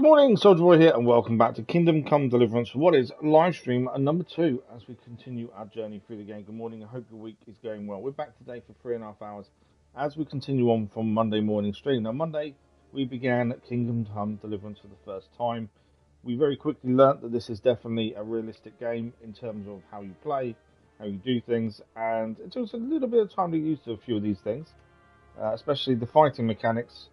Good morning, Soldier Boy here, and welcome back to Kingdom Come Deliverance. What is live stream number 2 as we continue our journey through the game. Good morning, I hope your week is going well. We're back today for 3.5 hours as we continue on from Monday morning stream. Now, Monday we began Kingdom Come Deliverance for the first time. We very quickly learnt that this is definitely a realistic game in terms of how you play, how you do things, and it took us a little bit of time to get used to a few of these things, especially the fighting mechanics.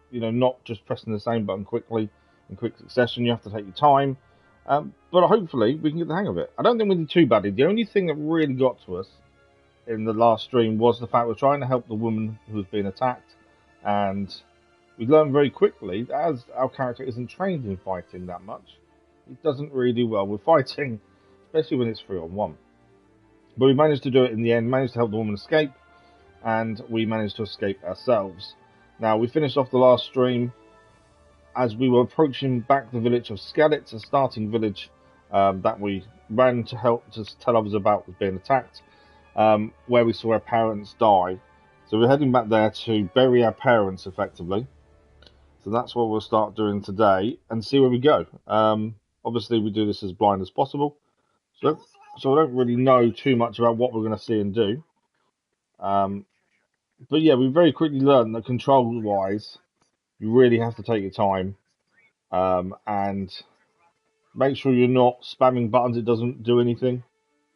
You know, not just pressing the same button quickly in quick succession. You have to take your time, but hopefully we can get the hang of it. I don't think we did too badly. The only thing that really got to us in the last stream was the fact we're trying to help the woman who was being attacked, and we learned very quickly that as our character isn't trained in fighting that much, he doesn't really do well with fighting, especially when it's 3-on-1. But we managed to do it in the end, managed to help the woman escape, and we managed to escape ourselves. Now, we finished off the last stream as we were approaching back the village of Skelitz, a starting village that we ran to help to tell others about was being attacked, where we saw our parents die. So we're heading back there to bury our parents, effectively. So that's what we'll start doing today and see where we go. Obviously, we do this as blind as possible, so I don't really know too much about what we're going to see and do. But yeah, we very quickly learned that control-wise, you really have to take your time and make sure you're not spamming buttons. It doesn't do anything.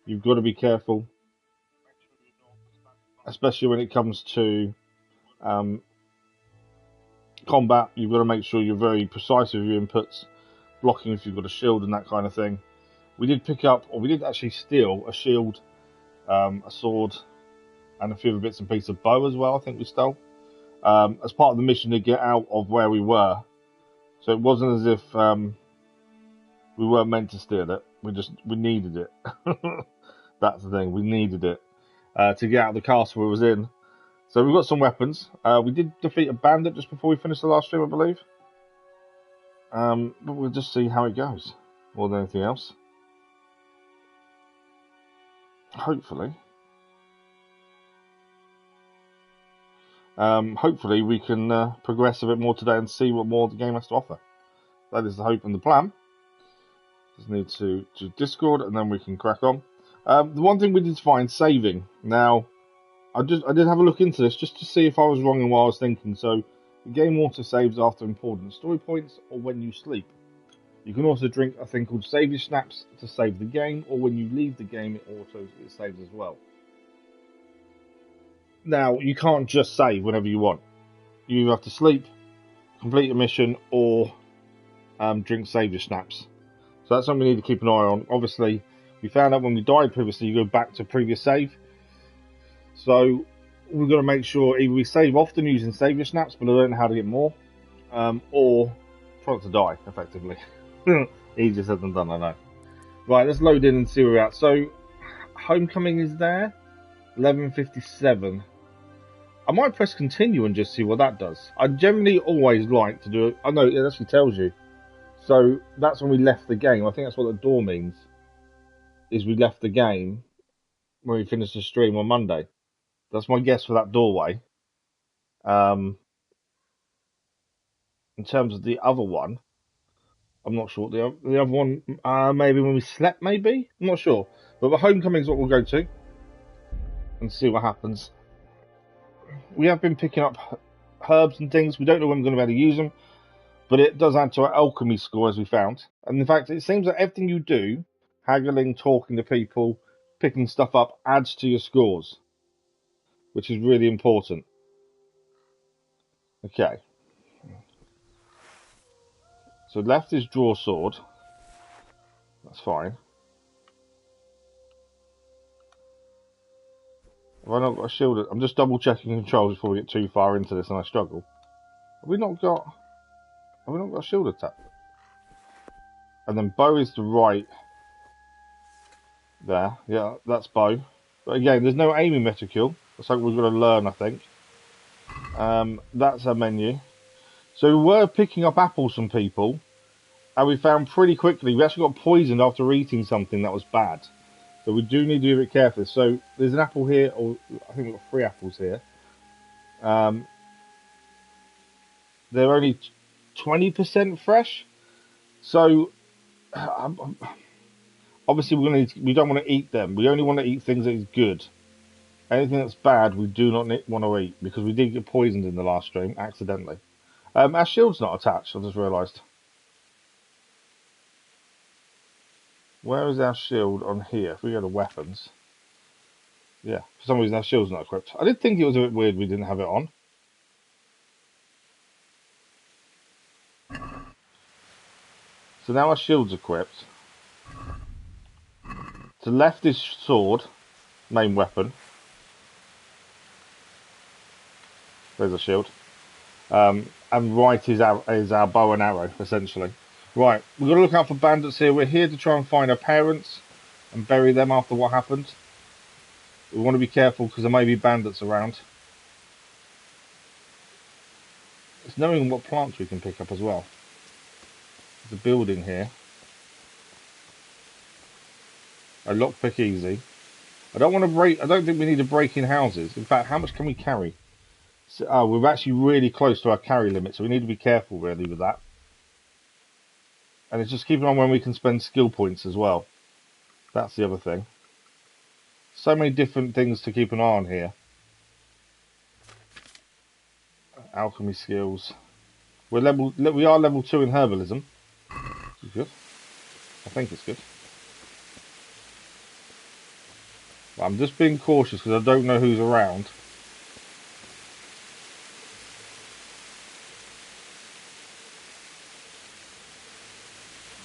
You've got to be careful, especially when it comes to combat. You've got to make sure you're very precise with your inputs, blocking if you've got a shield and that kind of thing. We did pick up, or we did actually steal a shield, a sword, and a few other bits and pieces of bow as well. I think we stole as part of the mission to get out of where we were. So it wasn't as if we weren't meant to steal it. We needed it. That's the thing. We needed it to get out of the castle we was in. So we've got some weapons. We did defeat a bandit just before we finished the last stream, I believe. But we'll just see how it goes more than anything else. Hopefully we can progress a bit more today and see what more the game has to offer. That is the hope and the plan. Just need to Discord and then we can crack on. The one thing we did find, saving. Now, I did have a look into this just to see if I was wrong in what I was thinking. So, the game auto saves after important story points or when you sleep. You can also drink a thing called Save Your Snaps to save the game, or when you leave the game, it saves as well. Now, you can't just save whenever you want. You either have to sleep, complete a mission, or drink Save Your Snaps. So that's something we need to keep an eye on. Obviously, we found out when we died previously, you go back to previous save. So we've got to make sure either we save often using Save Your Snaps, but I don't know how to get more, or try not to die, effectively. Easier said than done, I know. Right, let's load in and see where we're at. So, Homecoming is there. 11:57. I might press continue and just see what that does. I generally always like to do it. I know it actually tells you. So that's when we left the game. I think that's what the door means. Is we left the game when we finished the stream on Monday. That's my guess for that doorway. In terms of the other one, I'm not sure. The other one, maybe when we slept, maybe? I'm not sure. But the Homecoming is what we'll go to and see what happens. We have been picking up herbs and things. We don't know when we're going to be able to use them, but it does add to our alchemy score, as we found. And in fact, it seems that everything you do, haggling, talking to people, picking stuff up, adds to your scores, which is really important. Okay. So left is draw sword. That's fine. Have I not got a shield? I'm just double checking controls before we get too far into this and I struggle. Have we not got a shield attack? And then bow is the right there. Yeah, that's bow. But again, there's no aiming metricle. That's something we've got to learn, I think. That's our menu. So we were picking up apples from people, and we found pretty quickly we actually got poisoned after eating something that was bad. So we do need to be a bit careful. So there's an apple here, or I think we've got 3 apples here. They're only 20% fresh. So obviously we don't want to eat them. We only want to eat things that is good. Anything that's bad, we do not want to eat, because we did get poisoned in the last stream accidentally. Our shield's not attached. I just realised. Where is our shield on here? If we go to weapons, yeah, for some reason our shield's not equipped. I did think it was a bit weird we didn't have it on. So now our shield's equipped. To left is sword, main weapon. There's a shield. And right is our bow and arrow, essentially. Right, we've got to look out for bandits here. We're here to try and find our parents and bury them after what happened. We want to be careful because there may be bandits around. It's knowing what plants we can pick up as well. There's a building here. A lockpick easy. I don't think we need to break in houses. In fact, how much can we carry? So, we're actually really close to our carry limit, so we need to be careful really with that. And it's just keeping on when we can spend skill points as well. That's the other thing. So many different things to keep an eye on here. Alchemy skills. We are level 2 in herbalism. Which is good. I think it's good. But I'm just being cautious because I don't know who's around.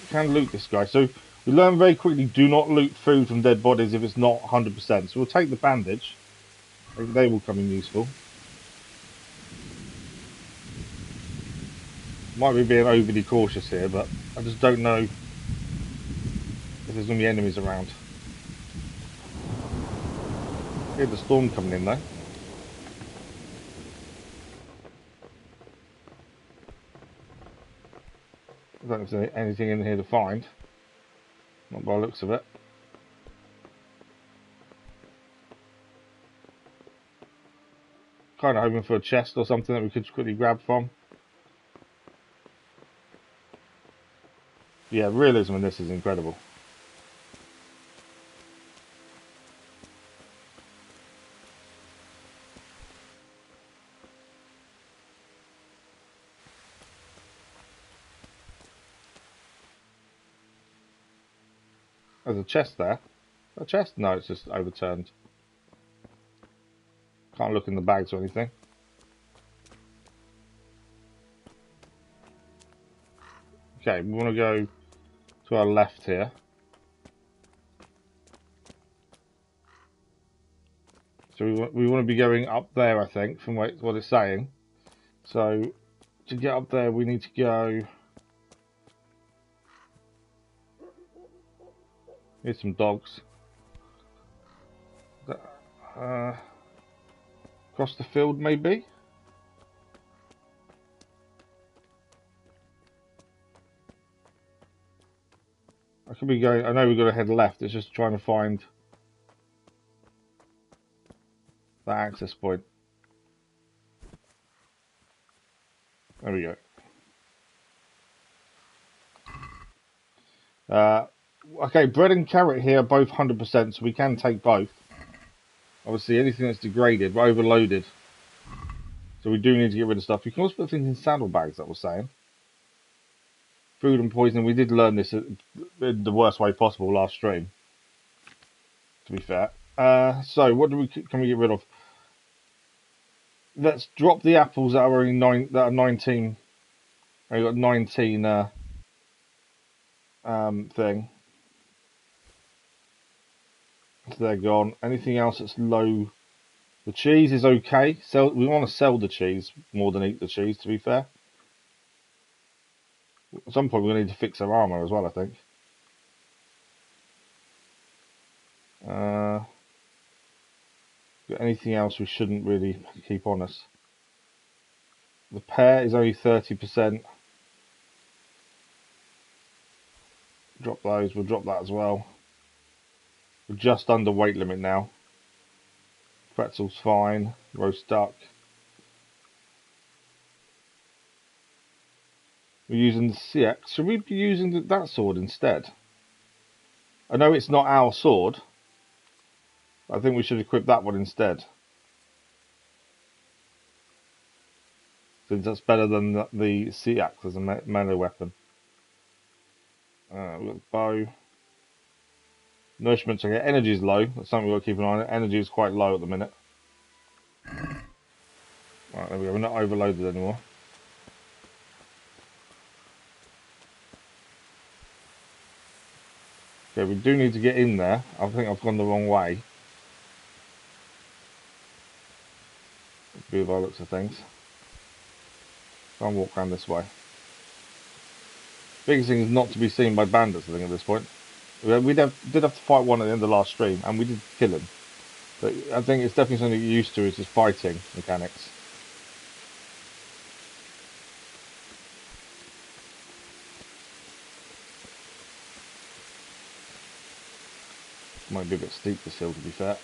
We can loot this guy. So we learn very quickly, do not loot food from dead bodies if it's not 100%. So we'll take the bandage. They will come in useful. Might be being overly cautious here, but I just don't know if there's going to be enemies around. Hear the storm coming in though. I don't know if there's anything in here to find. Not by the looks of it. Kind of hoping for a chest or something that we could quickly grab from. Yeah, realism in this is incredible. There's a chest there. A chest? No, it's just overturned. Can't look in the bags or anything. Okay, we want to go to our left here. So we want to be going up there, I think, from what it's saying. So to get up there, we need to go. Here's some dogs. Across the field, maybe? I could be going. I know we've got to head left. It's just trying to find that access point. There we go. Okay, bread and carrot here are both 100%, so we can take both. Obviously, anything that's degraded, we're overloaded. So we do need to get rid of stuff. You can also put things in saddlebags, that was saying. Food and poisoning, we did learn this in the worst way possible last stream. To be fair. So, what can we get rid of? Let's drop the apples that are only 19. I got 19 thing. So they're gone. Anything else that's low? The cheese is okay. We want to sell the cheese more than eat the cheese, to be fair. At some point we're going to need to fix our armour as well, I think. Anything else we shouldn't really keep on us? The pear is only 30%. Drop those, we'll drop that as well. We're just under weight limit now. Pretzel's fine. Roast duck. We're using the CX. Should we be using that sword instead? I know it's not our sword. I think we should equip that one instead. Since that's better than the CX as a melee weapon. We've got the bow. Nourishment's okay. Energy is low. That's something we've got to keep an eye on. Energy is quite low at the minute. Right, there we go. We're not overloaded anymore. Okay, we do need to get in there. I think I've gone the wrong way. By the looks of things. Try and walk around this way. Biggest thing is not to be seen by bandits, I think, at this point. We did have to fight one at the end of the last stream, and we did kill him. But I think it's definitely something you're used to, is just fighting mechanics. Might be a bit steep this hill, to be fair.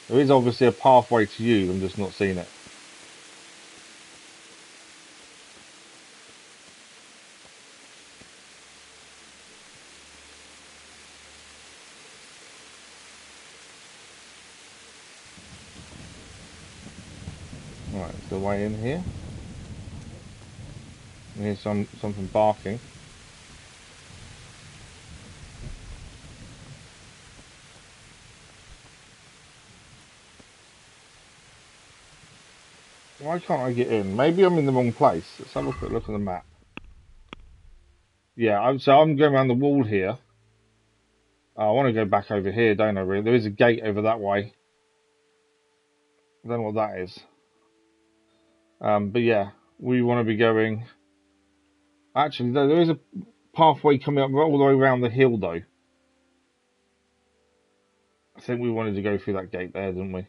There is obviously a pathway to use, I'm just not seeing it. Right, it's the way in here. And here's something barking. Why can't I get in? Maybe I'm in the wrong place. Let's have a quick look at the map. Yeah, so I'm going around the wall here. I want to go back over here, don't I, really? There is a gate over that way. I don't know what that is. But yeah, we want to be going... Actually, there is a pathway coming up all the way around the hill, though. I think we wanted to go through that gate there, didn't we?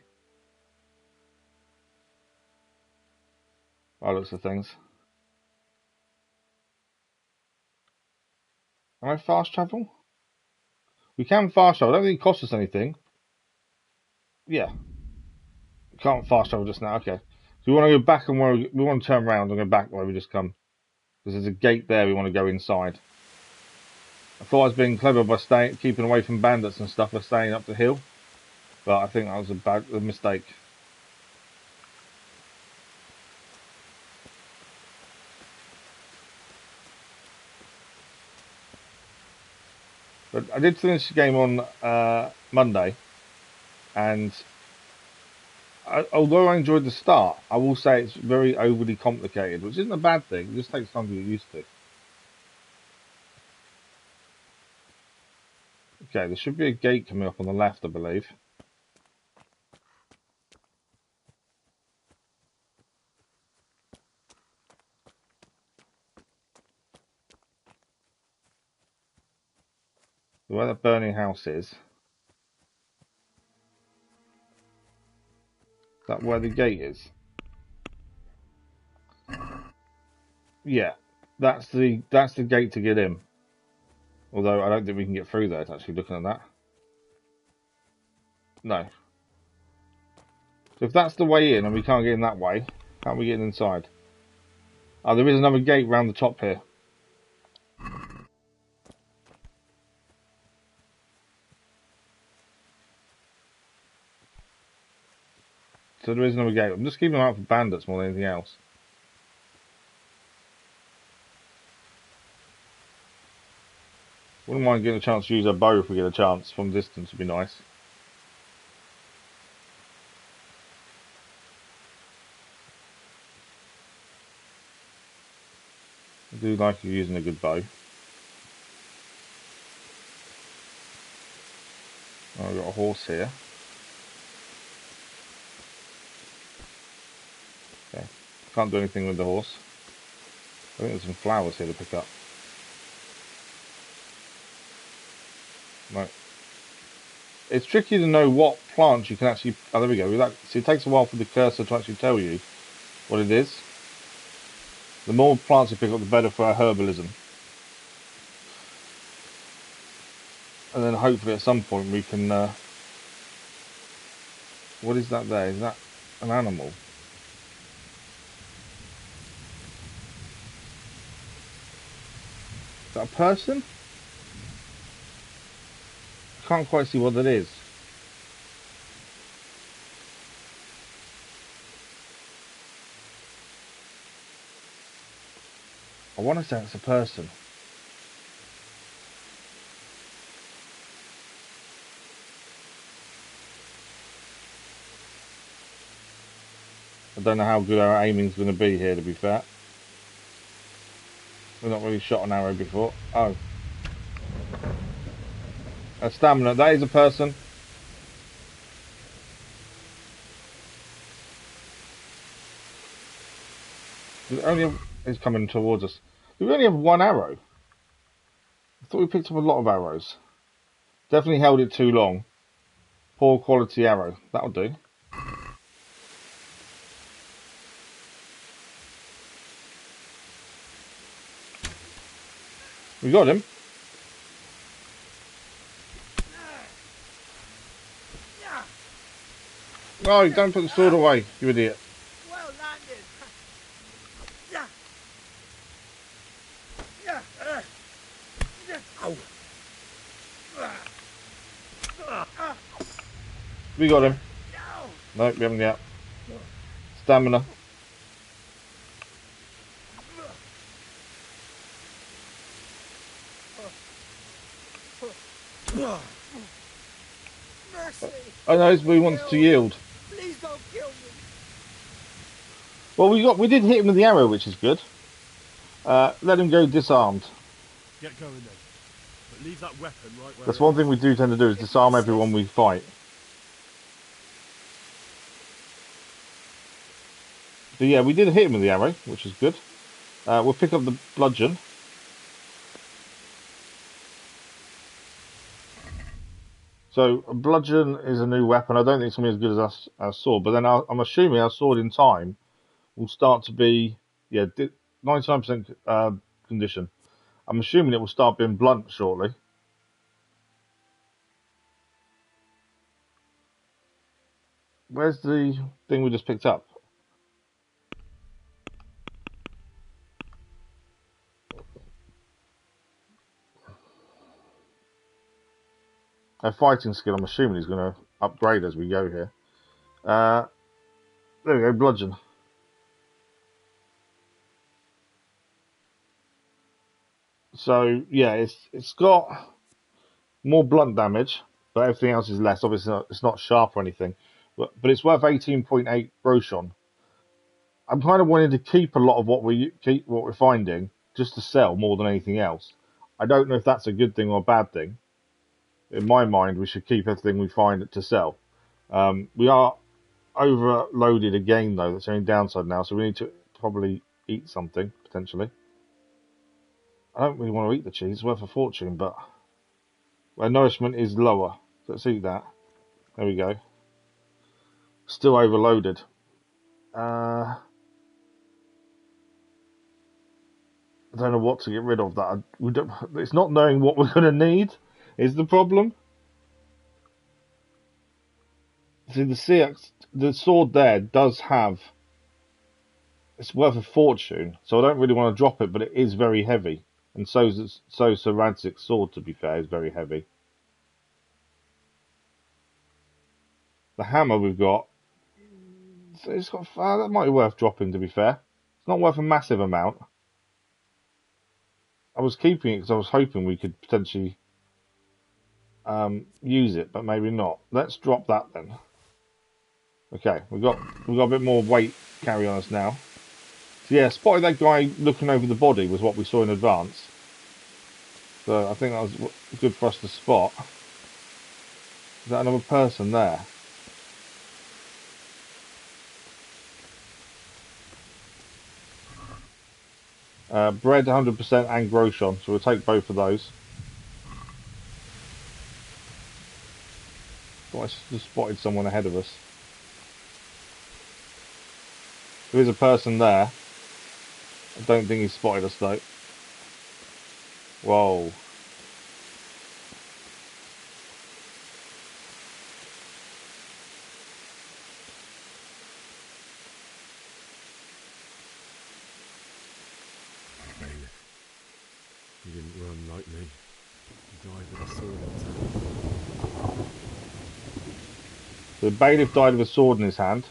By looks of things. Can I fast travel? We can fast travel. I don't think it costs us anything. Yeah. We can't fast travel just now. Okay. So we want to go back and we want to turn around and go back where we just come. Because there's a gate there we want to go inside. I thought I was being clever by keeping away from bandits and stuff by staying up the hill. But I think that was a mistake. But I did finish the game on Monday. And although I enjoyed the start, I will say it's very overly complicated, which isn't a bad thing. It just takes time to get used to. Okay, there should be a gate coming up on the left, I believe. Where that burning house is that where the gate is? Yeah, that's the gate to get in. Although I don't think we can get through there. It's actually looking at that. No. So if that's the way in and we can't get in that way, how are we getting inside? Oh, there is another gate round the top here. So there is another gate. I'm just keeping an eye out for bandits more than anything else. Wouldn't mind getting a chance to use a bow if we get a chance from distance. Would be nice. I do like using a good bow. Oh, I've got a horse here. Okay. Can't do anything with the horse. I think there's some flowers here to pick up. Right. It's tricky to know what plants you can actually... Oh, there we go. See, it takes a while for the cursor to actually tell you what it is. The more plants you pick up, the better for our herbalism. And then hopefully at some point we can... What is that there? Is that an animal? Is that a person? I can't quite see what that is. I want to say it's a person. I don't know how good our aiming's going to be here, to be fair. We've not really shot an arrow before. Oh. A stamina. That is a person. He's coming towards us. We only have one arrow. I thought we picked up a lot of arrows. Definitely held it too long. Poor quality arrow. That'll do. We got him. No, don't put the sword away, you idiot. Well landed. We got him. No, we haven't yet. Stamina. Mercy. I know, he wants to yield. Please don't kill me. Well, we did hit him with the arrow, which is good. Let him go disarmed. Get going then. But leave that weapon right where That's one thing we do tend to do, is disarm everyone we fight. But yeah, we did hit him with the arrow, which is good. We'll pick up the bludgeon. So a bludgeon is a new weapon. I don't think it's going to be as good as our sword, but then I'm assuming our sword in time will start to be 99% condition. I'm assuming it will start being blunt shortly. Where's the thing we just picked up? Our fighting skill, I'm assuming, is going to upgrade as we go here. There we go, bludgeon. So yeah, it's got more blunt damage, but everything else is less. Obviously, it's not sharp or anything, but it's worth 18.8 groschen. I'm kind of wanting to keep a lot of what we're finding just to sell more than anything else. I don't know if that's a good thing or a bad thing. In my mind, we should keep everything we find to sell. We are overloaded again, though. That's the only downside now, so we need to probably eat something, potentially. I don't really want to eat the cheese. It's worth a fortune, but our nourishment is lower. So let's eat that. There we go. Still overloaded. I don't know what to get rid of. That it's not knowing what we're going to need is the problem. See, the sword there does have. It's worth a fortune, so I don't really want to drop it, but it is very heavy, and so Sir Radzig's sword, to be fair, is very heavy. The hammer we've got, it's got that might be worth dropping, to be fair. It's not worth a massive amount. I was keeping it because I was hoping we could potentially use it, but maybe not. Let's drop that then. Okay, we've got a bit more weight carry on us now. So yeah, spotted that guy looking over the body was what we saw in advance. So I think that was good for us to spot. Is that another person there? Bread 100% and groschen, so we'll take both of those. I just spotted someone ahead of us. There is a person there. I don't think he spotted us though. Whoa. You didn't run. The bailiff died with a sword in his hand.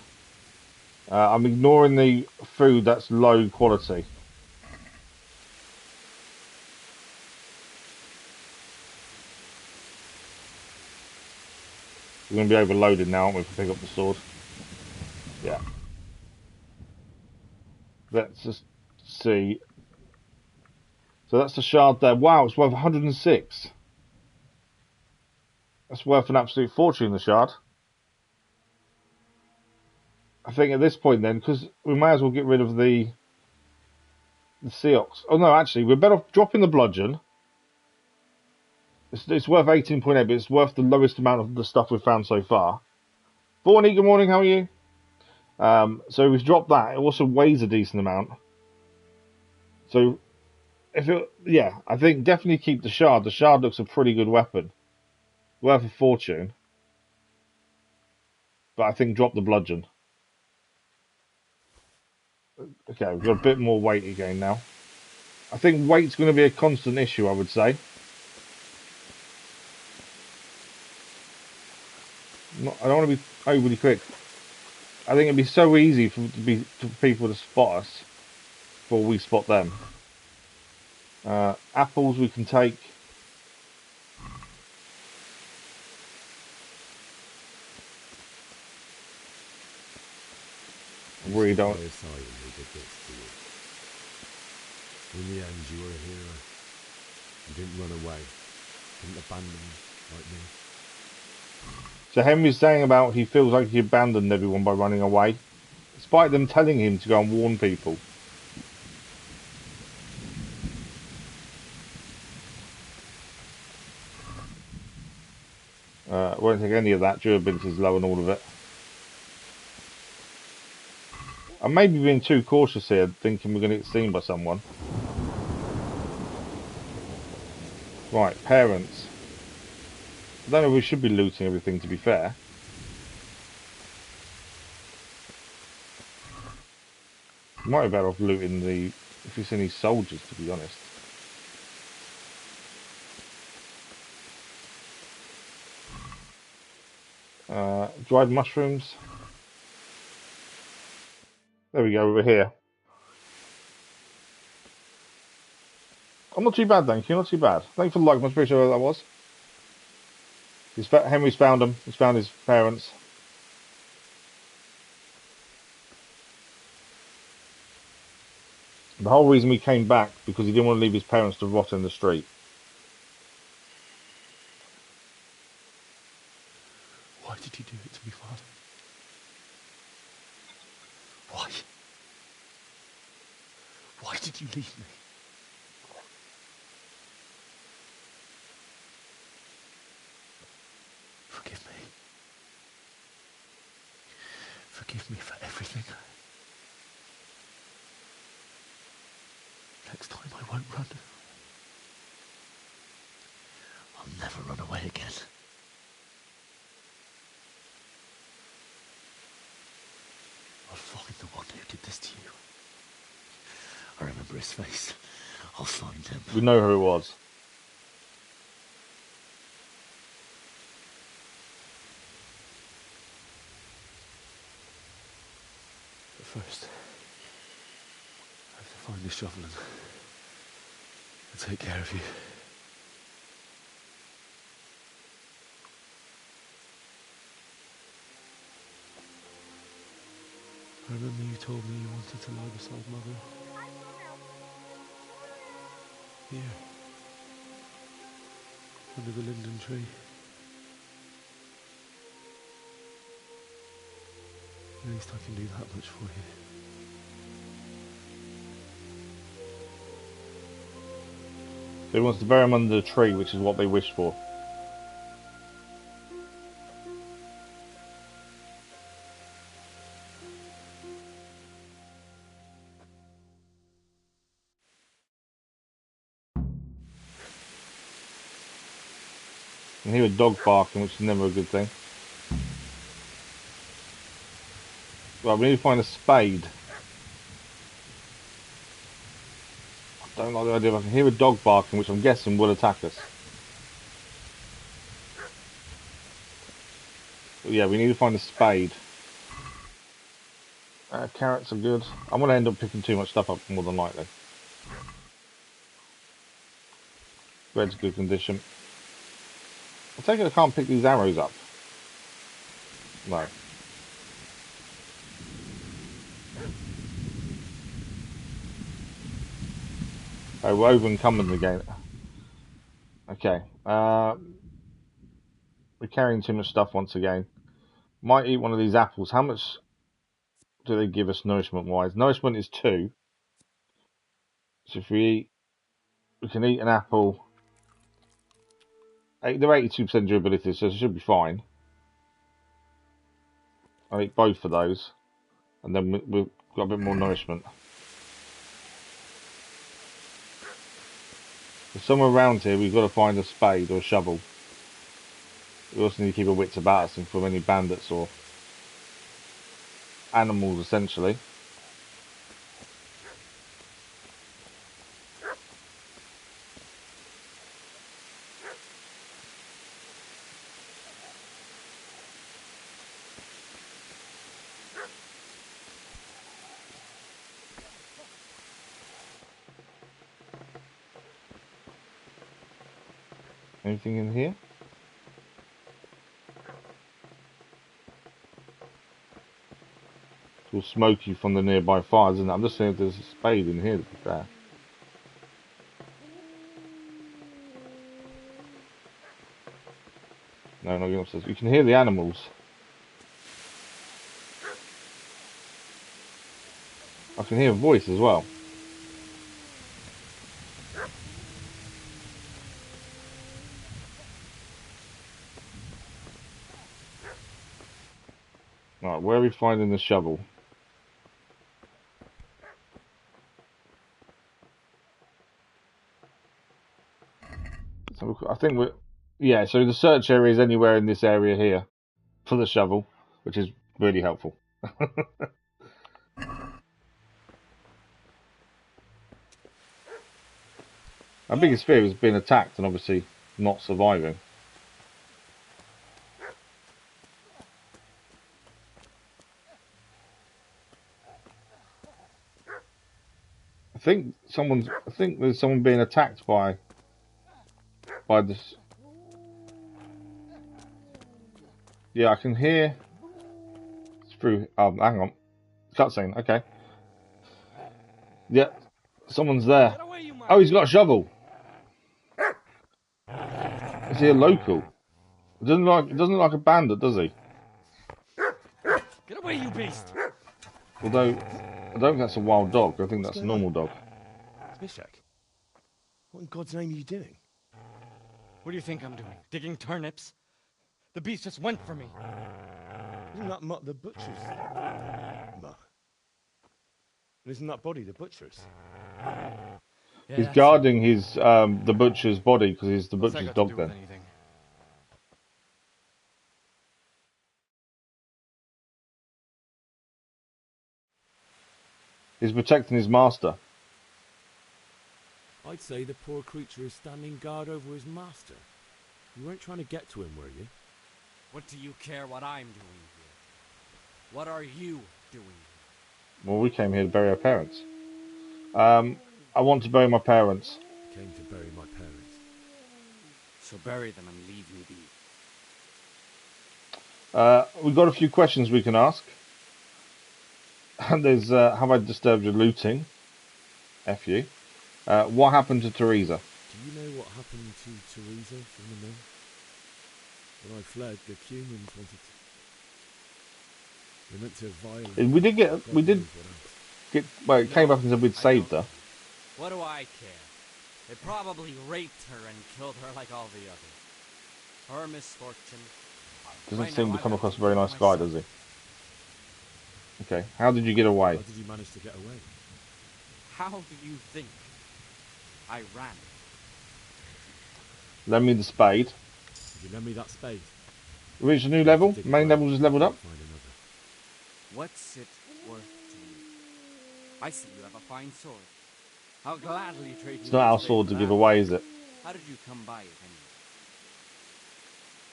I'm ignoring the food that's low quality. We're going to be overloaded now, aren't we, if we pick up the sword? Yeah. Let's just see. So that's the shard there. Wow, it's worth 106. That's worth an absolute fortune, the shard. I think at this point then, because we may as well get rid of the Seox. Oh no, actually, we're better off dropping the bludgeon. It's worth 18.8, but it's worth the lowest amount of the stuff we've found so far. Borny, good morning, how are you? So we've dropped that. It also weighs a decent amount. So, yeah, I think definitely keep the shard. The shard looks a pretty good weapon. Worth a fortune. But I think drop the bludgeon. Okay, we've got a bit more weight again now. I think weight's going to be a constant issue, I would say. I don't want to be overly quick. I think it'd be so easy for people to spot us before we spot them. Apples we can take. Really don't. In the end, you were a hero. You didn't run away. Didn't abandon me like me. So Henry's saying about he feels like he abandoned everyone by running away, despite them telling him to go and warn people. Won't take any of that. Durability is low and all of it. I may be being too cautious here, thinking we're going to get seen by someone. Right, parents. I don't know if we should be looting everything, to be fair. Might be better off looting if we see any soldiers, to be honest. Dried mushrooms. There we go, over here. I'm not too bad, thank you, not too bad. Thanks for the like, much appreciated where that was. Henry's found them, he's found his parents. The whole reason we came back, because he didn't want to leave his parents to rot in the street. Why did you do it to me, Father? Why? Why did you leave me? Forgive me. Forgive me for everything. Next time I won't run. I'll never run away again. I'll find the one who did this to you. I remember his face. I'll find him. We know who it was. But first, I have to find the shovel and take care of you. I remember you told me you wanted to lie beside Mother. Here. Under the linden tree. At least I can do that much for you. So he wants to bury him under the tree, which is what they wished for. I can hear a dog barking, which is never a good thing. Right, we need to find a spade. I don't like the idea of I can hear a dog barking, which I'm guessing will attack us. Yeah, we need to find a spade. Carrots are good. I'm going to end up picking too much stuff up more than likely. Bread's good condition. I take it I can't pick these arrows up. No. Oh, we're over encumbered again. Okay. We're carrying too much stuff once again. Might eat one of these apples. How much do they give us nourishment wise? Nourishment is 2. So if we can eat an apple. They're 82% durability, so it should be fine. I'll eat both of those. And then we've got a bit more nourishment. If somewhere around here, we've got to find a spade or a shovel. We also need to keep our wits about us and from any bandits or animals, essentially. Anything in here? It's all smoky from the nearby fires, isn't it? I'm just saying if there's a spade in here, to be fair. No, not going upstairs. You can hear the animals. I can hear a voice as well. Right, where are we finding the shovel? So I think we're... Yeah, so the search area is anywhere in this area here for the shovel, which is really helpful. Our biggest fear is being attacked and obviously not surviving. I think there's someone being attacked by this. Yeah, I can hear through. Hang on, cutscene. Okay. Yeah, someone's there. Oh, he's got a shovel. Is he a local? It doesn't look like a bandit, does he? Get away, you beast! Although I don't think that's a wild dog. I think that's a normal dog. Mishak, what in God's name are you doing? What do you think I'm doing? Digging turnips? The beast just went for me. Isn't that Mutt the butcher's? Mutt. Isn't that body the butcher's? Yeah, He's guarding his the butcher's body because he's the what's that butcher's got to dog. do Then with anything? he's protecting his master. I'd say the poor creature is standing guard over his master. You weren't trying to get to him, were you? What do you care what I'm doing here? What are you doing here? Well, we came here to bury our parents. I want to bury my parents. I came to bury my parents. So bury them and leave me be. We've got a few questions we can ask. And there's, have I disturbed your looting? F you. What happened to Teresa? Do you know what happened to Teresa from the mill? When I fled, the humans wanted to... They meant to violate... We did get, well, it came up and said we'd saved her. What do I care? They probably raped her and killed her like all the others. Her misfortune. Doesn't Right seem now, to come I've got across a to very do it nice guy, myself. does he? Okay, how did you get away? How did you manage to get away? How do you think I ran? Lend me the spade. Did you lend me that spade? We reached a new level. Main level just leveled up. Find another. What's it worth to you? I see you have a fine sword. I'll gladly trade you. It's not our sword to give away, is it? How did you come by it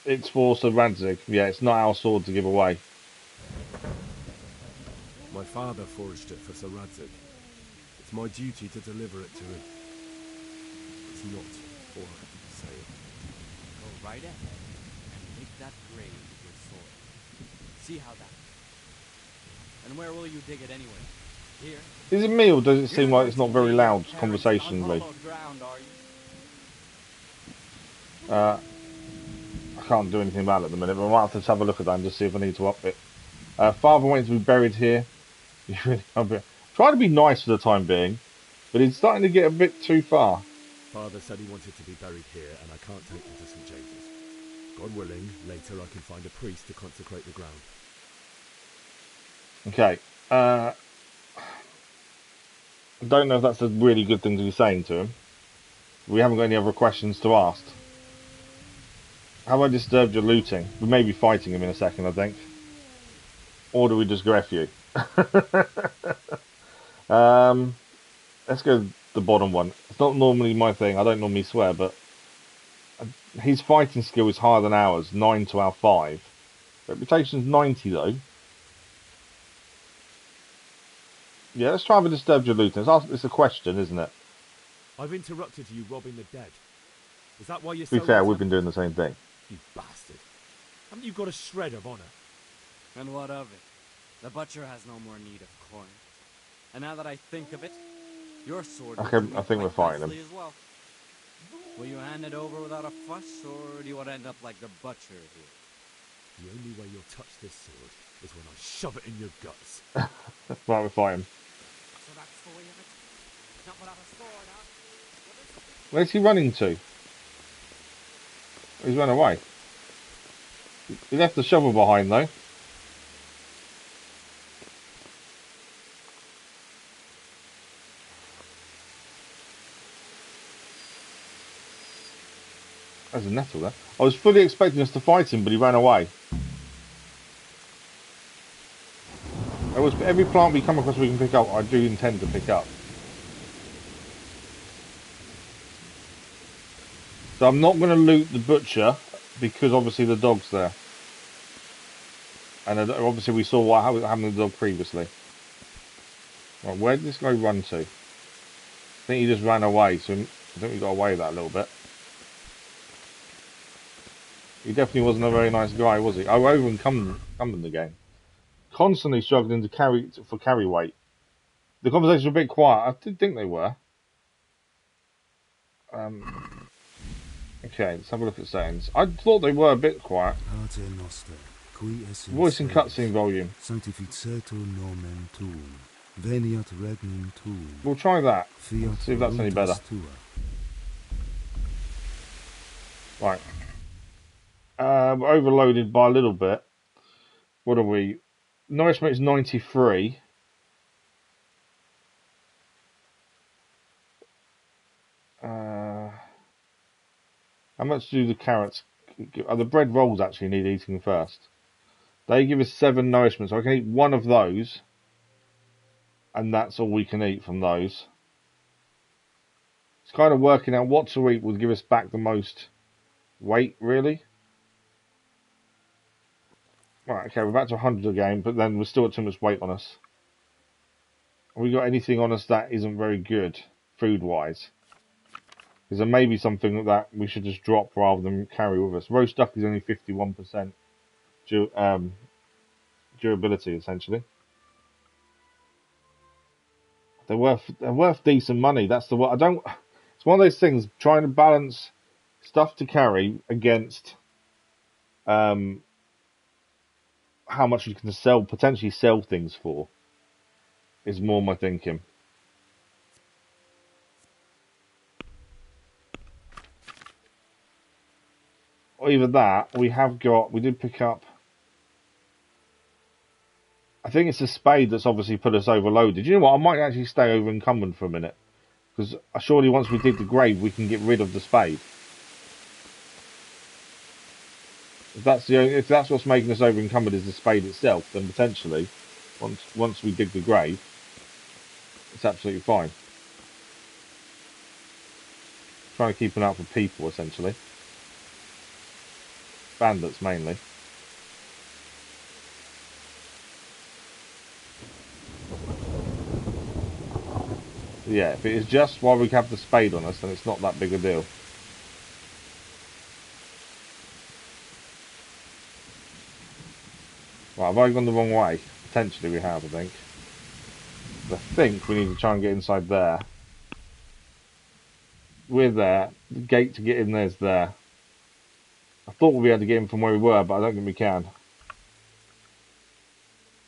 anyway? It's for Sir Radzig. Yeah, it's not our sword to give away. My father forged it for Sir Radzig. It's my duty to deliver it to him. It's not for sale. Go right ahead and make that grave with sword. See how that. And where will you dig it anyway? Here? Is it me, or does it seem You're like it's not going to very lay your loud parents' conversationally? unhallowed ground, are you? I can't do anything about it at the minute, but I might have to have a look at that and just see if I need to up it. Father wants to be buried here. You really can't be. Try to be nice for the time being, but it's starting to get a bit too far. Father said he wanted to be buried here, and I can't take him to St. James's. God willing, later I can find a priest to consecrate the ground. Okay. I don't know if that's a really good thing to be saying to him. We haven't got any other questions to ask. Have I disturbed your looting? We may be fighting him in a second, I think. Or do we just go F you? Let's go the bottom one. It's not normally my thing. I don't normally swear, but his fighting skill is higher than ours. 9 to our 5. Reputation's 90 though. Yeah, let's try and disturb your looting. It's a question, isn't it? I've interrupted you robbing the dead. Is that why you're To be so fair, intent? we've been doing the same thing. You bastard. Haven't you got a shred of honor? And what of it? The butcher has no more need of corn. And now that I think of it, your sword will Okay, do me I think we're quite fighting him. nicely as well. Will you hand it over without a fuss, or do you want to end up like the butcher here? The only way you'll touch this sword is when I shove it in your guts. Right, we're fighting. So that's the way of it. Not without a sword, huh? Where's he running to? He's run away. He left the shovel behind though. There's a nettle there. I was fully expecting us to fight him, but he ran away. Every plant we come across we can pick up, I do intend to pick up. So I'm not going to loot the butcher, because obviously the dog's there. And obviously we saw what happened to the dog previously. Right, where did this guy run to? I think he just ran away, so I think we got away with that a little bit. He definitely wasn't a very nice guy, was he? Oh, over incumbent the game. Constantly struggling to carry weight. The conversations were a bit quiet. I did think they were. Okay, let's have a look at settings. I thought they were a bit quiet. Voice and cutscene volume. Sanctificetur nomen tuum. Veniat regnum tuum. We'll try that. Fiat See if that's any better. voluntas tua. Right. We're overloaded by a little bit. What are we? Nourishment is 93. How much do the carrots... the bread rolls actually need eating first. They give us 7 nourishment, so I can eat one of those. And that's all we can eat from those. It's kind of working out what to eat would give us back the most weight, really. Right, okay, we're back to 100 again, but then we're still at too much weight on us. Have we got anything on us that isn't very good, food-wise? Because there may be something that we should just drop rather than carry with us. Roast duck is only 51% durability, essentially. They're worth decent money. That's the what I don't. It's one of those things trying to balance stuff to carry against how much you can potentially sell things for. Is more my thinking. Or either that, we did pick up. I think it's a spade that's obviously put us overloaded. You know what? I might actually stay over encumbered for a minute. Because surely once we dig the grave, we can get rid of the spade. If that's what's making us over encumbered is the spade itself, then potentially, once we dig the grave, it's absolutely fine. Trying to keep an eye out for people, essentially. bandits mainly. Yeah, if it is just while we have the spade on us, then it's not that big a deal. Right, have I gone the wrong way? Potentially we have, I think. I think we need to try and get inside there. We're there. The gate to get in there's there. I thought we had to get in from where we were, but I don't think we can.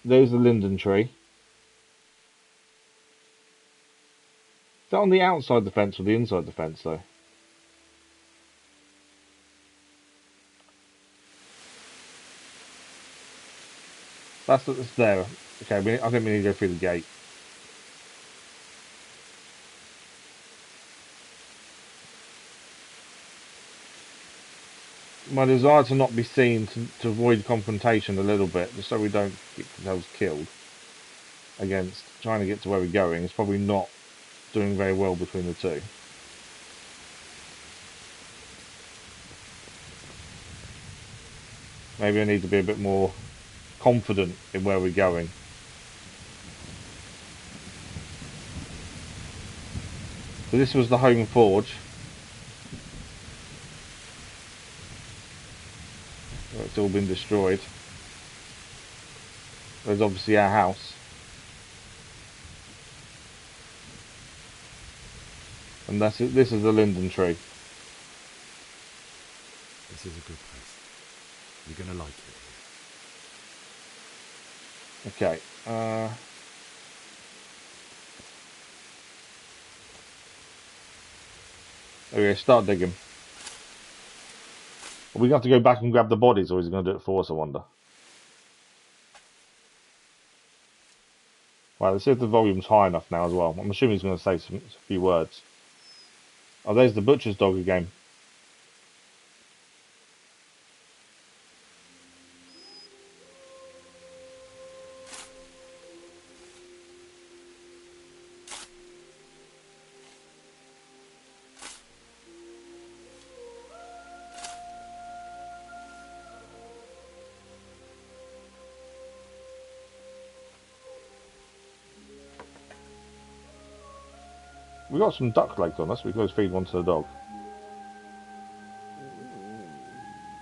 There's the linden tree. Is that on the outside the fence or the inside the fence, though? That's there. Okay, I think we need to go through the gate. My desire to not be seen, to avoid confrontation a little bit, just so we don't get ourselves killed against trying to get to where we're going, is probably not doing very well between the two. Maybe I need to be a bit more confident in where we're going. So this was the home forge. It's all been destroyed. There's obviously our house. And this is the linden tree. This is a good place. You're gonna like it. Okay. Okay, start digging. Are we going to have to go back and grab the bodies, or is he going to do it for us, I wonder? Right, let's see if the volume's high enough now as well. I'm assuming he's going to say a few words. Oh, there's the butcher's dog again. We got some duck legs on us. We can go feed one to the dog.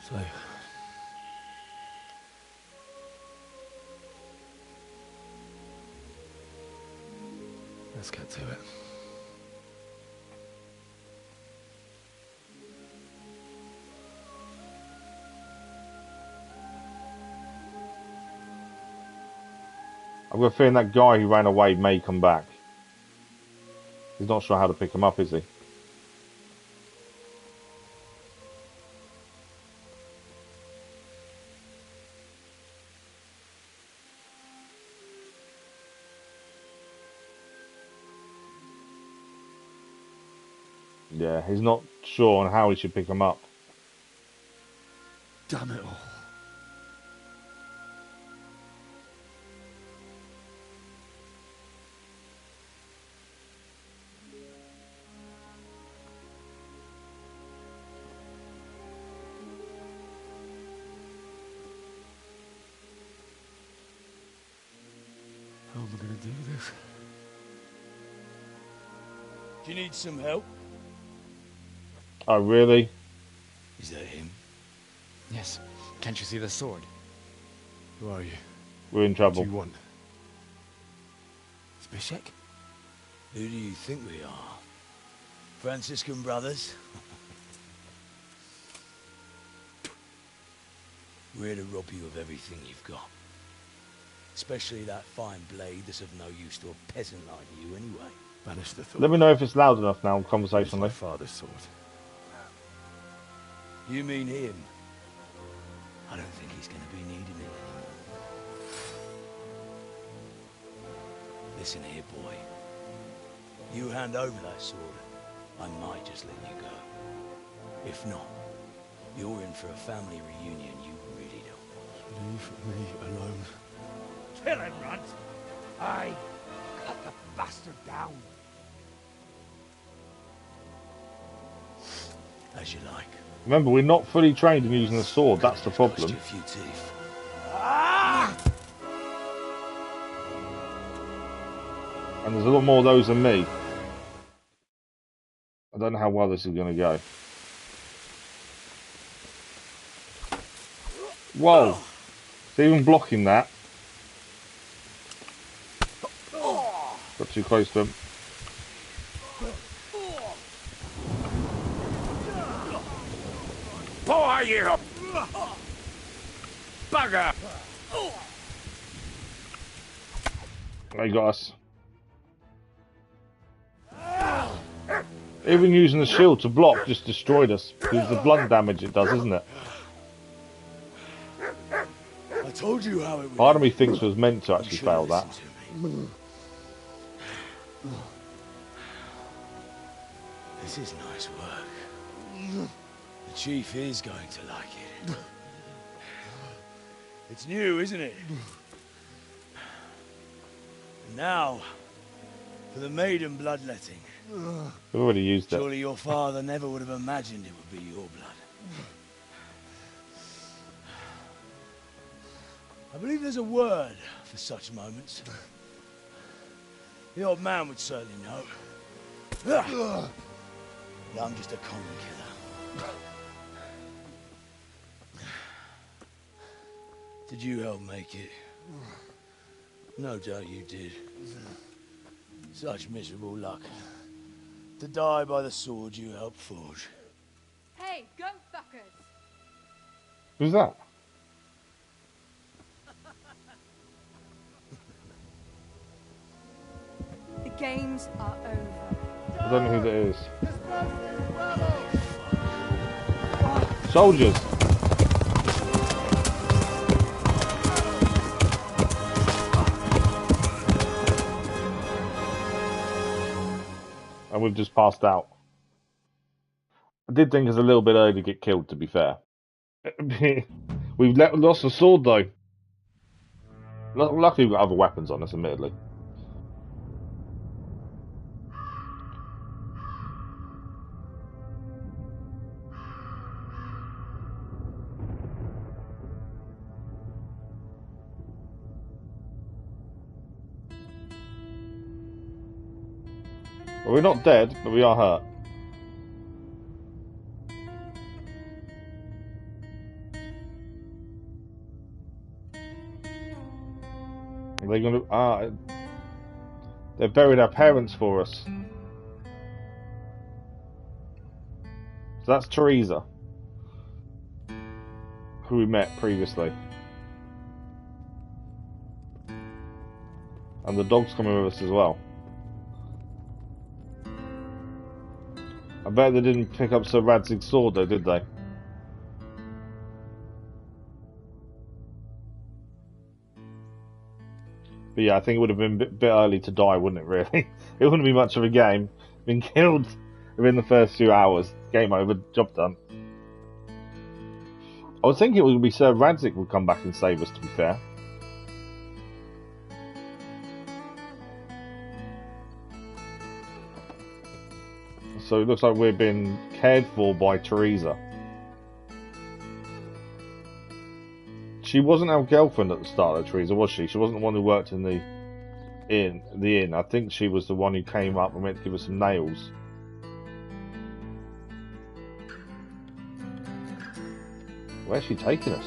So, let's get to it. I've got a feeling that guy who ran away may come back. He's not sure how to pick him up, is he? Yeah, he's not sure on how he should pick him up. Damn it all. How am I going to do this? Do you need some help? Oh, really? Is that him? Yes. Can't you see the sword? Who are you? We're in What trouble. do you want? Zbyszek? Who do you think we are? Franciscan brothers? We're here to rob you of everything you've got. Especially that fine blade that's of no use to a peasant like you anyway. Banish the thought. Let me know if it's loud enough now, It's my conversationally. father's sword. You mean him? I don't think he's going to be needing it anymore. Listen here, boy. You hand over that sword, I might just let you go. If not, you're in for a family reunion you really don't want. Leave me alone. Kill him, Runt! Aye, cut the bastard down. As you like. Remember, we're not fully trained in using the sword. That's the Cost problem. you a few teeth. And there's a lot more of those than me. I don't know how well this is going to go. Whoa! It's even blocking that. Got too close to him. Who are you? Bugger! They got us. Even using the shield to block just destroyed us. Because the blunt damage it does, isn't it? I told you how it would. Part of me thinks it was meant to actually fail that. This is nice work. The chief is going to like it. It's new, isn't it? And now, for the maiden bloodletting. We've already used it. Surely your father never would have imagined it would be your blood. I believe there's a word for such moments. The old man would certainly know. But I'm just a common killer. Did you help make it? No doubt you did. Such miserable luck. To die by the sword you helped forge. Hey, go fuckers! Who's that? The games are over. I don't know who that is. Soldiers! And we've just passed out. I did think it's a little bit early to get killed, to be fair. We've lost the sword, though. Luckily, we've got other weapons on us, admittedly. Well, we're not dead, but we are hurt. Are they going to... they're buried our parents for us. So that's Teresa, who we met previously. And the dog's coming with us as well. I bet they didn't pick up Sir Radzig's sword though, did they? But yeah, I think it would have been a bit early to die, wouldn't it, really? It wouldn't be much of a game. Been killed within the first few hours. Game over, job done. I was thinking it would be Sir Radzig would come back and save us, to be fair. So it looks like we're being cared for by Teresa. She wasn't our girlfriend at the start of Teresa, was she? She wasn't the one who worked in the inn. I think she was the one who came up and went to give us some nails. Where's she taking us?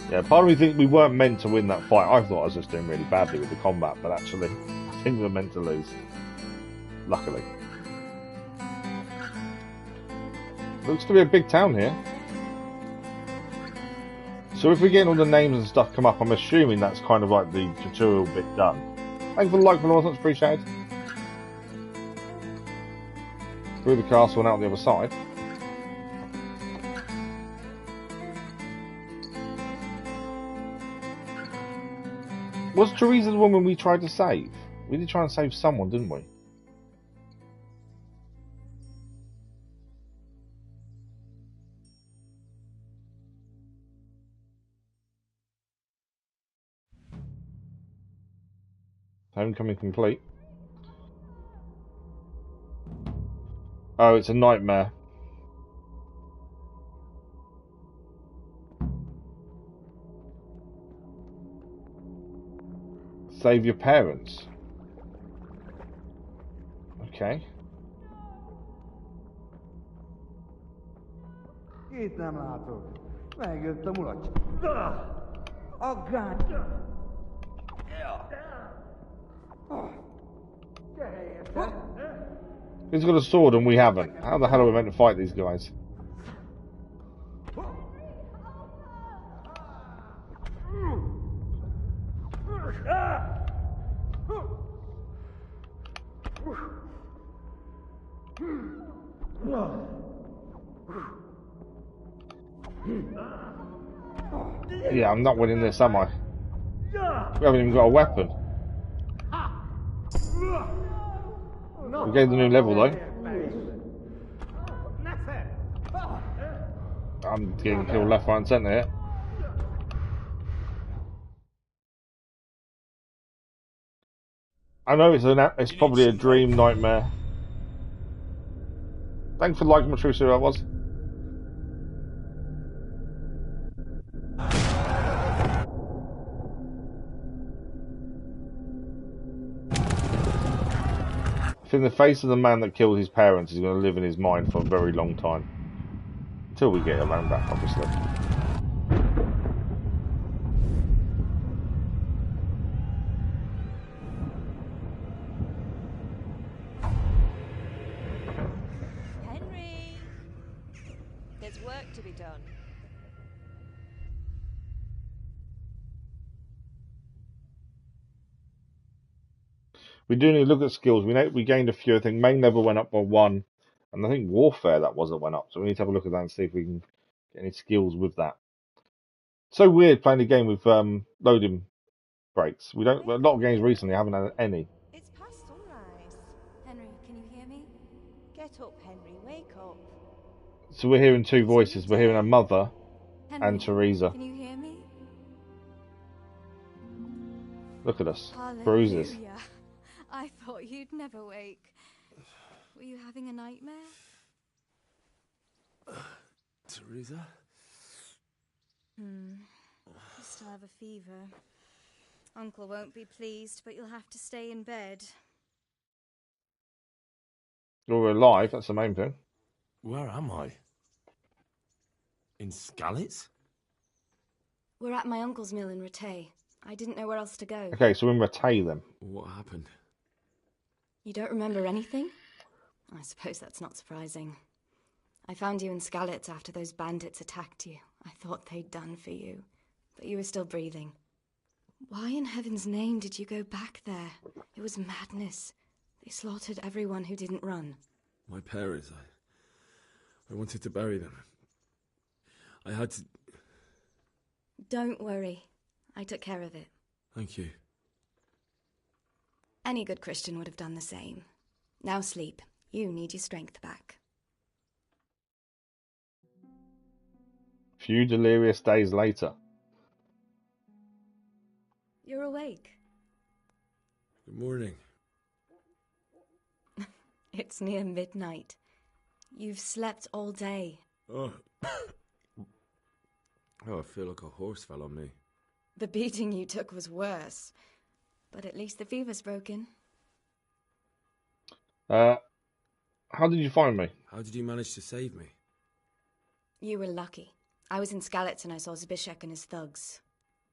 Yeah, part of me thinks we weren't meant to win that fight. I thought I was just doing really badly with the combat, but actually, I think we were meant to lose. Luckily. Looks to be a big town here. So if we're getting all the names and stuff come up, I'm assuming that's kind of like the tutorial bit done. Thanks for the like, followers, much appreciated. Through the castle and out the other side. Was Teresa the woman we tried to save? We did try and save someone, didn't we? Homecoming complete. Oh, it's a nightmare. Save your parents. Okay. Itt nem látok. Megjött a mulacs. Aggány! He's got a sword and we haven't. How the hell are we meant to fight these guys? Yeah, I'm not winning this, am I? We haven't even got a weapon. We gave the new level though. I'm getting killed left, right and centre here. I know it's probably a dream nightmare. Thanks for liking my true Sir I was. I think the face of the man that killed his parents is going to live in his mind for a very long time. Until we get around back, obviously. Henry! There's work to be done. We do need to look at skills. We gained a few. I think main level went up by 1. And I think warfare that went up. So we need to have a look at that and see if we can get any skills with that. So weird playing the game with loading breaks. A lot of games recently haven't had any. It's past sunrise. Henry, can you hear me? Get up, Henry. Wake up. So we're hearing two voices. We're hearing a mother Henry, and Teresa. Can you hear me? Look at us. Hallelujah. Bruises. I thought you'd never wake. Were you having a nightmare? Teresa? You still have a fever. Uncle won't be pleased, but you'll have to stay in bed. You're alive, that's the main thing. Where am I? In Skelitz? We're at my uncle's mill in Rattay. I didn't know where else to go. Okay, so we're in Rattay then. What happened? You don't remember anything? I suppose that's not surprising. I found you in Skelitz after those bandits attacked you. I thought they'd done for you, but you were still breathing. Why in heaven's name did you go back there? It was madness. They slaughtered everyone who didn't run. My parents, I wanted to bury them. I had to... Don't worry. I took care of it. Thank you. Any good Christian would have done the same. Now sleep. You need your strength back. Few delirious days later. You're awake. Good morning. It's near midnight. You've slept all day. Oh. Oh, I feel like a horse fell on me. The beating you took was worse. But at least the fever's broken. How did you find me? How did you manage to save me? You were lucky. I was in Skelitz and I saw Zbyszek and his thugs.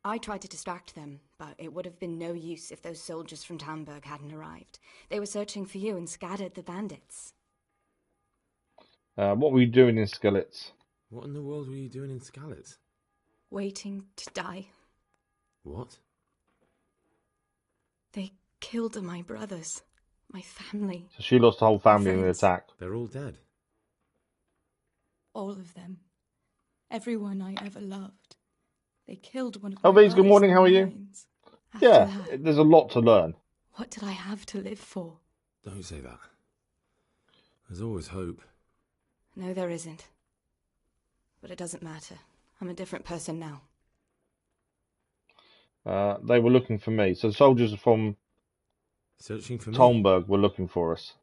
I tried to distract them, but it would have been no use if those soldiers from Tamburg hadn't arrived. They were searching for you and scattered the bandits. What were you doing in Skelitz? What in the world were you doing in Skelitz? Waiting to die. What? They killed my brothers. My family. So she lost the whole family in the attack. They're all dead. All of them. Everyone I ever loved. They killed one of Oh, my Bees, good morning, how are you? Yeah, that, there's a lot to learn. What did I have to live for? Don't say that. There's always hope. No, there isn't. But it doesn't matter. I'm a different person now. They were looking for me. So the soldiers from Searching for me? Tolmberg were looking for us.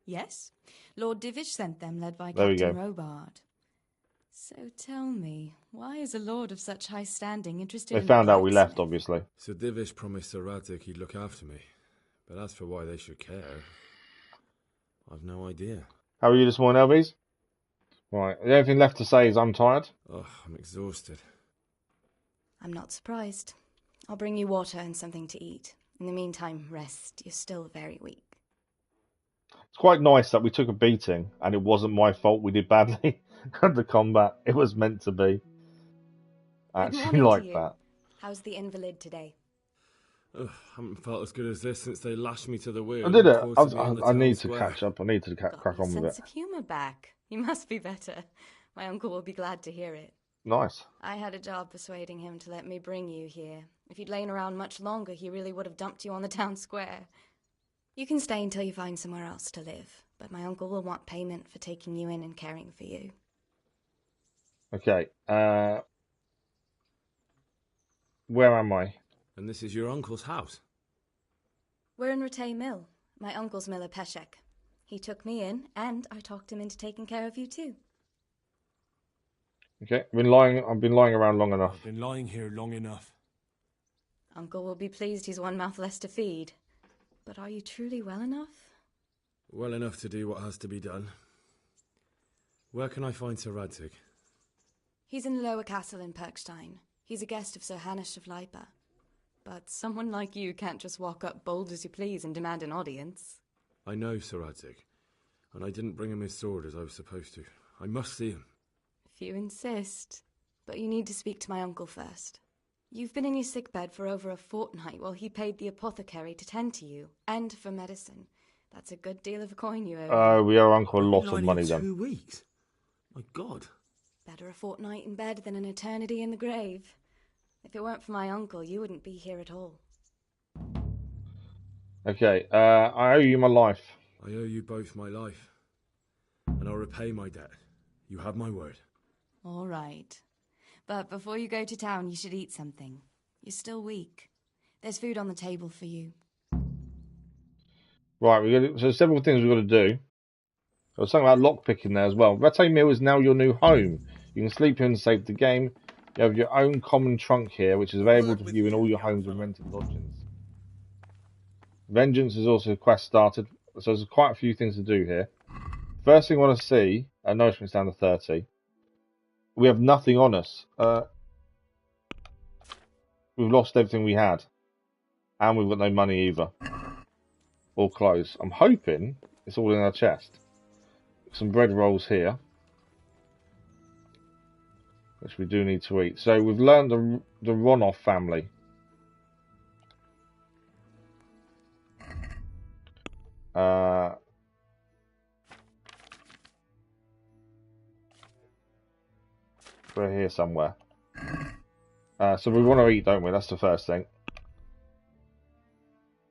Yes. Lord Divish sent them, led by There we Captain go. Robard. So tell me, why is a lord of such high standing interested They in found out we left, blacksmith? obviously. Sir Divish promised Sir Radzig he'd look after me. But as for why they should care, I've no idea. How are you this morning, Elvies? Right, the only thing left to say is I'm tired. Oh, I'm exhausted. I'm not surprised. I'll bring you water and something to eat. In the meantime, rest. You're still very weak. It's quite nice that we took a beating and it wasn't my fault we did badly at the combat. It was meant to be. I Good actually morning to like you. that. How's the invalid today? Ugh, haven't felt as good as this since they lashed me to the wheel. I did it. and quartered me on the I town need to square. catch up. I need to Got crack your on with sense it. of humour back. You must be better. My uncle will be glad to hear it. Nice. I had a job persuading him to let me bring you here. If you'd lain around much longer, he really would have dumped you on the town square. You can stay until you find somewhere else to live, but my uncle will want payment for taking you in and caring for you. Okay. Where am I? And this is your uncle's house? We're in Rattay Mill. My uncle's miller Peshek. He took me in, and I talked him into taking care of you too. Okay. I've been lying around long enough. I've been lying here long enough. Uncle will be pleased he's one mouth less to feed. But are you truly well enough? Well enough to do what has to be done. Where can I find Sir Radzig? He's in the lower castle in Perkstein. He's a guest of Sir Hanush of Leipa. But someone like you can't just walk up bold as you please and demand an audience. I know Sir Radzig, and I didn't bring him his sword as I was supposed to. I must see him. If you insist. But you need to speak to my uncle first. You've been in your sickbed for over a fortnight while he paid the apothecary to tend to you, and for medicine. That's a good deal of coin you owe. We owe Uncle a I've lot been of lying money here then. 2 weeks. My God. Better a fortnight in bed than an eternity in the grave. If it weren't for my uncle, you wouldn't be here at all. Okay. I owe you my life. I owe you both my life, and I'll repay my debt. You have my word. All right. But before you go to town, you should eat something. You're still weak. There's food on the table for you. Right. So several things we've got to do. There was something about lockpicking there as well. Rattay Mill is now your new home. You can sleep here and save the game. You have your own common trunk here, which is available to you in all your homes and rented lodgings. Vengeance is also a quest started, so there's quite a few things to do here. First thing I want to see, nourishment's down to 30. We have nothing on us. We've lost everything we had. And we've got no money either. Or clothes. I'm hoping it's all in our chest. Some bread rolls here. Which we do need to eat. So we've learned the Ronoff family. We're here somewhere. So we want to eat, don't we? That's the first thing.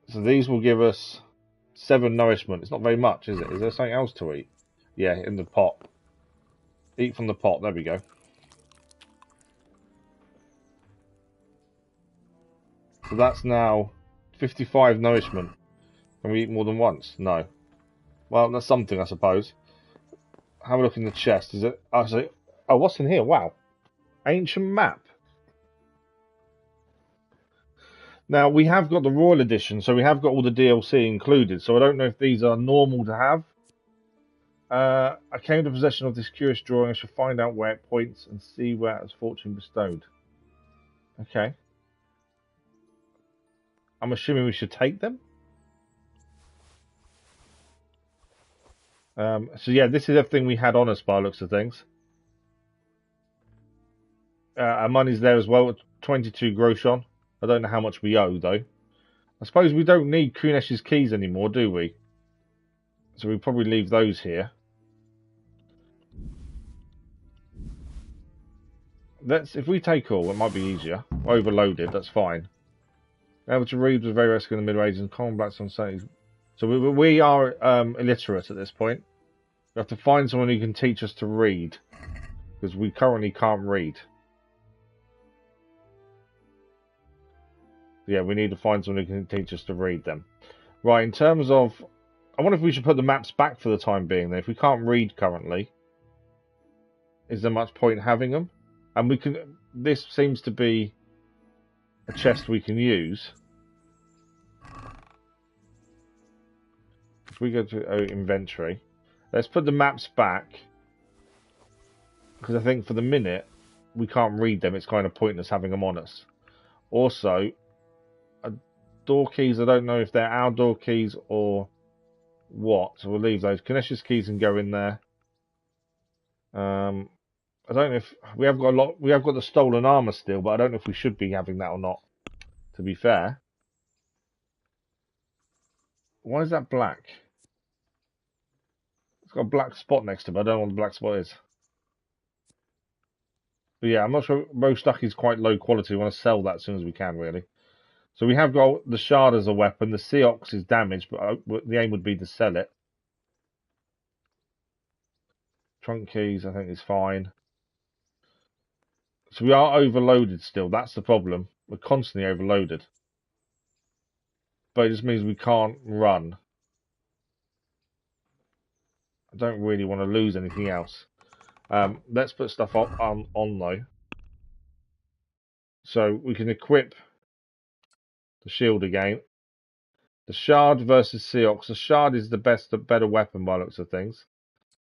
So these will give us 7 nourishment. It's not very much, is it? Is there something else to eat? Yeah, in the pot. Eat from the pot. There we go. So that's now 55 nourishment. Can we eat more than once? No. Well, that's something, I suppose. Have a look in the chest. Is it? Oh, what's in here? Wow. Ancient map. Now, we have got the Royal Edition, so we have got all the DLC included. So I don't know if these are normal to have. I came into possession of this curious drawing. I shall find out where it points and see where it has fortune bestowed. Okay. I'm assuming we should take them. So yeah, this is everything we had on us by the looks of things. Our money's there as well, 22 groschen. I don't know how much we owe though. I suppose we don't need Kunesh's keys anymore, do we? So we probably leave those here. If we take all, it might be easier. Overloaded, that's fine. Able to read was very risky in the Middle Ages and common blacks on saying. So we are illiterate at this point. We have to find someone who can teach us to read. Because we currently can't read. Yeah, we need to find someone who can teach us to read them. Right, in terms of... I wonder if we should put the maps back for the time being then. If we can't read currently, is there much point having them? And we can... This seems to be a chest we can use. If we go to inventory, let's put the maps back. Because I think for the minute, we can't read them. It's kind of pointless having them on us. Also, door keys, I don't know if they're our door keys or what. So we'll leave those. Kanesh's keys can go in there. I don't know if we have got a lot. We have got the stolen armor still, but I don't know if we should be having that or not. To be fair, why is that black? It's got a black spot next to it. I don't know what the black spot is. But yeah, I'm not sure. Rostuck is quite low quality. We want to sell that as soon as we can, really. So we have got the shard as a weapon. The Seox is damaged, but the aim would be to sell it. Trunk keys, I think, is fine. So we are overloaded still. That's the problem. We're constantly overloaded. But it just means we can't run. I don't really want to lose anything else. Let's put stuff on though. So we can equip the shield again. The shard versus Seox. The shard is the better weapon by the looks of things.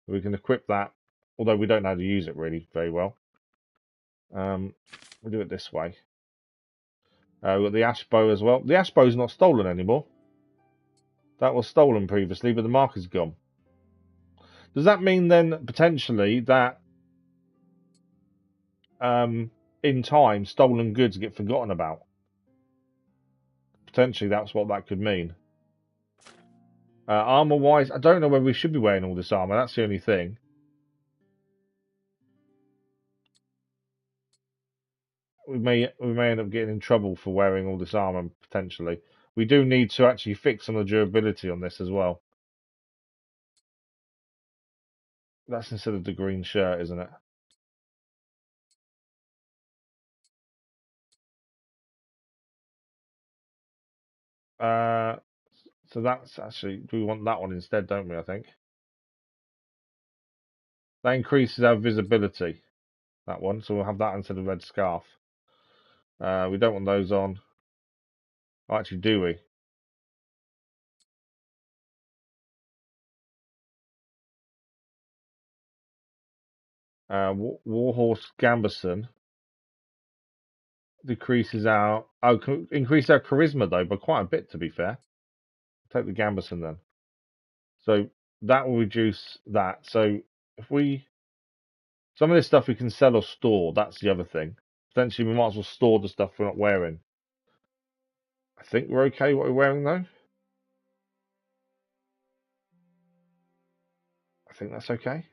We can equip that, although we don't know how to use it really very well. We'll do it this way. We've got the ash bow as well. The ash bow is not stolen anymore. That was stolen previously, but the mark is gone. Does that mean then potentially that in time stolen goods get forgotten about? Potentially that's what that could mean. Armor wise, I don't know whether we should be wearing all this armor. That's the only thing. We may end up getting in trouble for wearing all this armor potentially. We do need to actually fix some of the durability on this as well. That's instead of the green shirt, isn't it? So that's actually, we want that one instead, don't we, I think? That increases our visibility, that one, so we'll have that instead of red scarf. We don't want those on. Oh, actually, do we? Warhorse Gamberson decreases our... Oh, increase our charisma, though, by quite a bit, to be fair. Take the Gamberson, then. So that will reduce that. So if we... Some of this stuff we can sell or store. That's the other thing. Potentially we might as well store the stuff we're not wearing. I think we're okay what we're wearing, though. I think that's okay.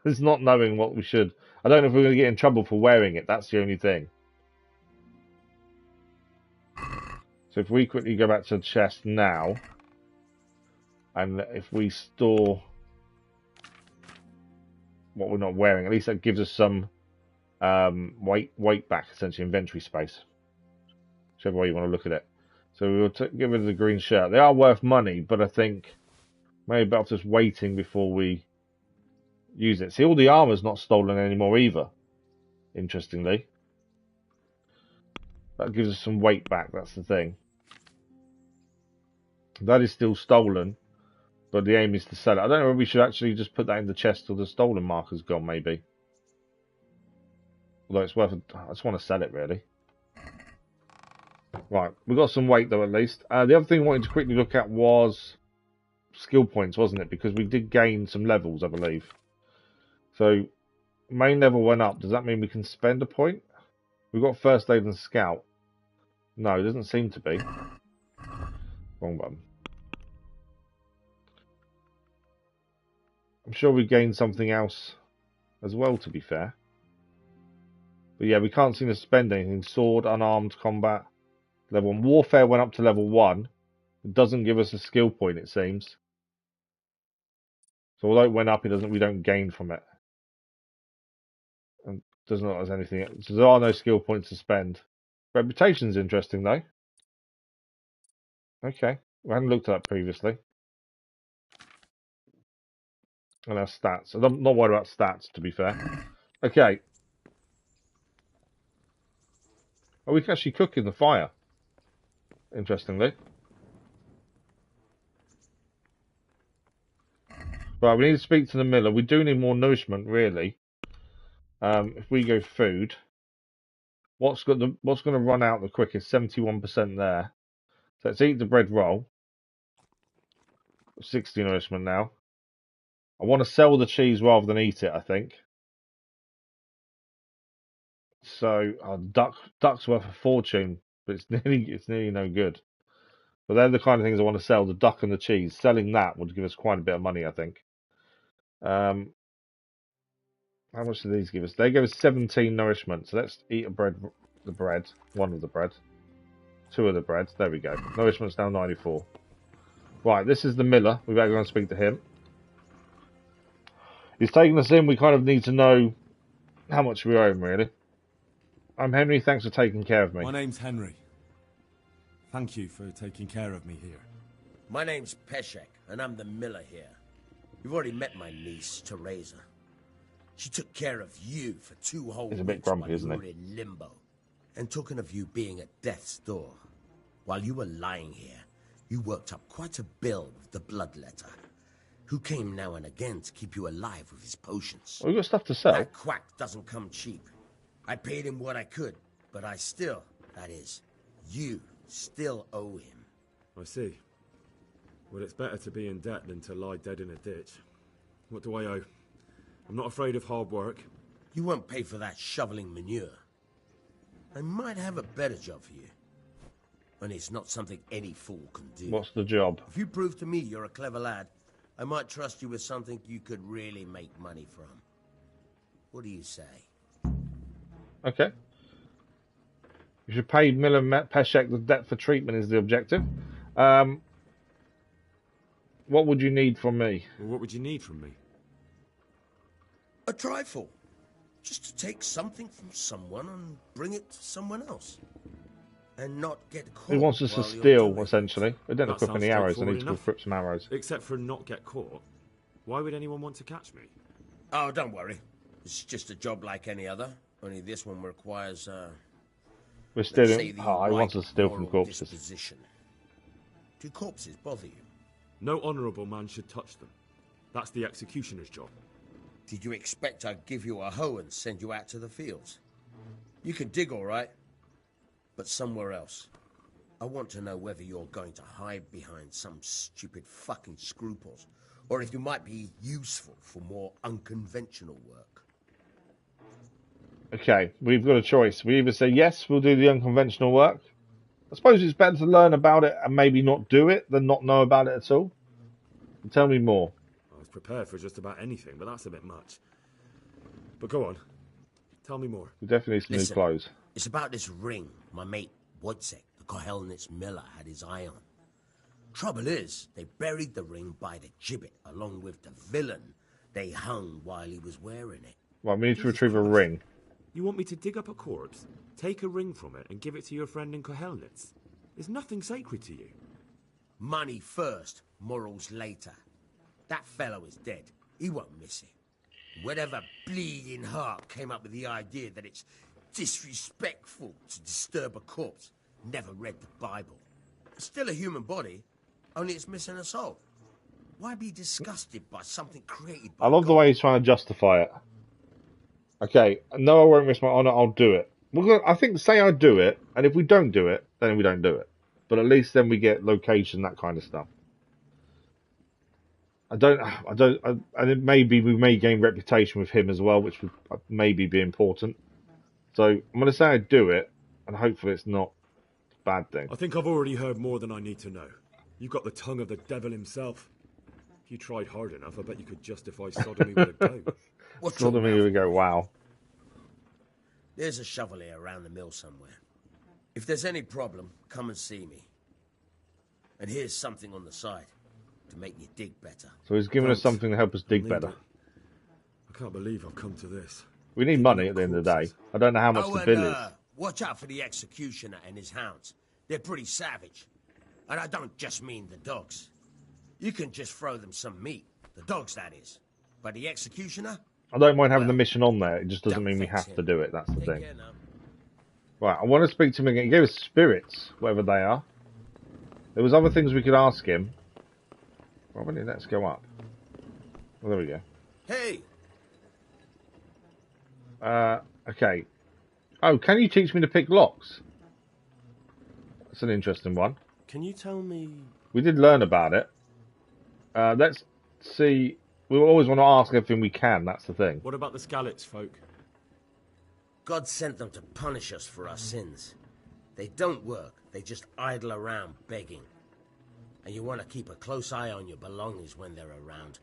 It's not knowing what we should. I don't know if we're going to get in trouble for wearing it. That's the only thing. So if we quickly go back to the chest now, and if we store what we're not wearing, at least that gives us some weight back, essentially inventory space. Whichever way you want to look at it. So we will get rid of the green shirt. They are worth money, but I think maybe better just waiting before we use it. See, all the armor's not stolen anymore either. Interestingly, that gives us some weight back. That's the thing. That is still stolen, but the aim is to sell it. I don't know if we should actually just put that in the chest till the stolen marker's gone, maybe. Although it's worth it. I just want to sell it, really. Right, we got some weight, though, at least. The other thing I wanted to quickly look at was skill points, wasn't it? Because we did gain some levels, I believe. So, main level went up. Does that mean we can spend a point? We've got first aid and scout. No, it doesn't seem to be. Wrong button. I'm sure we gained something else as well, to be fair. But yeah, we can't seem to spend anything. Sword, unarmed combat, level 1. Warfare went up to level 1. It doesn't give us a skill point, it seems. So although it went up, we don't gain from it. And doesn't look like there's anything else. So there are no skill points to spend. Reputation's interesting, though. Okay. We hadn't looked at that previously. And our stats. I'm not worried about stats, to be fair. Okay. Oh, we can actually cook in the fire. Interestingly. Right, we need to speak to the miller. We do need more nourishment, really. If we go food, what's going to run out the quickest? 71% there. So let's eat the bread roll. 60 nourishment now. I want to sell the cheese rather than eat it, I think. So duck's worth a fortune, but it's nearly no good. But they're the kind of things I want to sell: the duck and the cheese. Selling that would give us quite a bit of money, I think. How much do these give us? They give us 17 nourishment. So let's eat the bread, one of the bread, two of the bread. There we go. Nourishment's now 94. Right, this is the miller. We better go and speak to him. He's taking us in. We kind of need to know how much we owe him, really. I'm Henry. Thanks for taking care of me. My name's Henry. Thank you for taking care of me here. My name's Peshek, and I'm the miller here. You've already met my niece, Teresa. She took care of you for 2 whole He's a bit weeks grumpy, while you isn't were he? in limbo. And talking of you being at death's door, while you were lying here, you worked up quite a bill with the bloodletter, who came now and again to keep you alive with his potions. We've got stuff to sell. That quack doesn't come cheap. I paid him what I could, but I still, that is, you still owe him. I see. Well, it's better to be in debt than to lie dead in a ditch. What do I owe? I'm not afraid of hard work. You won't pay for that shoveling manure. I might have a better job for you. And it's not something any fool can do. What's the job? If you prove to me you're a clever lad, I might trust you with something you could really make money from. What do you say? Okay. You should pay Miller Peshek the debt for treatment is the objective. What would you need from me? Well, what would you need from me? A trifle. Just to take something from someone and bring it to someone else. And not get caught. He wants us to steal, essentially. We don't equip any arrows. I need to equip some arrows. Except for not get caught. Why would anyone want to catch me? Oh, don't worry. It's just a job like any other. Only this one requires, We're stealing. Oh, he wants us to steal from corpses. Disposition. Do corpses bother you? No honourable man should touch them. That's the executioner's job. Did you expect I'd give you a hoe and send you out to the fields? You can dig all right, but somewhere else. I want to know whether you're going to hide behind some stupid fucking scruples, or if you might be useful for more unconventional work. Okay, we've got a choice. We either say yes, we'll do the unconventional work. I suppose it's better to learn about it and maybe not do it than not know about it at all. Tell me more. I was prepared for just about anything, but that's a bit much. But go on. Tell me more. We definitely need some new clothes. It's about this ring my mate Wojciech, the Kohelnitz miller, had his eye on. Trouble is, they buried the ring by the gibbet along with the villain they hung while he was wearing it. Right, we need to retrieve a ring. You want me to dig up a corpse, take a ring from it, and give it to your friend in Kohelnitz? There's nothing sacred to you. Money first, morals later. That fellow is dead. He won't miss it. Whatever bleeding heart came up with the idea that it's disrespectful to disturb a corpse never read the Bible. It's still a human body, only it's missing a soul. Why be disgusted by something created by I love the way he's trying to justify it. Okay, no, I won't risk my honour, I'll do it. I think, say I do it, and if we don't do it, then we don't do it. But at least then we get location, that kind of stuff. And maybe we may gain reputation with him as well, which would maybe be important. So I'm going to say I do it, and hopefully it's not a bad thing. I think I've already heard more than I need to know. You've got the tongue of the devil himself. If you tried hard enough, I bet you could justify sodomy with a goat. Sodomy with a goat, wow. There's a shovel here around the mill somewhere. If there's any problem, come and see me. And here's something on the side to make you dig better. So he's giving us something to help us dig better. I can't believe I've come to this. We need money at the end of the day. I don't know how much the bill is. Watch out for the executioner and his hounds. They're pretty savage. And I don't just mean the dogs. You can just throw them some meat. The dogs, that is. But the executioner? I don't mind having the mission on there. It just doesn't mean we have to do it. That's the thing. Right, I want to speak to him again. He gave us spirits, whatever they are. There was other things we could ask him. Well, why don't you let's go up? Well, there we go. Hey! Okay. Oh, can you teach me to pick locks? That's an interesting one. Can you tell me... We did learn about it. Let's see. We always want to ask everything we can, that's the thing. What about the Skelitz folk? God sent them to punish us for our sins. They don't work, they just idle around begging. And you want to keep a close eye on your belongings when they're around.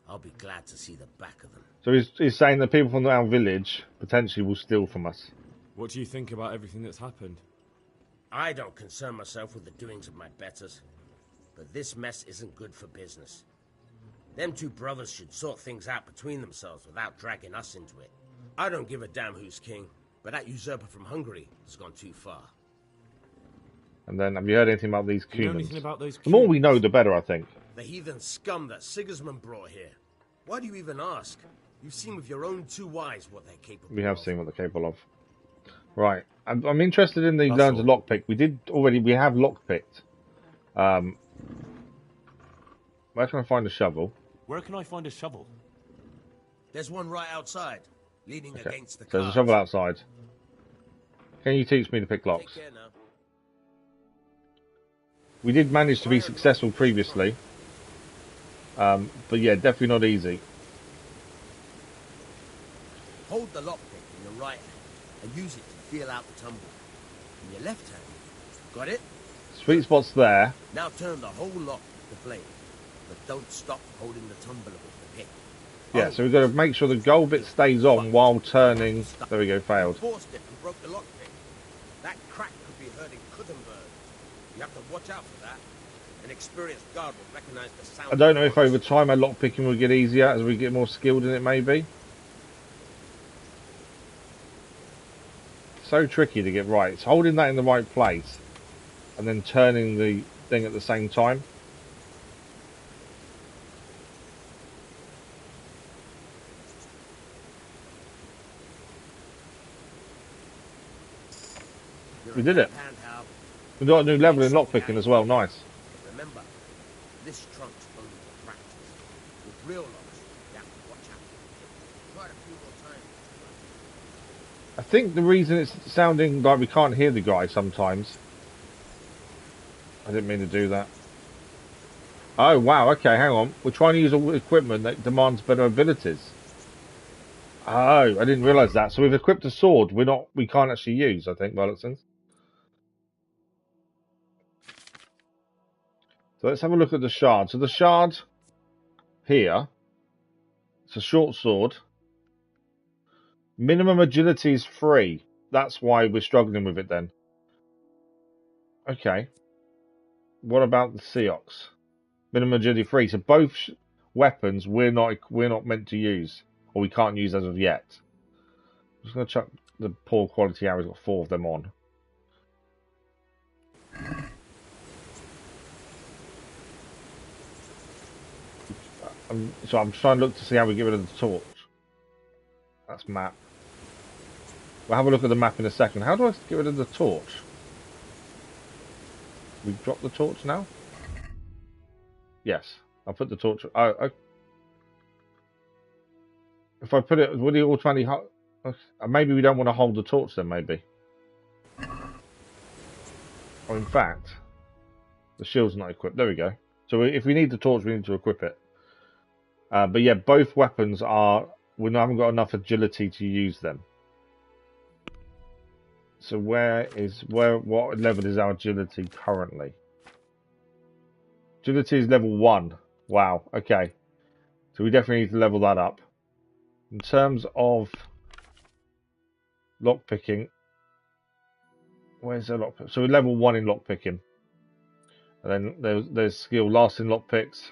I'll be glad to see the back of them. So he's saying that people from our village potentially will steal from us. What do you think about everything that's happened? I don't concern myself with the doings of my betters. But this mess isn't good for business. Them two brothers should sort things out between themselves without dragging us into it. I don't give a damn who's king, but that usurper from Hungary has gone too far. And then, have you heard anything about these You know humans? anything about those The more we know, the better, I think. The heathen scum that Sigismund brought here. Why do you even ask? You've seen with your own two eyes what they're capable of. We have seen what they're capable of. Right. I'm interested in the learn to lockpick. We have lockpicked. Where can I find a shovel? Where can I find a shovel? There's one right outside, leaning against the So there's a shovel outside. Can you teach me to pick locks? Take care now. We did manage to be successful previously. But yeah, definitely not easy. Hold the lockpick in your right hand and use it to feel out the tumble. In your left hand. Got it? Sweet spot's there. Now turn the whole lock with the blade. But don't stop holding the tumbler with the pick. Yeah, so we've got to make sure the gold bit stays on while turning. There we go, failed. Forced it and broke the lockpick. That crack could be heard in Kuttenberg. You have to watch out for that. An experienced guard will recognize the sound. I don't know if over time our lockpicking will get easier as we get more skilled in it, maybe. So tricky to get right. It's holding that in the right place and then turning the thing at the same time. We did it. We got a new level in lockpicking as well. Nice. Remember, this trunk's only for practice. With real locks, you have to watch out. Try it a few more times. I think the reason it's sounding like we can't hear the guy sometimes. I didn't mean to do that. Oh wow, okay, hang on. We're trying to use equipment that demands better abilities. Oh, I didn't realise that. So we've equipped a sword we can't actually use, I think, Violetson. So let's have a look at the shard. So the shard here, it's a short sword. Minimum agility is 3. That's why we're struggling with it then. Okay. What about the Seox? Minimum agility 3. So both weapons we're not meant to use, or we can't use as of yet. I'm just going to chuck the poor quality arrows. Got 4 of them on. So I'm trying to look to see how we get rid of the torch. That's map. We'll have a look at the map in a second. How do I get rid of the torch? We drop the torch now? Yes. I'll put the torch... Oh, if I put it... Would it automatically... Maybe we don't want to hold the torch then, maybe. Or in fact... The shield's not equipped. There we go. So if we need the torch, we need to equip it. But yeah, both weapons are... We haven't got enough agility to use them. So what level is our agility currently? Agility is level 1. Wow, okay. So we definitely need to level that up. In terms of lockpicking, where's the lockpick? So we're level 1 in lockpicking. And then there's skill last in lockpicks.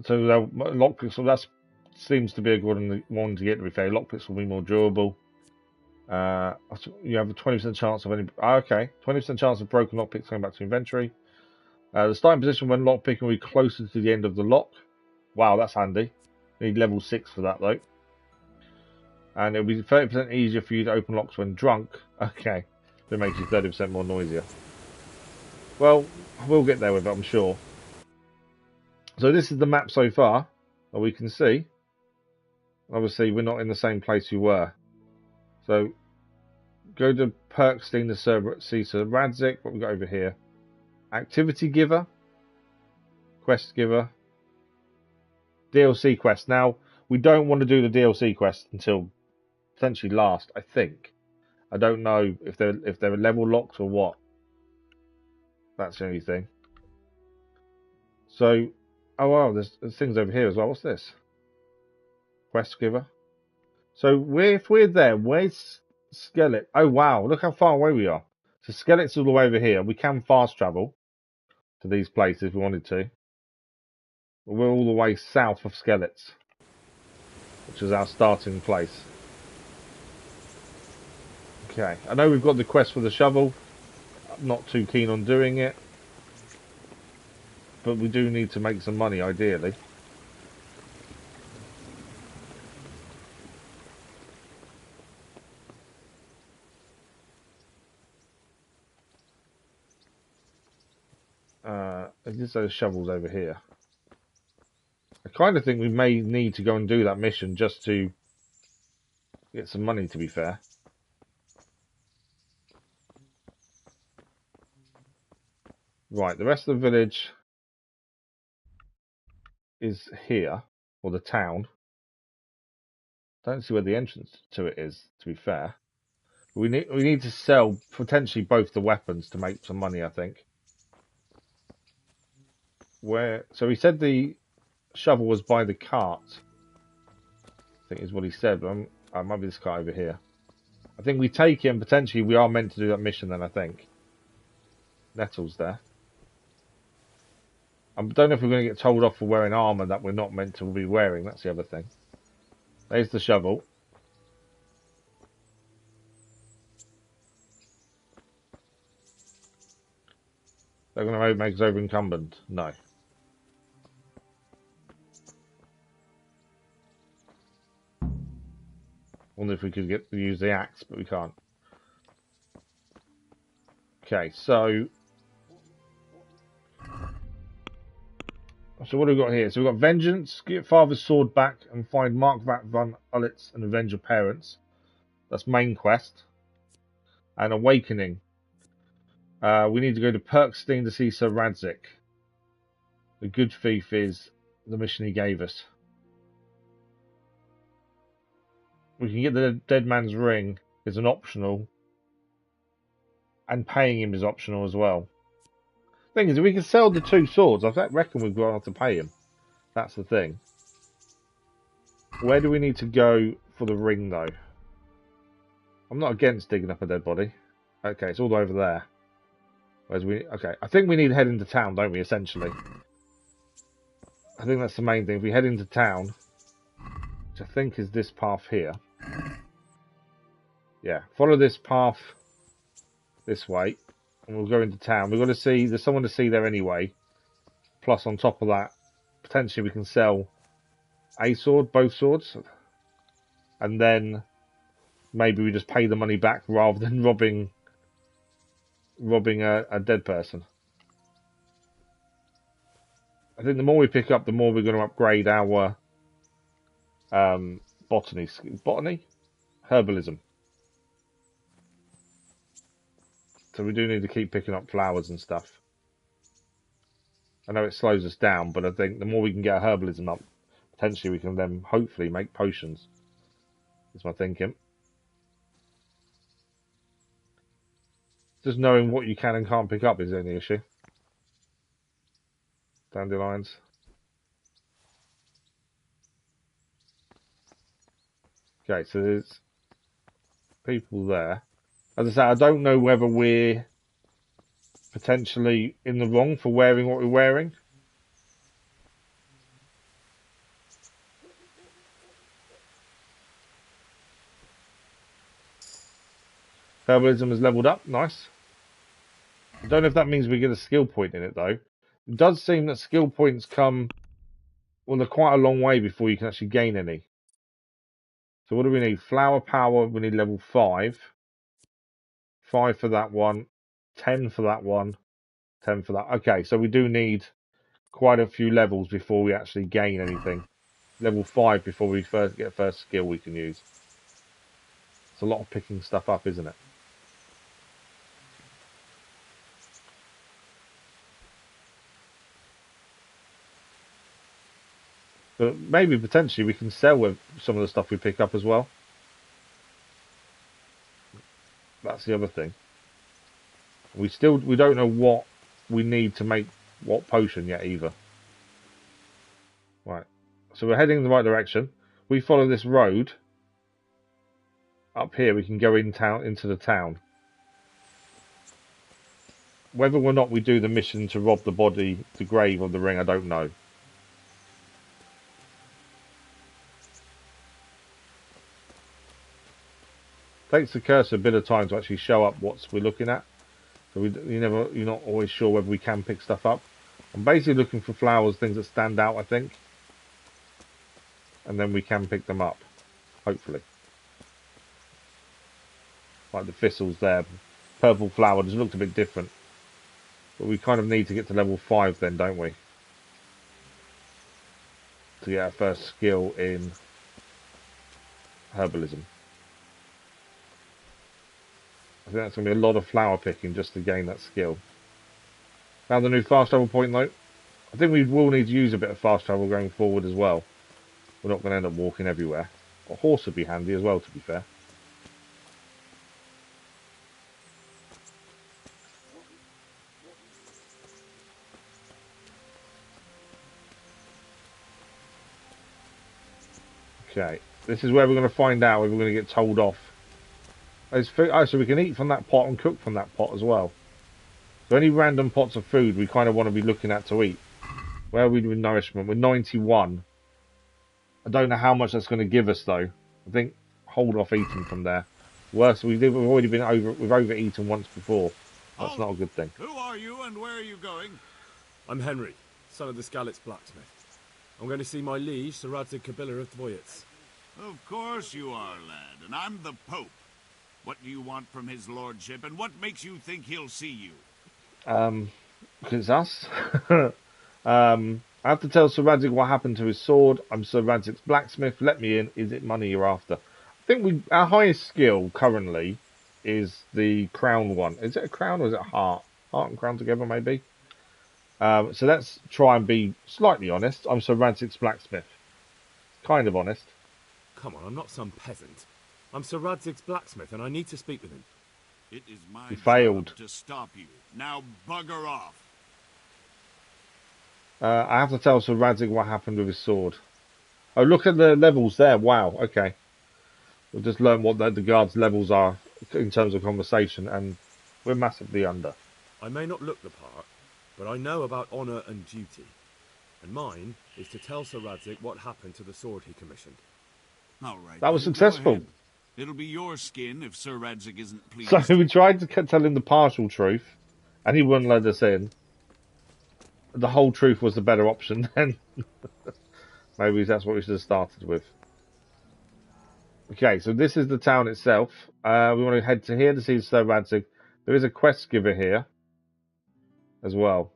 So lockpicks, so that seems to be a good one to get, to be fair. Lockpicks will be more durable. You have a 20% chance of any. Okay, 20% chance of broken lockpicks going back to inventory. The starting position when lockpicking will be closer to the end of the lock. Wow, that's handy. Need level 6 for that though. And it'll be 30% easier for you to open locks when drunk. Okay, that makes you 30% more noisier. Well, we'll get there with it, I'm sure. So this is the map so far that we can see. Obviously, we're not in the same place we were. So, go to Perkstein to see Sir Radzig. What we got over here? Activity giver, quest giver, DLC quest. Now, we don't want to do the DLC quest until potentially last, I think. I don't know if they're level locked or what. That's the only thing. So, oh wow, there's things over here as well. What's this? Quest giver. So if we're there, where's Skelitz? Oh wow, look how far away we are. So Skelitz is all the way over here. We can fast travel to these places if we wanted to. But we're all the way south of Skelitz, which is our starting place. Okay, I know we've got the quest for the shovel. I'm not too keen on doing it. But we do need to make some money, ideally. There's those shovels over here. I kind of think we may need to go and do that mission just to get some money, to be fair. Right, the rest of the village is here, or the town. Don't see where the entrance to it is, to be fair. We need to sell potentially both the weapons to make some money, I think. So he said the shovel was by the cart. I think is what he said, but might be this cart over here. I think we take him, potentially we are meant to do that mission then, I think. Nettle's there. I don't know if we're going to get told off for wearing armour that we're not meant to be wearing, that's the other thing. There's the shovel. They're going to make us over incumbent. No. Wonder if we could use the axe, but we can't. Okay, so what have we got here? So we've got Vengeance, get Father's sword back and find Markvat von Ullitz and avenge your parents. That's main quest. And Awakening. We need to go to Perkstein to see Sir Radzig. The good thief is the mission he gave us. We can get the dead man's ring is an optional. And paying him is optional as well. Thing is, if we can sell the 2 swords, I reckon we've got to pay him. That's the thing. Where do we need to go for the ring, though? I'm not against digging up a dead body. Okay, it's all over there. Okay, I think we need to head into town, don't we, essentially? I think that's the main thing. If we head into town, which I think is this path here. Yeah, follow this path this way, and we'll go into town. We've got to see, there's someone to see there anyway. Plus, on top of that, potentially we can sell a sword, both swords. And then maybe we just pay the money back rather than robbing a dead person. I think the more we pick up, the more we're going to upgrade our botany, herbalism. So we do need to keep picking up flowers and stuff. I know it slows us down, but I think the more we can get our herbalism up, potentially we can then hopefully make potions. Is my thinking. Just knowing what you can and can't pick up is the only issue. Dandelions. Okay, so there's people there. As I say, I don't know whether we're potentially in the wrong for wearing what we're wearing. Herbalism has leveled up. Nice. I don't know if that means we get a skill point in it, though. It does seem that skill points come... Well, they're quite a long way before you can actually gain any. So what do we need? Flower power, we need level 5. 5 for that one. 10 for that one. 10 for that. Okay, so we do need quite a few levels before we actually gain anything. Level 5 before we get first skill we can use. It's a lot of picking stuff up, isn't it? But maybe potentially we can sell with some of the stuff we pick up as well. That's the other thing. We don't know what we need to make what potion yet either. Right. So we're heading in the right direction. We follow this road. Up here we can go into the town. Whether or not we do the mission to rob the grave of the ring, I don't know. Takes the cursor a bit of time to actually show up what we're looking at. So you're not always sure whether we can pick stuff up. I'm basically looking for flowers, things that stand out, I think. And then we can pick them up. Hopefully. Like the thistles there. Purple flower just looked a bit different. But we kind of need to get to level 5 then, don't we? To get our first skill in herbalism. I think that's going to be a lot of flower picking just to gain that skill. Found the new fast travel point though. I think we will need to use a bit of fast travel going forward as well. We're not going to end up walking everywhere. A horse would be handy as well, to be fair. Okay, this is where we're going to find out whether we're going to get told off. Oh, so we can eat from that pot and cook from that pot as well. So any random pots of food we kind of want to be looking at to eat. Where are we with nourishment? We're 91. I don't know how much that's going to give us though. I think hold off eating from there. Worse, we've already been we've overeaten once before. That's not a good thing. Who are you and where are you going? I'm Henry, son of the Skelitz blacksmith. I'm going to see my liege, Sir Radzig Kabila of Dvoyitz. Of course you are, lad, and I'm the Pope. What do you want from his lordship, and what makes you think he'll see you? It's us. I have to tell Sir Radzig what happened to his sword. I'm Sir Radzig's blacksmith. Let me in. Is it money you're after? I think our highest skill currently is the crown one. Is it a crown or is it a heart? Heart and crown together, maybe? So let's try and be slightly honest. I'm Sir Radzig's blacksmith. Kind of honest. Come on, I'm not some peasant. I'm Sir Radzig's blacksmith, and I need to speak with him. It is my failed job to stop you. Now bugger off. I have to tell Sir Radzig what happened with his sword. Oh, look at the levels there. Wow, okay. We've just learned what the guards' levels are in terms of conversation, and we're massively under. I may not look the part, but I know about honour and duty. And mine is to tell Sir Radzig what happened to the sword he commissioned. All right. That was successful. It'll be your skin if Sir Radzig isn't pleased. So we tried to tell him the partial truth, and he wouldn't let us in. The whole truth was the better option then. Maybe that's what we should have started with. Okay, so this is the town itself. We want to head to here to see Sir Radzig. There is a quest giver here as well.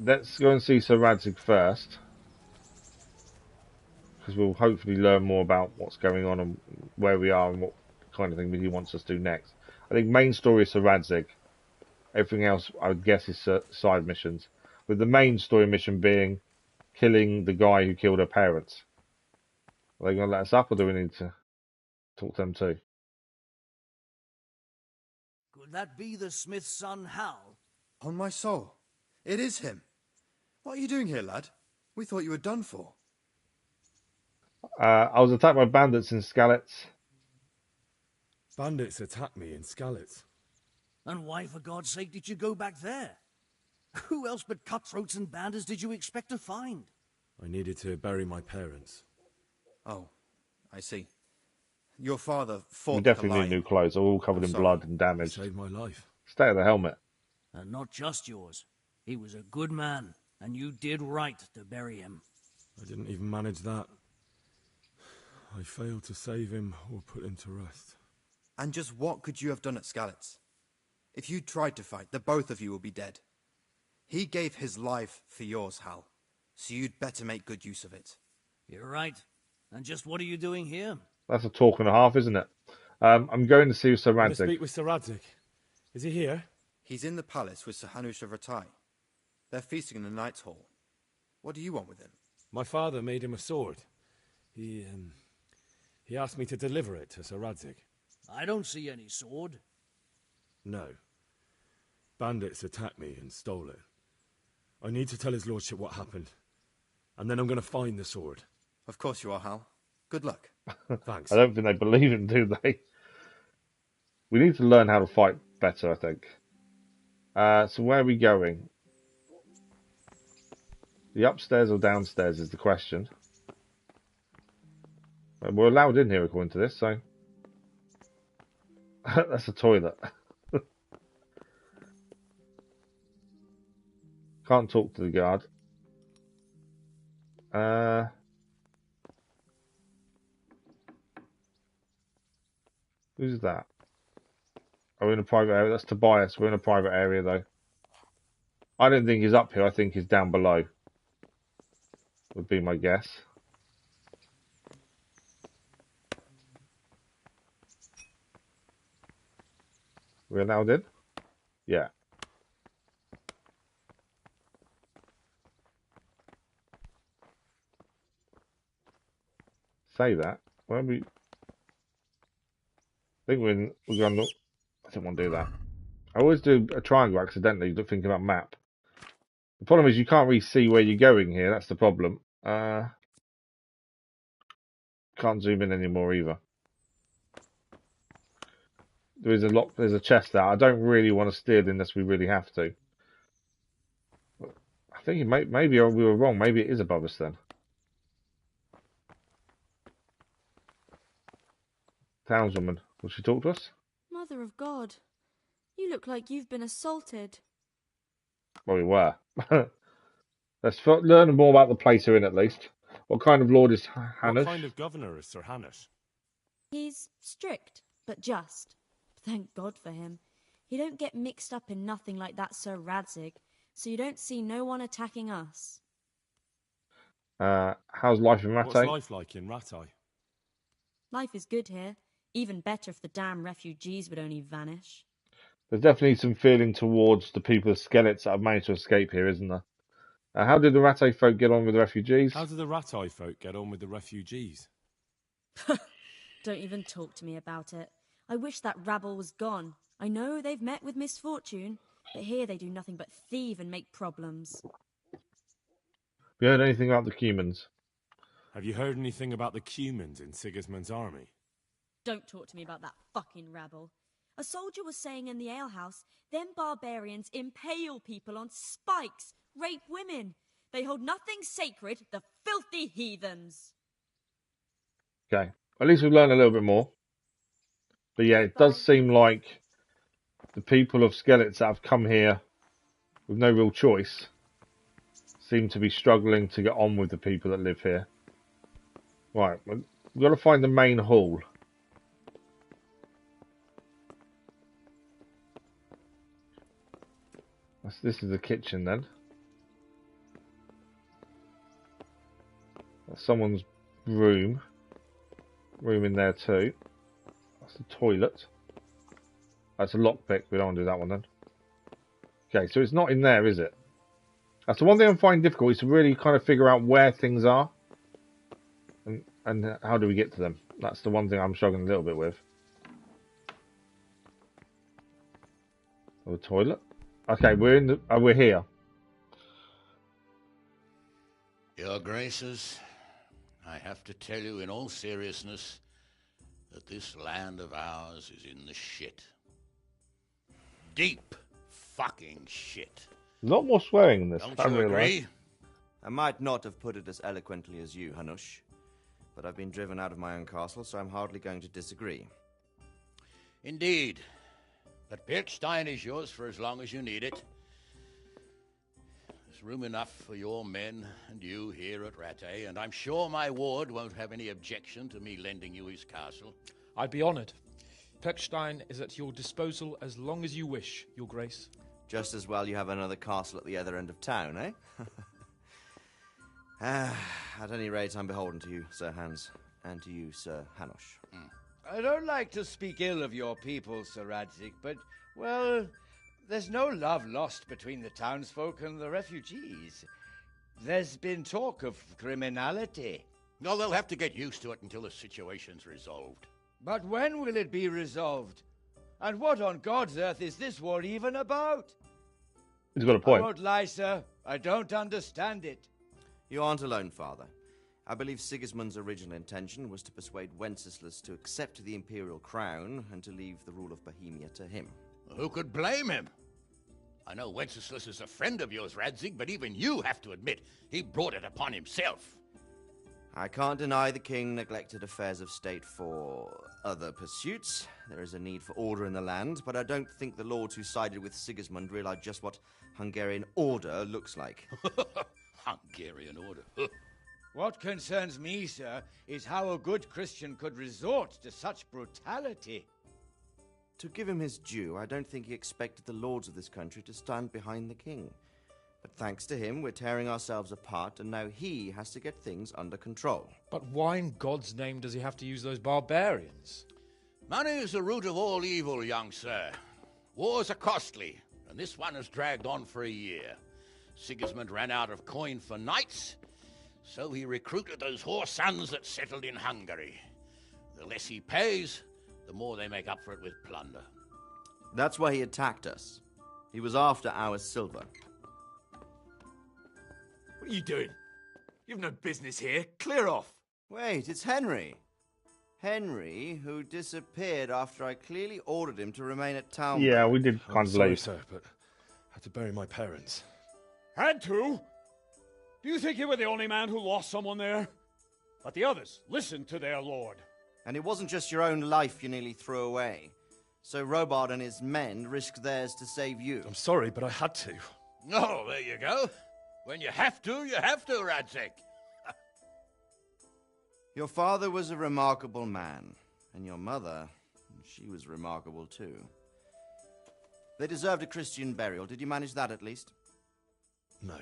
Let's go and see Sir Radzig first, because we'll hopefully learn more about what's going on and where we are and what kind of thing he wants us to do next. I think main story is Sir Radzig. Everything else, I would guess, is side missions. With the main story mission being killing the guy who killed her parents. Are they going to let us up, or do we need to talk to them too? Could that be the smith's son, Hal? On my soul, it is him. What are you doing here, lad? We thought you were done for. I was attacked by bandits in Skelitz. Bandits attacked me in Skelitz. And why, for God's sake, did you go back there? Who else but cutthroats and bandits did you expect to find? I needed to bury my parents. Oh, I see. Your father fought We like a definitely need lion. new clothes. They're all covered I'm in sorry. blood and damage. Saved my life. Stay at the helmet. And not just yours. He was a good man, and you did right to bury him. I didn't even manage that. I failed to save him or put him to rest. And just what could you have done at Skelitz? If you tried to fight, the both of you will be dead. He gave his life for yours, Hal. So you'd better make good use of it. You're right. And just what are you doing here? That's a talk and a half, isn't it? I'm going to see Sir I'm going to Radzig. speak with Sir Radzig. Is he here? He's in the palace with Sir Hanush of Rattay. They're feasting in the Knight's Hall. What do you want with him? My father made him a sword. He asked me to deliver it to Sir Radzig. I don't see any sword. No. Bandits attacked me and stole it. I need to tell his lordship what happened. And then I'm going to find the sword. Of course you are, Hal. Good luck. Thanks. I don't think they believe him, do they? We need to learn how to fight better, I think. So where are we going? The upstairs or downstairs is the question. We're allowed in here according to this, so... That's a toilet. Can't talk to the guard. Who's that? Are we in a private area? That's Tobias. We're in a private area, though. I don't think he's up here. I think he's down below. Would be my guess. We're allowed in? Yeah. Say that. Where are we? I think we're going to... I don't want to do that. I always do a triangle accidentally, thinking about map. The problem is you can't really see where you're going here. That's the problem. Can't zoom in anymore either. There is a lock. There's a chest there. I don't really want to steal unless we really have to. I think maybe we were wrong. Maybe it is above us then. Townswoman, will she talk to us? Mother of God, you look like you've been assaulted. Well, we were. Let's learn more about the place we're in at least. What kind of lord is Hanush? What kind of governor is Sir Hanush? He's strict, but just. Thank God for him. He don't get mixed up in nothing like that Sir Radzig, so you don't see no one attacking us. How's life in Rattay? What's life like in Rattay? Life is good here. Even better if the damn refugees would only vanish. There's definitely some feeling towards the people of Skelitz that have managed to escape here, isn't there? How did the Rattay folk get on with the refugees? How did the Rattay folk get on with the refugees? Don't even talk to me about it. I wish that rabble was gone. I know they've met with misfortune, but here they do nothing but thieve and make problems. Have you heard anything about the Cumans? Have you heard anything about the Cumans in Sigismund's army? Don't talk to me about that fucking rabble. A soldier was saying in the alehouse, them barbarians impale people on spikes, rape women. They hold nothing sacred, the filthy heathens. Okay, at least we've learned a little bit more. But yeah, it does seem like the people of Skelitz that have come here with no real choice seem to be struggling to get on with the people that live here. Right, we've got to find the main hall. This is the kitchen then. That's someone's room. Room in there too. That's the toilet. That's a lockpick. We don't want to do that one then. Okay, so it's not in there, is it? That's the one thing I'm finding difficult, is to really kind of figure out where things are. And how do we get to them. That's the one thing I'm struggling a little bit with. Oh, the toilet. Okay, we're here. Your Graces, I have to tell you in all seriousness that this land of ours is in the shit. Deep fucking shit. There's a lot more swearing in this. Don't you agree? I might not have put it as eloquently as you, Hanush, but I've been driven out of my own castle, so I'm hardly going to disagree. Indeed. But Pirkstein is yours for as long as you need it. There's room enough for your men and you here at Rattay, and I'm sure my ward won't have any objection to me lending you his castle. I'd be honoured. Pirkstein is at your disposal as long as you wish, Your Grace. Just as well you have another castle at the other end of town, eh? At any rate, I'm beholden to you, Sir Hans, and to you, Sir Hanush. I don't like to speak ill of your people, Sir Radzig, but, well, there's no love lost between the townsfolk and the refugees. There's been talk of criminality. No, they'll have to get used to it until the situation's resolved. But when will it be resolved? And what on God's earth is this war even about? He's got a point. I won't lie, sir. I don't understand it. You aren't alone, Father. I believe Sigismund's original intention was to persuade Wenceslas to accept the imperial crown and to leave the rule of Bohemia to him. Who could blame him? I know Wenceslas is a friend of yours, Radzig, but even you have to admit he brought it upon himself. I can't deny the king neglected affairs of state for other pursuits. There is a need for order in the land, but I don't think the lords who sided with Sigismund realized just what Hungarian order looks like. Hungarian order? What concerns me, sir, is how a good Christian could resort to such brutality. To give him his due, I don't think he expected the lords of this country to stand behind the king. But thanks to him, we're tearing ourselves apart, and now he has to get things under control. But why in God's name does he have to use those barbarians? Money is the root of all evil, young sir. Wars are costly, and this one has dragged on for a year. Sigismund ran out of coin for knights, so he recruited those whore sons that settled in Hungary. The less he pays, the more they make up for it with plunder. That's why he attacked us. He was after our silver. What are you doing? You've no business here. Clear off. Wait, it's Henry. Henry, who disappeared after I clearly ordered him to remain at town. Yeah, we did kind of sorry, late. sir, but I had to bury my parents. Had to? Do you think you were the only man who lost someone there? But the others listened to their lord. And it wasn't just your own life you nearly threw away. So Robard and his men risked theirs to save you. I'm sorry, but I had to. Oh, there you go. When you have to, Radzig. Your father was a remarkable man, and your mother, she was remarkable too. They deserved a Christian burial. Did you manage that at least? No.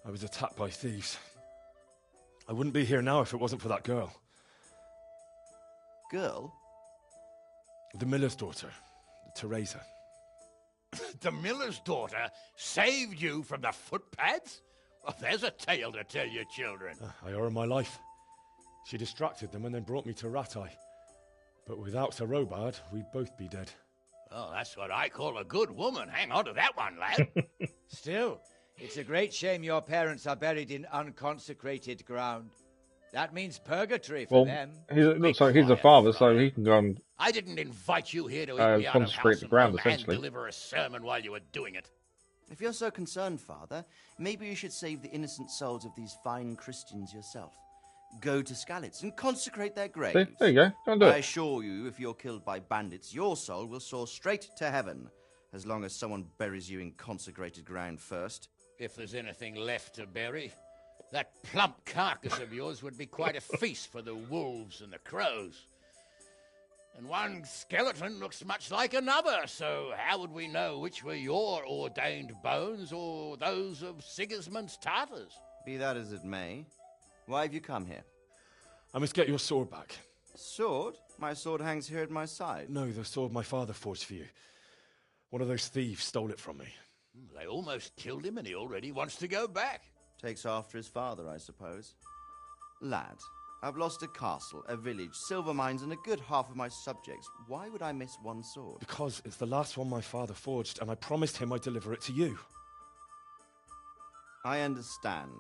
I was attacked by thieves. I wouldn't be here now if it wasn't for that girl. Girl? The miller's daughter, Teresa. The miller's daughter saved you from the footpads? Well, there's a tale to tell your children. I owe her my life. She distracted them and then brought me to Rattay. But without Sir Robard, we'd both be dead. Oh, that's what I call a good woman. Hang on to that one, lad. Still, it's a great shame your parents are buried in unconsecrated ground. That means purgatory for them. It looks like he's a father, so he can go and I didn't invite you here to eat me out of consecrate house the ground, and essentially. deliver a sermon while you were doing it. If you're so concerned, Father, maybe you should save the innocent souls of these fine Christians yourself. Go to Skelitz and consecrate their graves. See, there you go. Go and do I it. assure you, if you're killed by bandits, your soul will soar straight to heaven, as long as someone buries you in consecrated ground first. If there's anything left to bury, that plump carcass of yours would be quite a feast for the wolves and the crows. And one skeleton looks much like another, so how would we know which were your ordained bones or those of Sigismund's Tartars? Be that as it may, why have you come here? I must get your sword back. Sword? My sword hangs here at my side. No, the sword my father forged for you. One of those thieves stole it from me. They almost killed him and he already wants to go back. Takes after his father, I suppose. Lad, I've lost a castle, a village, silver mines, and a good half of my subjects. Why would I miss one sword? Because it's the last one my father forged, and I promised him I'd deliver it to you. I understand.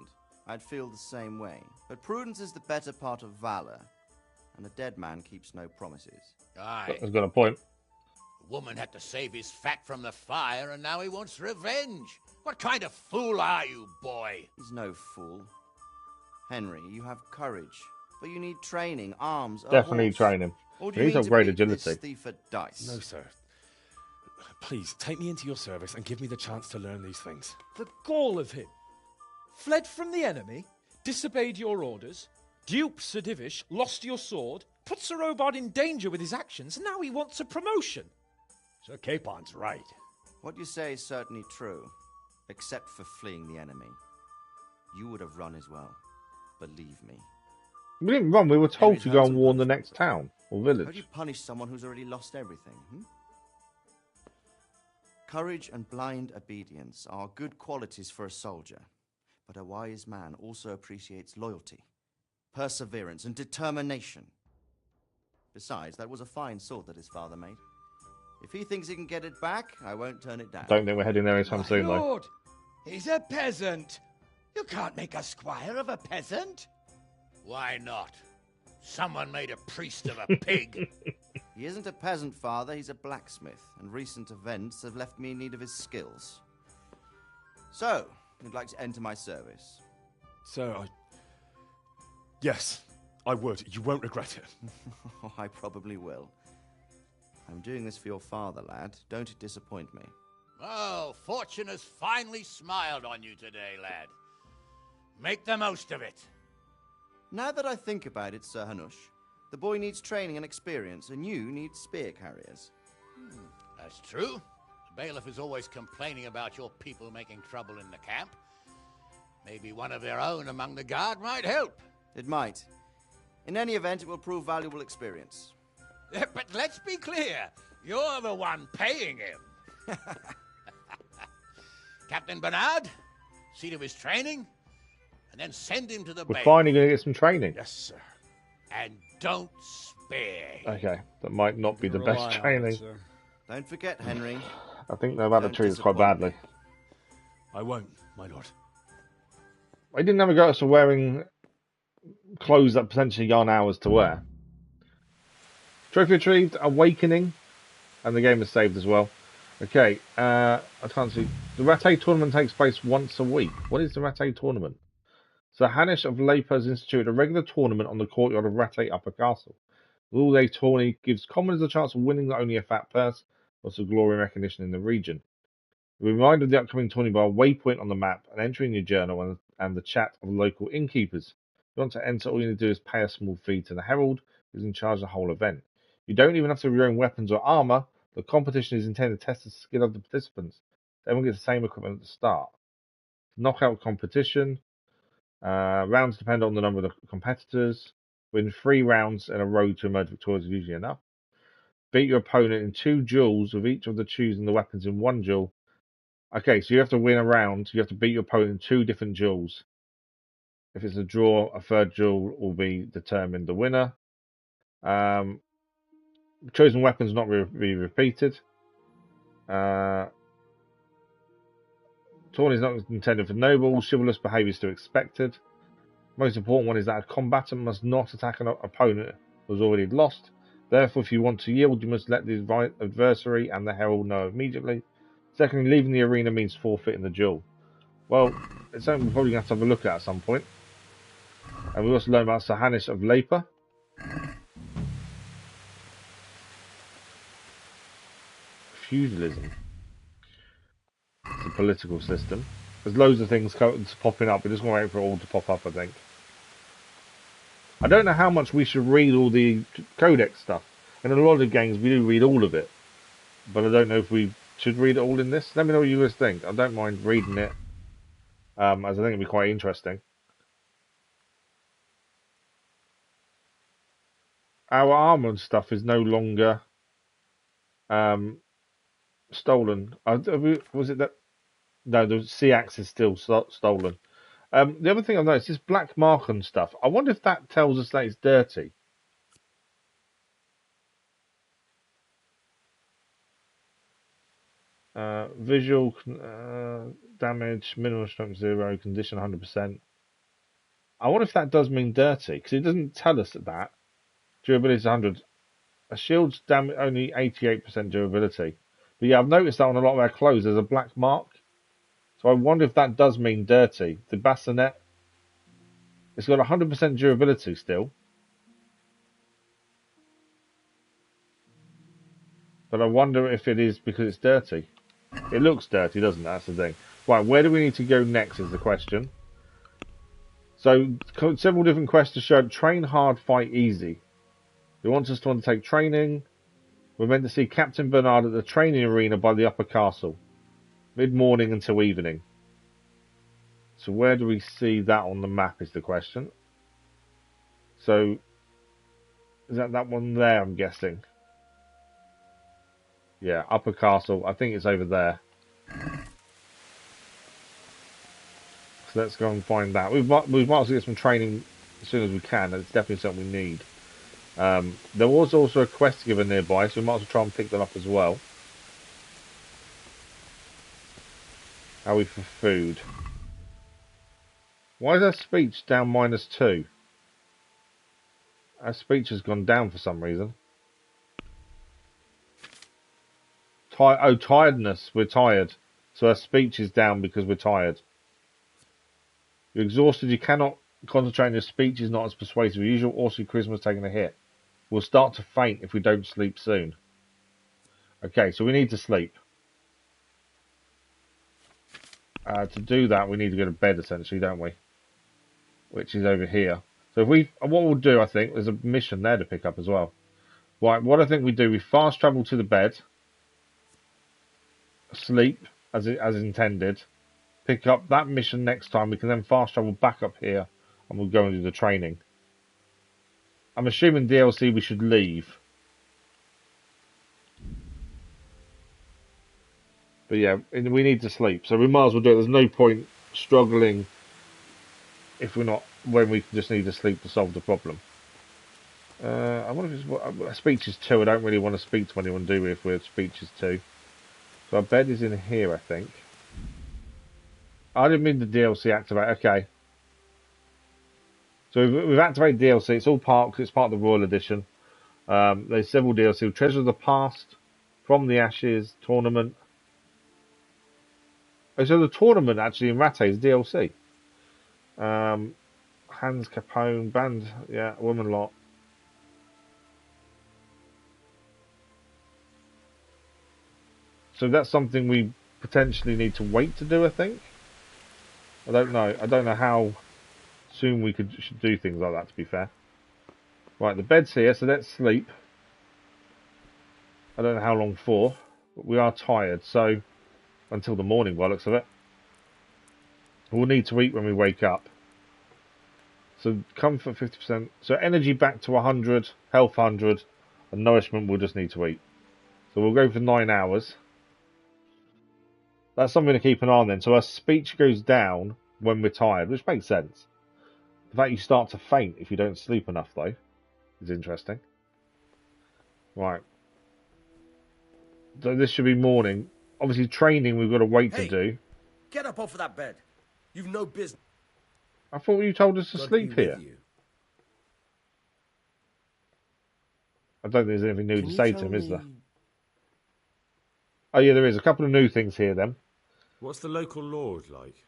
I'd feel the same way. But prudence is the better part of valor, and a dead man keeps no promises. Aye. He's got a point. The woman had to save his fat from the fire, and now he wants revenge. What kind of fool are you, boy? He's no fool. Henry, you have courage, but you need training, arms, a Definitely horse. training. Or do You you need mean to to upgrade beat agility. this thief at dice? No, sir. Please, take me into your service and give me the chance to learn these things. The gall of him. Fled from the enemy, disobeyed your orders, duped Sir Divish, lost your sword, put Sir Robard in danger with his actions, and now he wants a promotion. Sir Capon's right. What you say is certainly true, except for fleeing the enemy. You would have run as well. Believe me. We didn't run. We were told Henry's to go and handsome warn the next town or How do village. you punish someone who's already lost everything? Courage and blind obedience are good qualities for a soldier, but a wise man also appreciates loyalty, perseverance, and determination. Besides, that was a fine sword that his father made. If he thinks he can get it back, I won't turn it down. Don't think we're heading there anytime soon, though. Lord, he's a peasant. You can't make a squire of a peasant. Why not? Someone made a priest of a pig. He isn't a peasant, father. He's a blacksmith, and recent events have left me in need of his skills. So, you'd like to enter my service? Sir, Yes, I would. You won't regret it. I probably will. I'm doing this for your father, lad. Don't it disappoint me. Oh, fortune has finally smiled on you today, lad. Make the most of it. Now that I think about it, Sir Hanush, the boy needs training and experience, and you need spear carriers. That's true. The bailiff is always complaining about your people making trouble in the camp. Maybe one of their own among the guard might help. It might. In any event, it will prove valuable experience. But let's be clear. You're the one paying him. Captain Bernard, see to his training, and then send him to the We're bailiff. finally going to get some training. Yes, sir. And don't spare him. Okay, that might not be the best training. Don't forget, Henry. I think they've had to treat us quite badly. I won't, my lord. I didn't ever go to wearing clothes that potentially yarn hours to wear. Trophy retrieved, Awakening, and the game is saved as well. Okay, I can't see. The Rattay tournament takes place once a week. What is the Rattay tournament? So Hanish of Lepa has instituted a regular tournament on the courtyard of Rattay Upper Castle. The all-day tourney gives commoners a chance of winning not only a fat purse, but also glory and recognition in the region. Be reminded of the upcoming tourney by a waypoint on the map, and entering your journal and the chat of local innkeepers. If you want to enter, all you need to do is pay a small fee to the herald, who's in charge of the whole event. You don't even have to have your own weapons or armour. The competition is intended to test the skill of the participants. Everyone gets the same equipment at the start. Knockout competition. Rounds depend on the number of the competitors. Win 3 rounds in a row to emerge victorious is usually enough. Beat your opponent in 2 duels, with each of the choosing the weapons in 1 duel. Okay, so you have to win a round. You have to beat your opponent in 2 different duels. If it's a draw, a third duel will be determined the winner. Chosen weapons not be repeated. Tourney is not intended for nobles. Chivalrous behaviour is still expected. Most important one is that a combatant must not attack an opponent who has already lost. Therefore, if you want to yield, you must let the adversary and the herald know immediately. Secondly, leaving the arena means forfeiting the duel. Well, it's something we're probably going to have to have a look at some point. And we also learn about Sir Hanush of Lepa. Feudalism. It's a political system. There's loads of things popping up. We're just going to wait for it all to pop up, I think. I don't know how much we should read all the codex stuff. In a lot of the games, we do read all of it. But I don't know if we should read it all in this. Let me know what you guys think. I don't mind reading it. As I think it'd be quite interesting. Our armour and stuff is no longer stolen. Was it that? No, the sea axe is still stolen. The other thing I've noticed is black mark and stuff. I wonder if that tells us that it's dirty. Visual damage, minimum strength 0, condition 100%. I wonder if that does mean dirty, because it doesn't tell us that. Durability is 100. A shield's damage only 88% durability. But yeah, I've noticed that on a lot of our clothes there's a black mark. So I wonder if that does mean dirty. The bassinet. It's got 100% durability still. But I wonder if it is because it's dirty. It looks dirty, doesn't it? That's the thing. Right, where do we need to go next is the question. So, several different quests showed train hard, fight easy. It wants us to undertake training. We're meant to see Captain Bernard at the training arena by the upper castle. Mid-morning until evening. So where do we see that on the map is the question. So, is that one there, I'm guessing? Yeah, upper castle. I think it's over there. So let's go and find that. We might as well get some training as soon as we can. It's definitely something we need. There was also a quest giver nearby, so we might as well try and pick that up as well. How are we for food? Why is our speech down -2? Our speech has gone down for some reason. Tiredness. We're tired. So our speech is down because we're tired. You're exhausted. You cannot concentrate on your speech is not as persuasive as usual. Also, charisma's taking a hit. We'll start to faint if we don't sleep soon. Okay, so we need to sleep. To do that, we need to go to bed, essentially, don't we? Which is over here. So what we'll do, I think, there's a mission there to pick up as well. Right, what I think we do, we fast travel to the bed, sleep as intended, pick up that mission next time. We can then fast travel back up here, and we'll go and do the training. I'm assuming DLC we should leave. But yeah, we need to sleep, so we might as well do it. There's no point struggling if we're not, when we just need to sleep to solve the problem. I wonder if it's speech is 2. I don't really want to speak to anyone, do we, if we're speech is 2. So our bed is in here, I think. I didn't mean the DLC activate. Okay. So we've activated DLC. It's all part, because it's part of the Royal Edition. There's several DLC. Treasure of the Past, From the Ashes, Tournament. Oh, so the tournament actually in Rattay is DLC. Hans Capone, Band, yeah, Woman Lot. So that's something we potentially need to wait to do, I think. I don't know. I don't know how soon we should do things like that, to be fair. Right, the bed's here, so let's sleep. I don't know how long for, but we are tired, so until the morning by the looks of it. We'll need to eat when we wake up. So comfort 50%. So energy back to 100, health 100, and nourishment we'll just need to eat. So we'll go for 9 hours. That's something to keep an eye on then. So our speech goes down when we're tired, which makes sense. The fact you start to faint if you don't sleep enough, though, is interesting. Right. So this should be morning. Obviously, training we've got to wait to do. Get up off of that bed. You've no business. I thought you told us to sleep here. I don't think there's anything new to say to him, is there? Oh yeah, there is. A couple of new things here then. What's the local lord like?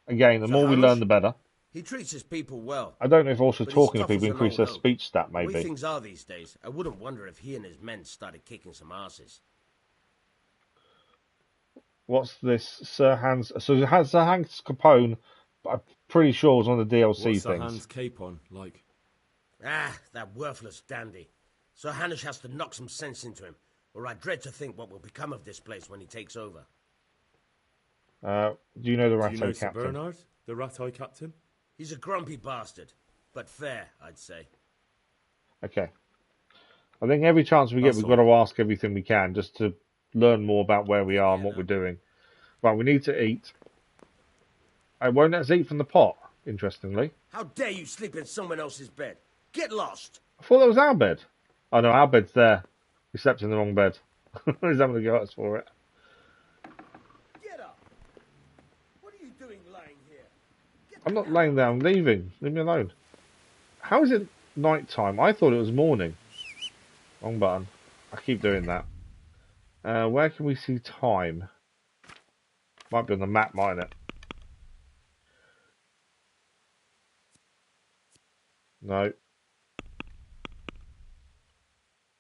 Again, the more we learn, the better. He treats his people well. I don't know if also talking to people increase their speech stat, maybe. The way things are these days, I wouldn't wonder if he and his men started kicking some asses. What's this? Sir Hans... So Sir Hans Capone, I'm pretty sure was one of the DLC things. What's Sir Hans Capon like? Ah, that worthless dandy. Sir Hanish has to knock some sense into him, or I dread to think what will become of this place when he takes over. Do you know the Rattay captain? Do you know captain? Sir Bernard, the Rattay captain? He's a grumpy bastard, but fair, I'd say. Okay. I think every chance we get, we've got to ask everything we can, just to learn more about where we are and what we're doing. Right, we need to eat. I won't let us eat from the pot, interestingly. How dare you sleep in someone else's bed? Get lost! I thought that was our bed. Oh no, our bed's there. We slept in the wrong bed. He's having to go at us for it. Get up! What are you doing lying here? I'm not laying down, I'm leaving. Leave me alone. How is it night time? I thought it was morning. Wrong button. I keep doing that. Where can we see time? Might be on the map, mightn't it? No.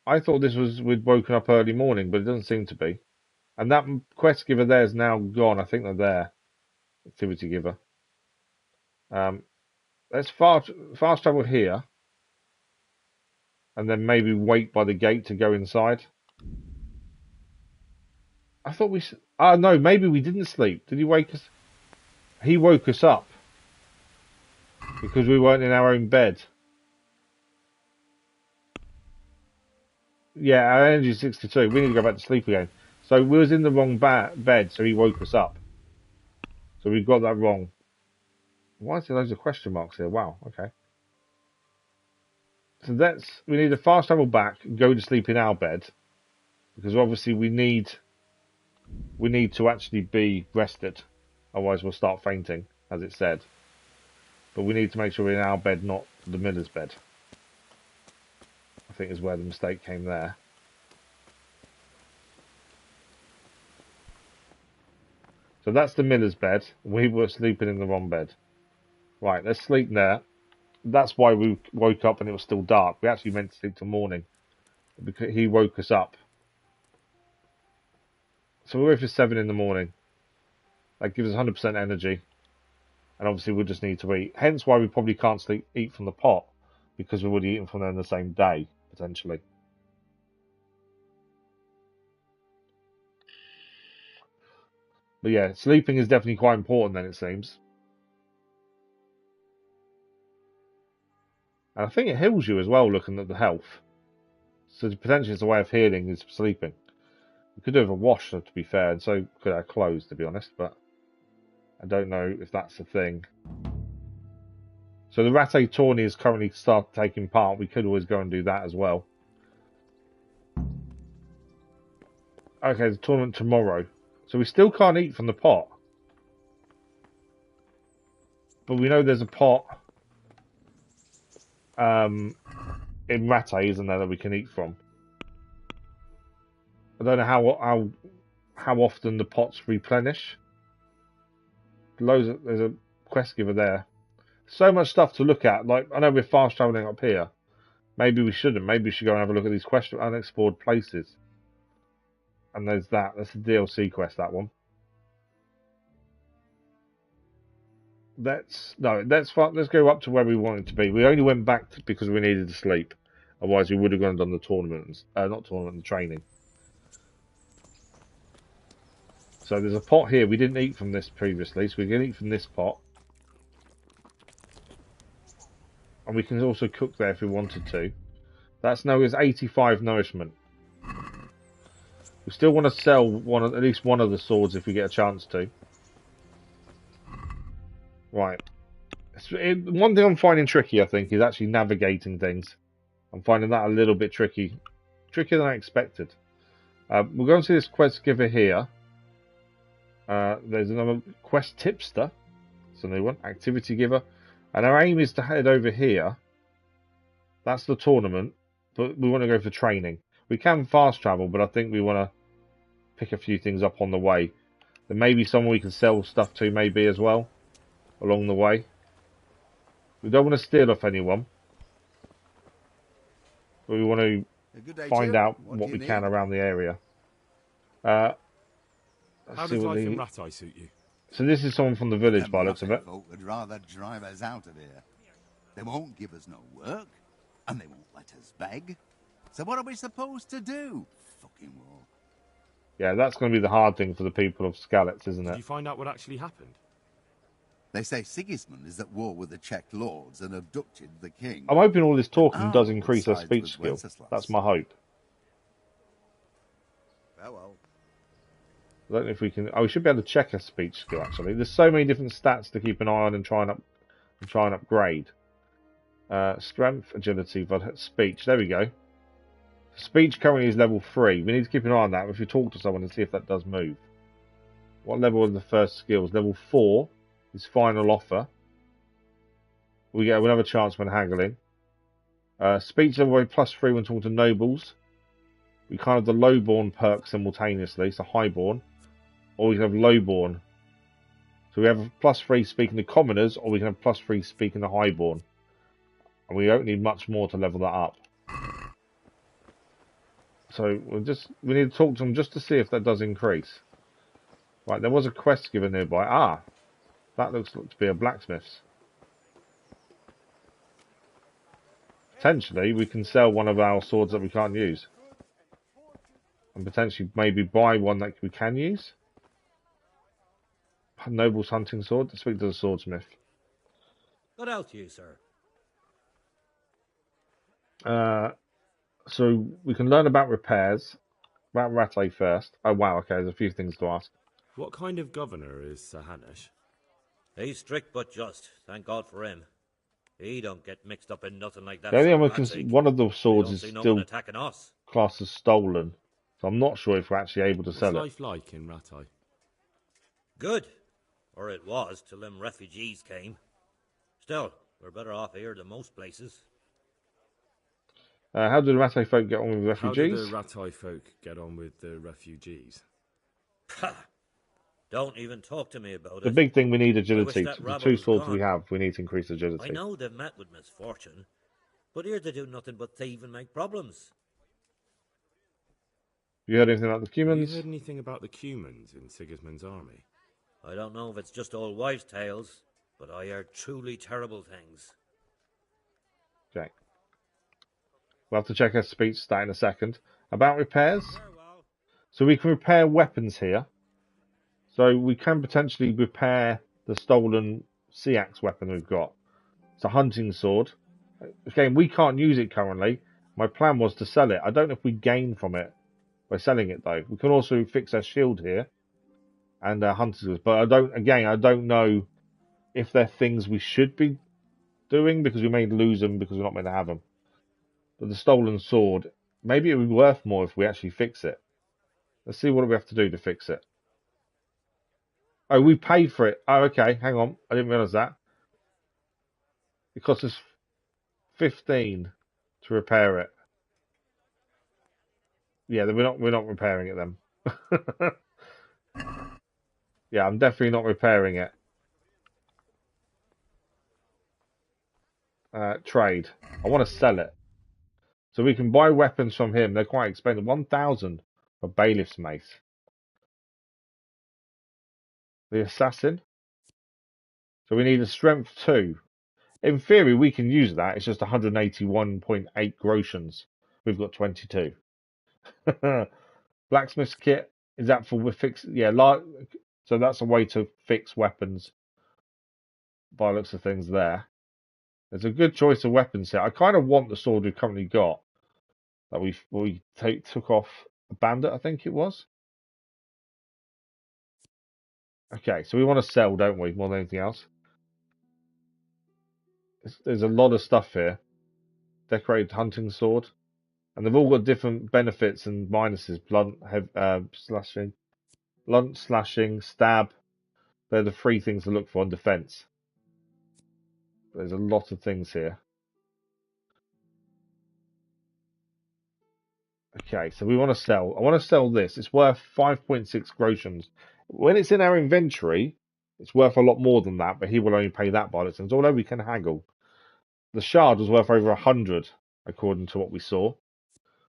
I thought this was we'd woken up early morning, but it doesn't seem to be. And that quest giver there is now gone. I think they're there. Activity giver. Let's fast travel here. And then maybe wait by the gate to go inside. I thought we... Oh, no, maybe we didn't sleep. Did he wake us? He woke us up. Because we weren't in our own bed. Yeah, our energy is 62. We need to go back to sleep again. So we was in the wrong bed, so he woke us up. So we got that wrong. Why is there loads of question marks here? Wow, okay. So we need to fast travel back, go to sleep in our bed. Because obviously we need to actually be rested. Otherwise we'll start fainting, as it said. But we need to make sure we're in our bed, not the miller's bed. I think is where the mistake came there. So that's the miller's bed. We were sleeping in the wrong bed. Right, let's sleep there. That's why we woke up and it was still dark. We actually meant to sleep till morning. Because he woke us up. So we're awake for 7 in the morning. That gives us 100% energy. And obviously we'll just need to eat. Hence why we probably can't eat from the pot. Because we've already eaten from there on the same day, potentially. But yeah, sleeping is definitely quite important then, it seems. And I think it heals you as well, looking at the health. So potentially it's a way of healing is sleeping. We could do with a wash, to be fair, and so could our clothes, to be honest, but I don't know if that's a thing. So the Rattay tourney is currently taking part. We could always go and do that as well. Okay, the tournament tomorrow. So we still can't eat from the pot. But we know there's a pot in Rattay, isn't there, that we can eat from. I don't know how often the pots replenish. There's a quest giver there. So much stuff to look at. Like, I know we're fast travelling up here. Maybe we shouldn't. Maybe we should go and have a look at these unexplored places. And there's that. That's a DLC quest, that one. Let's go up to where we wanted to be. We only went back because we needed to sleep. Otherwise, we would have gone and done the tournament. Not tournament, the training. So there's a pot here. We didn't eat from this previously, so we can eat from this pot. And we can also cook there if we wanted to. That's now is 85 nourishment. We still want to sell at least one of the swords if we get a chance to. Right. One thing I'm finding tricky, I think, is actually navigating things. I'm finding that a little bit tricky. Trickier than I expected. We'll go and see this quest giver here. There's another quest tipster. It's a new one. Activity giver. And our aim is to head over here. That's the tournament. But we want to go for training. We can fast travel, but I think we want to pick a few things up on the way. There may be someone we can sell stuff to, maybe, as well. Along the way. We don't want to steal off anyone. But we want to find out what we can around the area. How does life in Rattay suit you? So this is someone from the village, by the looks of it. Folk would rather drive us out of here. They won't give us no work, and they won't let us beg. So what are we supposed to do? Fucking war. Yeah, that's going to be the hard thing for the people of Skelitz, isn't it? Did you find out what actually happened? They say Sigismund is at war with the Czech lords and abducted the king. I'm hoping all this talking does increase our speech skill. That's my hope. Farewell. I don't know if we can... Oh, we should be able to check our speech skill, actually. There's so many different stats to keep an eye on and try and upgrade. Strength, agility, but speech. There we go. Speech currently is level 3. We need to keep an eye on that if you talk to someone and see if that does move. What level are the first skills? Level 4 is final offer. We get another chance when haggling. Speech level +3 when talking to nobles. We can have the lowborn perk simultaneously, so highborn. Or we can have lowborn. So we have +3 speaking to commoners, or we can have +3 speaking to highborn. And we don't need much more to level that up. So we need to talk to them just to see if that does increase. Right, there was a quest given nearby. Ah, that looks to be a blacksmith's. Potentially, we can sell one of our swords that we can't use. And potentially maybe buy one that we can use. Noble's hunting sword. Let's speak to the swordsmith. Good health to you, sir. So we can learn about repairs. About Rattay first. Oh wow, okay, there's a few things to ask. What kind of governor is Sir Hanush? He's strict but just. Thank God for him. He don't get mixed up in nothing like that. The only one of the swords is still attacking us. classed as stolen. So I'm not sure if we're actually able to sell it. What's life like in Rattay? Good. Or it was, till them refugees came. Still, we're better off here than most places. How do the Rattay folk get on with refugees? How do the Rattay folk get on with the refugees? Don't even talk to me about it. The big thing we need agility. The two swords gone. we have, we need to increase agility. I know they've met with misfortune, but here they do nothing but thieve and make problems. You heard anything about the Have Cumans? you heard anything about the Cumans in Sigismund's army? I don't know if it's just old wives' tales, but I heard truly terrible things. Okay. We'll have to check her speech stat in a second. About repairs. So we can repair weapons here. So we can potentially repair the stolen sea axe weapon we've got. It's a hunting sword. Again, we can't use it currently. My plan was to sell it. I don't know if we gain from it by selling it though. We can also fix our shield here and our hunter's, but I don't know if they're things we should be doing because we may lose them because we're not meant to have them. But the stolen sword, maybe it would be worth more if we actually fix it. Let's see what we have to do to fix it. Oh, we paid for it. Oh, okay. Hang on. I didn't realise that. It cost us 15 to repair it. Yeah, we're not repairing it then. Yeah, I'm definitely not repairing it. Trade. I want to sell it. So we can buy weapons from him. They're quite expensive. 1,000 for bailiff's mace. The assassin. So we need a strength 2. In theory, we can use that. It's just 181.8 groshans. We've got 22. Blacksmith's kit. Is that for fix? Yeah, so that's a way to fix weapons. By the looks of things there. There's a good choice of weapons here. I kind of want the sword we've currently got. That we took off a bandit, I think it was. Okay, so we want to sell, don't we, more than anything else? There's a lot of stuff here. Decorated hunting sword. And they've all got different benefits and minuses. Blunt slashing, stab. They're the 3 things to look for in defense. There's a lot of things here. Okay, so we want to sell. I want to sell this. It's worth 5.6 groshans. When it's in our inventory, it's worth a lot more than that, but he will only pay that by the terms, although we can haggle. The shard was worth over 100, according to what we saw.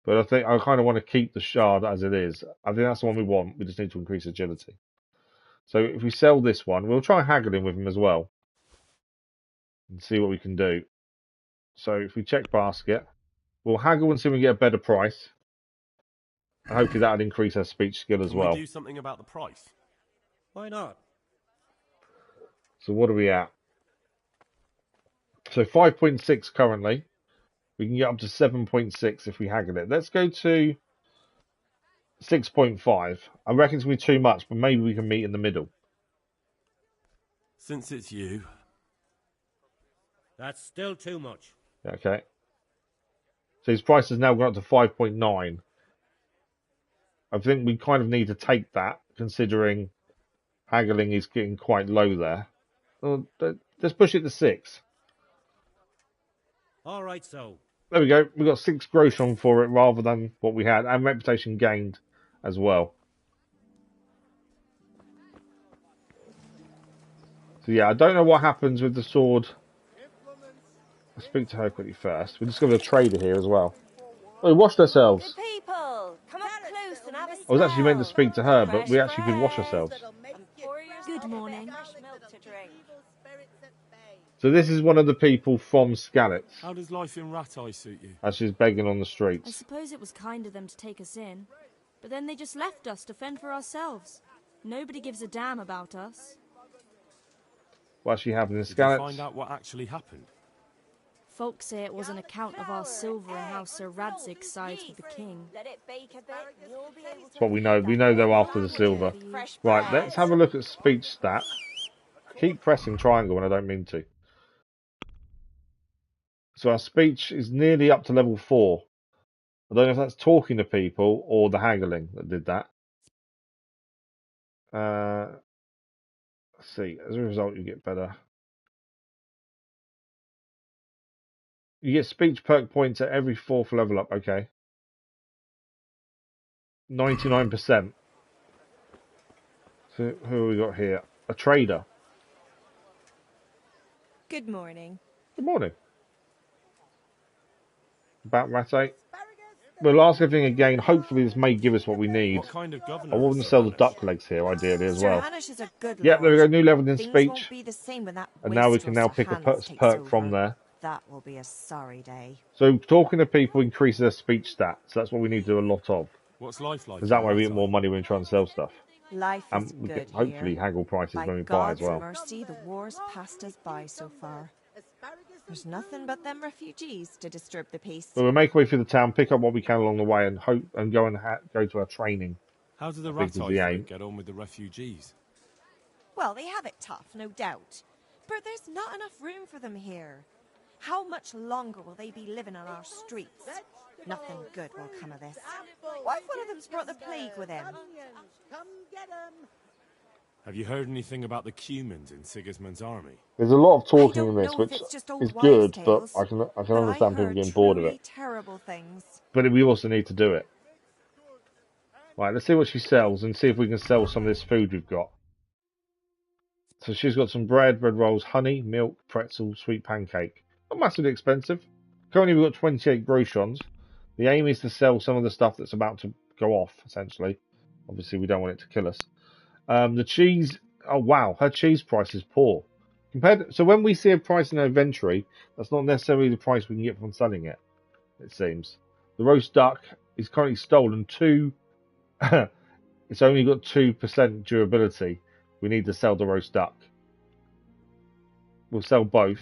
But I think I kind of want to keep the shard as it is. I think that's the one we want. We just need to increase agility. So if we sell this one, we'll try haggling with him as well. And see what we can do. So if we check basket, we'll haggle and see if we can get a better price. And hopefully that'll increase our speech skill as well. Can we do something about the price? Why not? So what are we at? So 5.6 currently. We can get up to 7.6 if we haggle it. Let's go to 6.5. I reckon it's going to be too much, but maybe we can meet in the middle. Since it's you. That's still too much. Okay. So his price has now gone up to 5.9. I think we kind of need to take that, considering haggling is getting quite low there. Let's push it to 6. All right, so. There we go. We got 6 groshon for it rather than what we had, and reputation gained as well. So yeah, I don't know what happens with the sword. speak to her quickly first. We discovered a trader here as well. Oh, we washed ourselves. Good people, come up close and have a I was actually meant to smell. speak to her, but Fresh we actually could wash bread. ourselves. And pour yourself Good a bit of morning. fresh milk to drink. So this is one of the people from Skelitz, How does life in Rattay suit you? as she's begging on the I streets. suppose it was kind of them to take us in, but then they just left us to fend for ourselves. Nobody gives a damn about us. What's she having in Did you Skelitz? find out what actually happened? Folks say it was an account of our silver and how Sir Radzig sides with the king. Let it bake a bit. You'll be able to That's what we know. We know they're after the silver. Right, let's have a look at speech stat. Keep pressing triangle when I don't mean to. So our speech is nearly up to level 4. I don't know if that's talking to people or the haggling that did that. Let's see. As a result, you get better. You get speech perk points at every 4th level up. Okay. 99%. So who have we got here? A trader. Good morning. Good morning. About Rattay. We'll ask everything again. Hopefully this may give us what we need. What kind of governor I want to is sell Sir the duck legs here, ideally, as well. Hanish is a good Yep, there we go. lord. New level in Things speech. won't be the same when that And now we can now wastrel pick a Sir Hans takes perk from over. there. That will be a sorry day. So talking to people increases their speech stats. So that's what we need to do a lot of. What's life like? Because that in way we get Rattay? more money when we try and sell stuff. Life And is we good can hopefully here. haggle prices By when we buy as God's well. mercy, the war's passed us by so far. There's nothing but them refugees to disturb the peace. But we'll make our way through the town, pick up what we can along the way, and hope and go and go to our training. How do the I think is Rattay the aim. folk get on with the refugees? Well, they have it tough, no doubt. But there's not enough room for them here. How much longer will they be living on our streets? Nothing good will come of this. What if one of them's brought the plague with him? Have you heard anything about the Cumans in Sigismund's army? There's a lot of talking in know this, if which it's just old is wives' good, but tales, I can but understand people heard getting bored of truly it. terrible things. But we also need to do it. Right, let's see what she sells and see if we can sell some of this food we've got. So she's got some bread rolls, honey, milk, pretzel, sweet pancake. Not massively expensive. Currently we've got 28 groschons. The aim is to sell some of the stuff that's about to go off, essentially. Obviously we don't want it to kill us. The cheese, oh wow, her cheese price is poor. So when we see a price in her inventory, that's not necessarily the price we can get from selling it, it seems. The roast duck is currently stolen 2... It's only got 2% durability. We need to sell the roast duck. We'll sell both.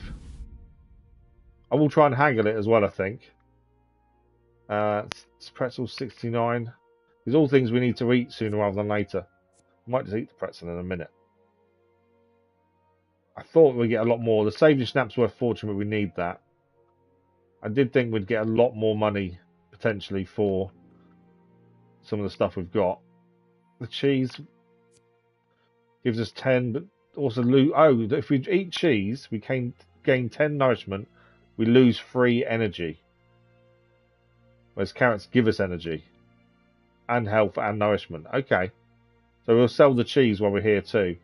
I will try and haggle it as well, I think. Pretzel 69. These are all things we need to eat sooner rather than later. I might just eat the pretzel in a minute. I thought we'd get a lot more. The Saviour Snap's worth fortune, but we need that. I did think we'd get a lot more money, potentially, for some of the stuff we've got. The cheese gives us 10, but also lose. Oh, if we eat cheese, we can gain 10 nourishment. We lose 3 energy. Whereas carrots give us energy and health and nourishment. Okay, so we'll sell the cheese while we're here too.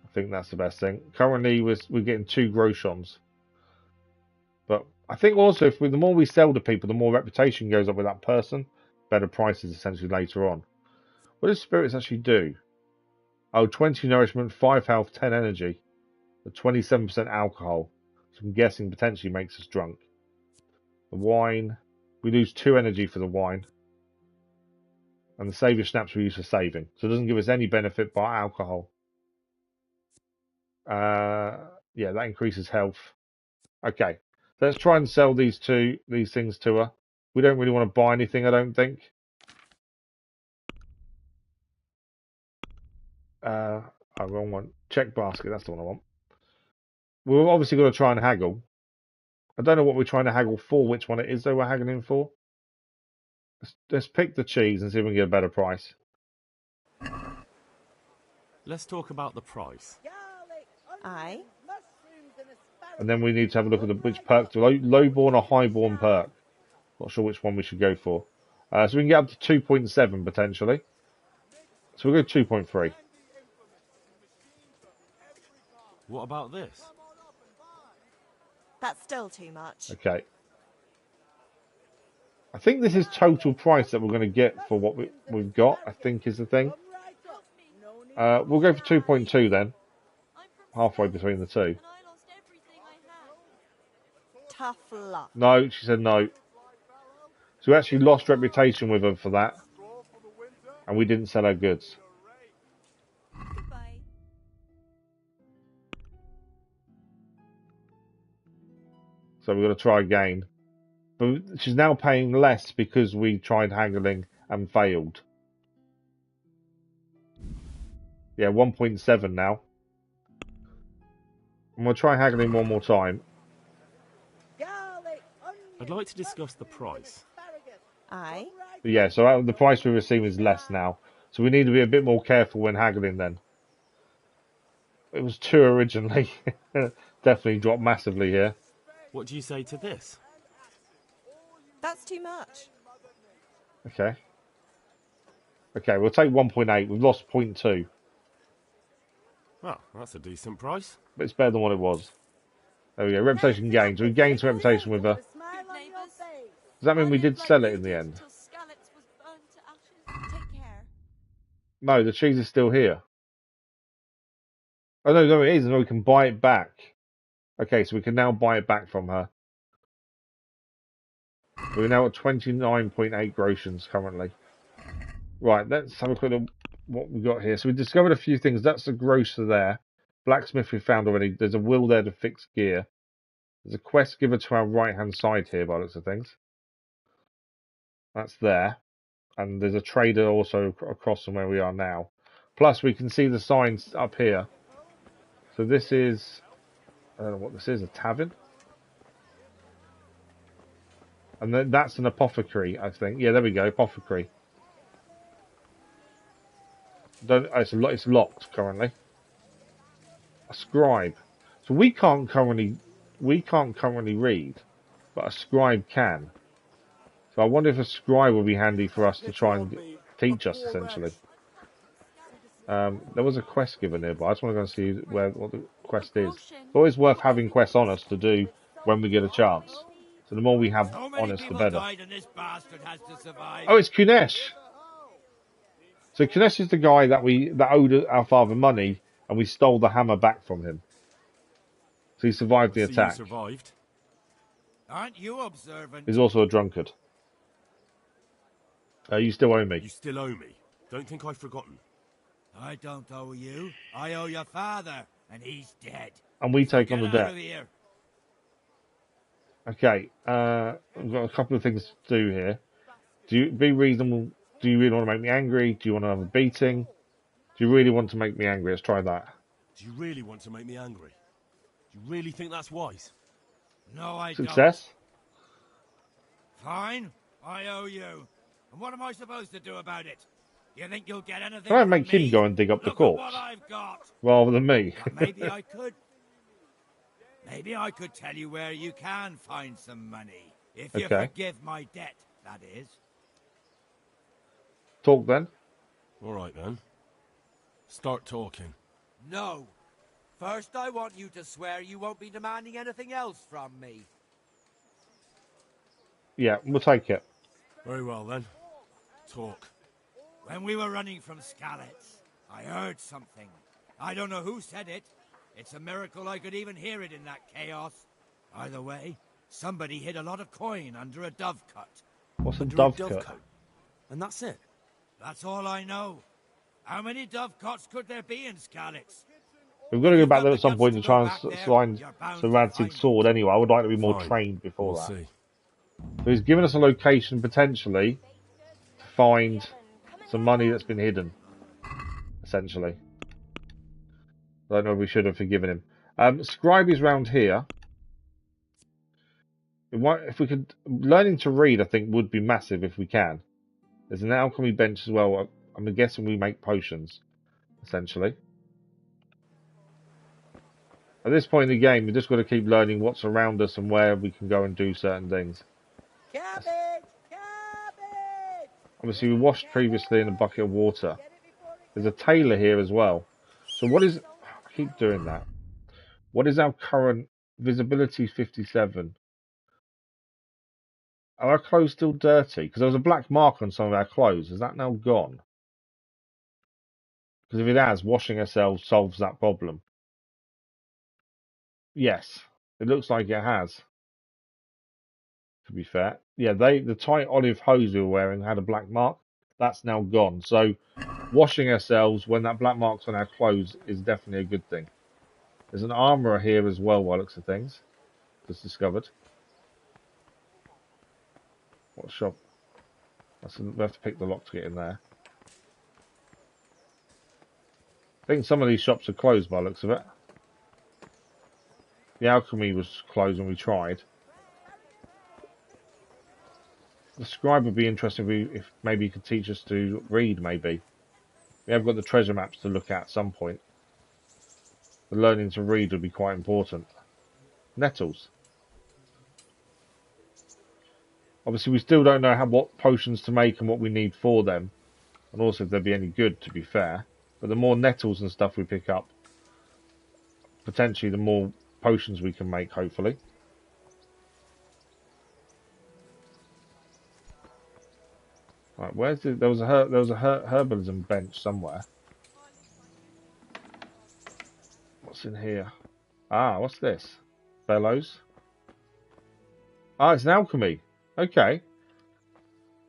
I think that's the best thing. Currently, we're getting 2 groschons. But I think also, the more we sell to people, the more reputation goes up with that person. Better prices, essentially, later on. What does spirits actually do? Oh, 20 nourishment, 5 health, 10 energy. But 27% alcohol. So I'm guessing potentially makes us drunk. The wine. We lose 2 energy for the wine. And the Saviour Snaps we use for saving. So it doesn't give us any benefit by alcohol. Yeah, that increases health. Okay. Let's try and sell these things to her. We don't really want to buy anything, I don't think. Wrong one. Check basket, that's the one I want. We're obviously going to try and haggle. I don't know what we're trying to haggle for, which one it is though we're haggling for. Let's pick the cheese and see if we can get a better price. Let's talk about the price. Aye. And then we need to have a look at which perk to lowborn or highborn perk. Not sure which one we should go for. So we can get up to 2.7 potentially. So we'll go 2.3. What about this? That's still too much. Okay. I think this is total price that we're going to get for what we've got, I think is the thing. We'll go for 2.2 then. Halfway between the two. Tough luck. No, she said no. So we actually lost reputation with her for that. And we didn't sell our goods. Goodbye. So we've got to try again. But she's now paying less because we tried haggling and failed. Yeah, 1.7 now. I'm going to try haggling one more time. I'd like to discuss the price. Aye. But yeah, so the price we receive is less now. So we need to be a bit more careful when haggling then. It was 2 originally. Definitely dropped massively here. What do you say to this? That's too much. Okay. Okay, we'll take 1.8. We've lost 0.2. Well, that's a decent price. But it's better than what it was. There we go. Reputation gained. So we gained some reputation with her. Does that mean we did sell it in the end? No, the cheese is still here. Oh, no, it is. No, we can buy it back. Okay, so we can now buy it back from her. We're now at 29.8 groshens currently. Right, let's have a quick look at what we got here. So we discovered a few things. That's the grocer there. Blacksmith we found already. There's a wheel there to fix gear. There's a quest giver to our right-hand side here, by the looks of things. That's there. And there's a trader also across from where we are now. Plus, we can see the signs up here. So this is... I don't know what this is. A tavern? And then that's an apothecary, I think. Yeah, there we go. Apothecary. It's locked currently. A scribe. So we can't currently read, but a scribe can. So I wonder if a scribe will be handy for us to try and teach us, essentially. There was a quest giver nearby. I just want to go and see what the quest is. It's always worth having quests on us to do when we get a chance. So the more we have on us, the better. Oh, it's Kunesh! So Kunesh is the guy that owed our father money, and we stole the hammer back from him. So he survived the attack. You survived. Aren't you observant? He's also a drunkard. You still owe me. You still owe me. Don't think I've forgotten. I don't owe you. I owe your father, and he's dead. And we take on the debt. Here. Okay, we've got a couple of things to do here. Do you be reasonable? Do you really want to make me angry? Do you want to have a beating? Do you really want to make me angry? Let's try that. Do you really want to make me angry? Do you really think that's wise? No, I Success? don't. Fine, I owe you. And what am I supposed to do about it? You think you'll get anything Can I from make me? him go and dig up the Look corpse? at what I've got. Rather than me. Maybe I could. Maybe I could tell you where you can find some money. If you forgive my debt, that is. Talk then. All right then. Start talking. No. First, I want you to swear you won't be demanding anything else from me. Yeah, we'll take it. Very well then. Talk. When we were running from Skelitz, I heard something. I don't know who said it. It's a miracle I could even hear it in that chaos. Either way, somebody hid a lot of coin under a dovecot. What's a dovecot? And that's it? That's all I know. How many dovecots could there be in Skelitz? We've got to go back there at some point and try and find Sir Radzig's sword anyway. I would like to be more trained before that. See. So he's given us a location, potentially, to find some money that's been hidden, essentially. I don't know if we should have forgiven him. Scribe is round here. If we could... Learning to read, I think, would be massive if we can. There's an alchemy bench as well. I'm guessing we make potions, essentially. At this point in the game, we've just got to keep learning what's around us and where we can go and do certain things. Cabbage! Cabbage! Obviously, we washed previously in a bucket of water. There's a tailor here as well. So what is... I keep doing that. What is our current visibility? 57. Are our clothes still dirty? Because there was a black mark on some of our clothes. Is that now gone? Because if it has, washing ourselves solves that problem. Yes, it looks like it has. To be fair, yeah, the tight olive hose we were wearing had a black mark. That's now gone. So washing ourselves when that black mark's on our clothes is definitely a good thing. There's an armourer here as well, by looks of things. Just discovered. What shop? We have to pick the lock to get in there. I think some of these shops are closed by the looks of it. The alchemy was closed when we tried. The scribe would be interesting if maybe he could teach us to read, maybe. We have got the treasure maps to look at some point. The learning to read would be quite important. Nettles. Obviously, we still don't know what potions to make and what we need for them. And also if they'd be any good, to be fair. But the more nettles and stuff we pick up, potentially the more potions we can make, hopefully. Right, there was a herbalism bench somewhere. What's in here? Ah, what's this? Bellows. Ah, it's an alchemy. Okay.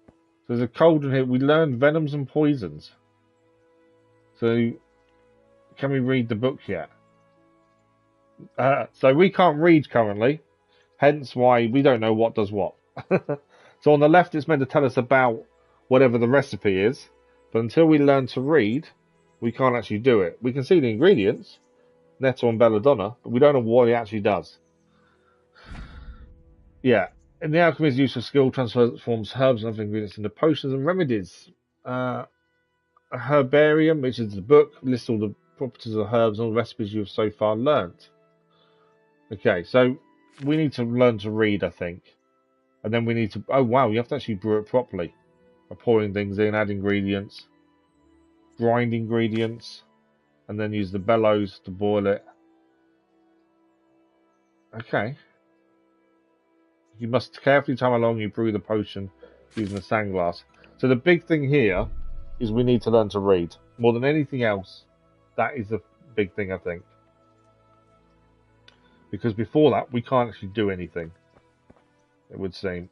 So there's a cauldron here. We learned venoms and poisons. So, can we read the book yet? So we can't read currently. Hence why we don't know what does what. So on the left it's meant to tell us about whatever the recipe is. But until we learn to read, we can't actually do it. We can see the ingredients. Nettle and belladonna. But we don't know what it actually does. Yeah. In the alchemy's use of skill transforms herbs and other ingredients into potions and remedies. A herbarium, which is the book, lists all the properties of herbs and all the recipes you have so far learnt. Okay, so we need to learn to read, I think. And then we need to... Oh, wow, you have to actually brew it properly. By pouring things in, add ingredients, grind ingredients, and then use the bellows to boil it. Okay. You must carefully time how long you brew the potion using the sandglass. So the big thing here is we need to learn to read. More than anything else, that is the big thing, I think. Because before that, we can't actually do anything, it would seem.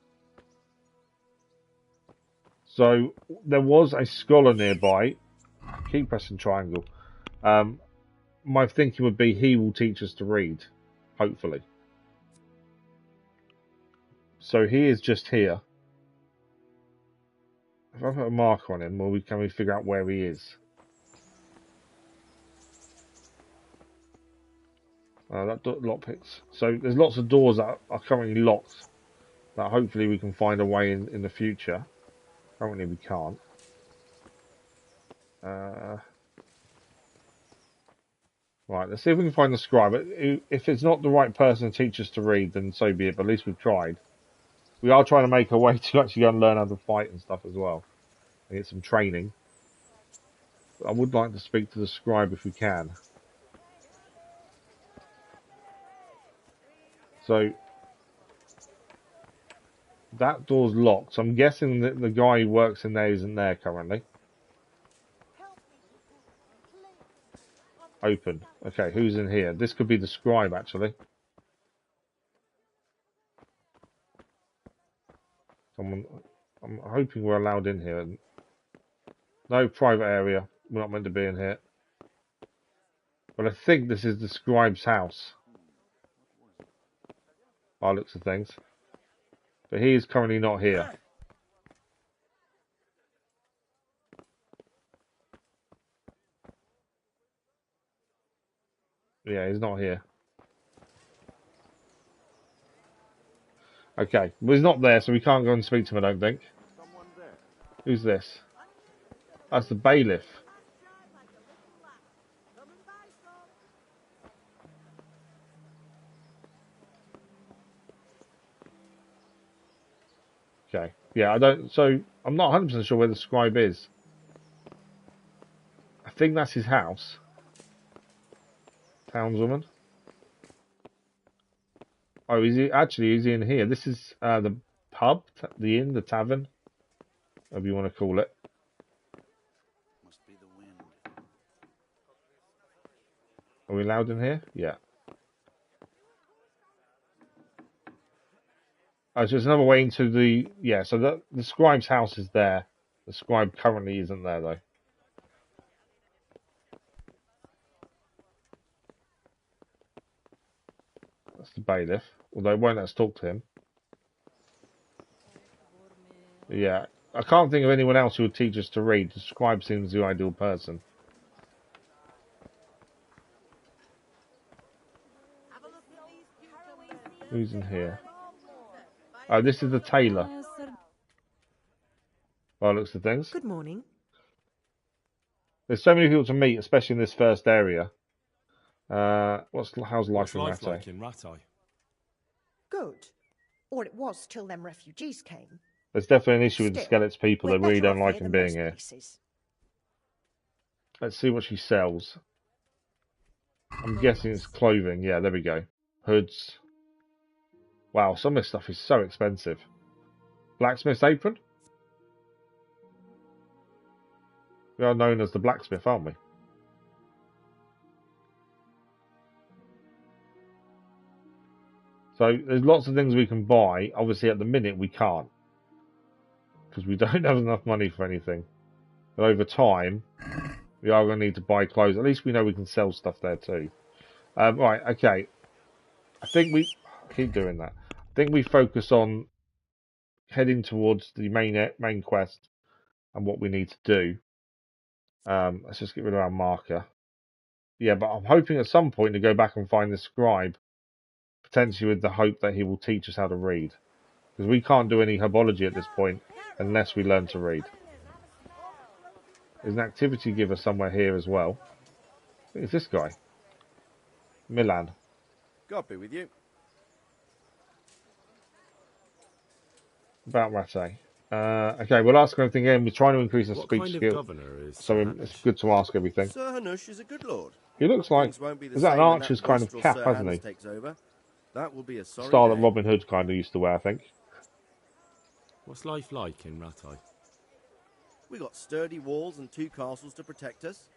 So there was a scholar nearby. Keep pressing triangle. My thinking would be he will teach us to read, hopefully. So he is just here. If I put a marker on him, can we figure out where he is? That lockpicks. So there's lots of doors that are currently locked that hopefully we can find a way in the future. Currently we can't. Right, let's see if we can find the scribe. If it's not the right person to teach us to read, then so be it, but at least we've tried. We are trying to make a way to actually go and learn how to fight and stuff as well. And get some training. But I would like to speak to the scribe if we can. So, that door's locked. So I'm guessing that the guy who works in there isn't there currently. Open. Okay, who's in here? This could be the scribe, actually. I'm hoping we're allowed in here. No private area. We're not meant to be in here. But I think this is the scribe's house. By the looks of things. But he is currently not here. Yeah, he's not here. Okay, well he's not there, so we can't go and speak to him, I don't think. Who's this? That's the bailiff. Okay, yeah, I'm not 100% sure where the scribe is. I think that's his house. Townswoman. Oh, is he actually? Is he in here? This is the pub, the inn, the tavern, whatever you want to call it. Must be the wind. Are we allowed in here? Yeah. Oh, so there's another way into the... Yeah, so the scribe's house is there. The scribe currently isn't there, though. That's the bailiff. Although it won't let us talk to him. Yeah. I can't think of anyone else who would teach us to read. The scribe seems the ideal person. Who's in here? Oh, this is the tailor. Well, looks at things. Good morning. There's so many people to meet, especially in this first area. How's life in Rattay? Like in Rattay? Good. Or it was till them refugees came. There's definitely an issue with the Still, Skelitz people. They we're really better don't off like here him than being most here. places. Let's see what she sells. I'm guessing it's clothing. Yeah, there we go. Hoods. Wow, some of this stuff is so expensive. Blacksmith's apron? We are known as the blacksmith, aren't we? So there's lots of things we can buy. Obviously, at the minute, we can't. Because we don't have enough money for anything. But over time, we are going to need to buy clothes. At least we know we can sell stuff there too. Right, okay. I think we... keep doing that. I think we focus on heading towards the main quest and what we need to do. Let's just get rid of our marker. Yeah, but I'm hoping at some point to go back and find the scribe, potentially with the hope that he will teach us how to read. Because we can't do any herbology at this point unless we learn to read. There's an activity giver somewhere here as well. Who's this guy? Milan. God be with you. About Rattay. Okay, we'll ask everything again. We're trying to increase our speech kind of skill. governor is So Sir it's good to ask everything. Sir Hanush is a good lord. He looks like... Is that an archer's kind of cap, hasn't he? Takes over. That will be a sorry Style day. that Robin Hood kind of used to wear, I think. What's life like in Rattay? We got sturdy walls and 2 castles to protect us.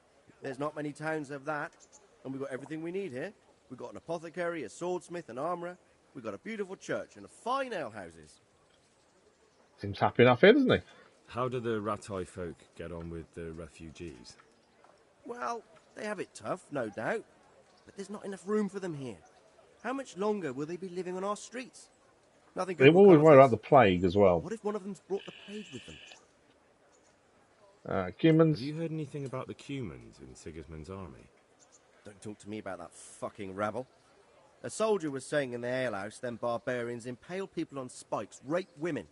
There's not many towns have that. And we've got everything we need here. We've got an apothecary, a swordsmith, an armourer. We've got a beautiful church and a fine alehouses. Seems happy enough here, doesn't he? How do the Rattay folk get on with the refugees? Well, they have it tough, no doubt. But there's not enough room for them here. How much longer will they be living on our streets? Nothing good They will always come of worry about this. the plague as well. What if one of them's brought the plague with them? Cumans. Have you heard anything about the Cumans in Sigismund's army? Don't talk to me about that fucking rabble. A soldier was saying in the alehouse, them barbarians impale people on spikes, rape women.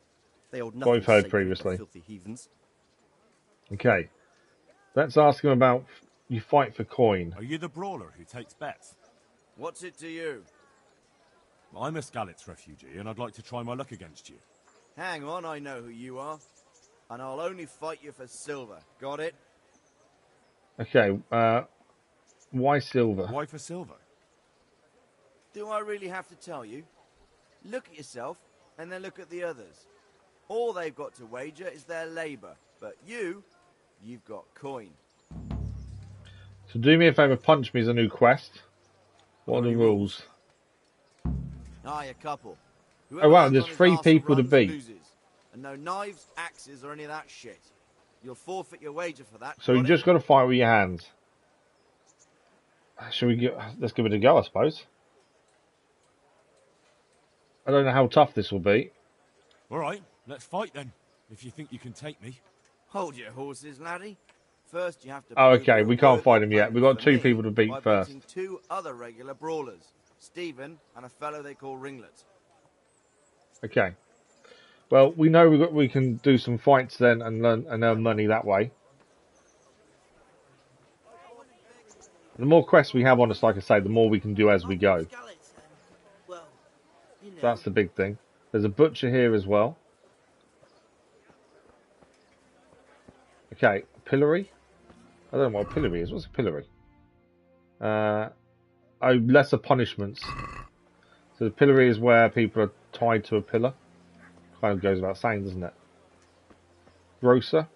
They hold nothing I've heard sacred, previously. the filthy heathens. Okay. Let's ask him about... You fight for coin. Are you the brawler who takes bets? What's it to you? I'm a Skelitz refugee, and I'd like to try my luck against you. Hang on, I know who you are. And I'll only fight you for silver. Got it? Okay, why silver? Why for silver? Do I really have to tell you? Look at yourself, and then look at the others. All they've got to wager is their labour. But you've got coin. So do me a favour, punch me as a new quest. What are the rules? Aye, a couple. Oh wow, lands there's on his 3 arse and people to runs beat. loses. And no knives, axes, or any of that shit. You'll forfeit your wager for that. So you got just it? got to fight with your hands. Shall we let's give it a go, I suppose. I don't know how tough this will be. All right, let's fight then, if you think you can take me. Hold your horses, laddie. First, you have to... Oh, prove okay, you're we can't worthy fight him yet. opponent We've got for 2 me people to beat by first. beating 2 other regular brawlers. Stephen and a fellow they call Ringlet. Okay. Well, we know we can do some fights then and earn money that way. The more quests we have on us, like I say, the more we can do as we go. That's the big thing. There's a butcher here as well. Okay, pillory. I don't know what a pillory is. What's a pillory? Oh, lesser punishments. So So the pillory is where people are tied to a pillar. Kind of goes without saying, doesn't it? Grocer.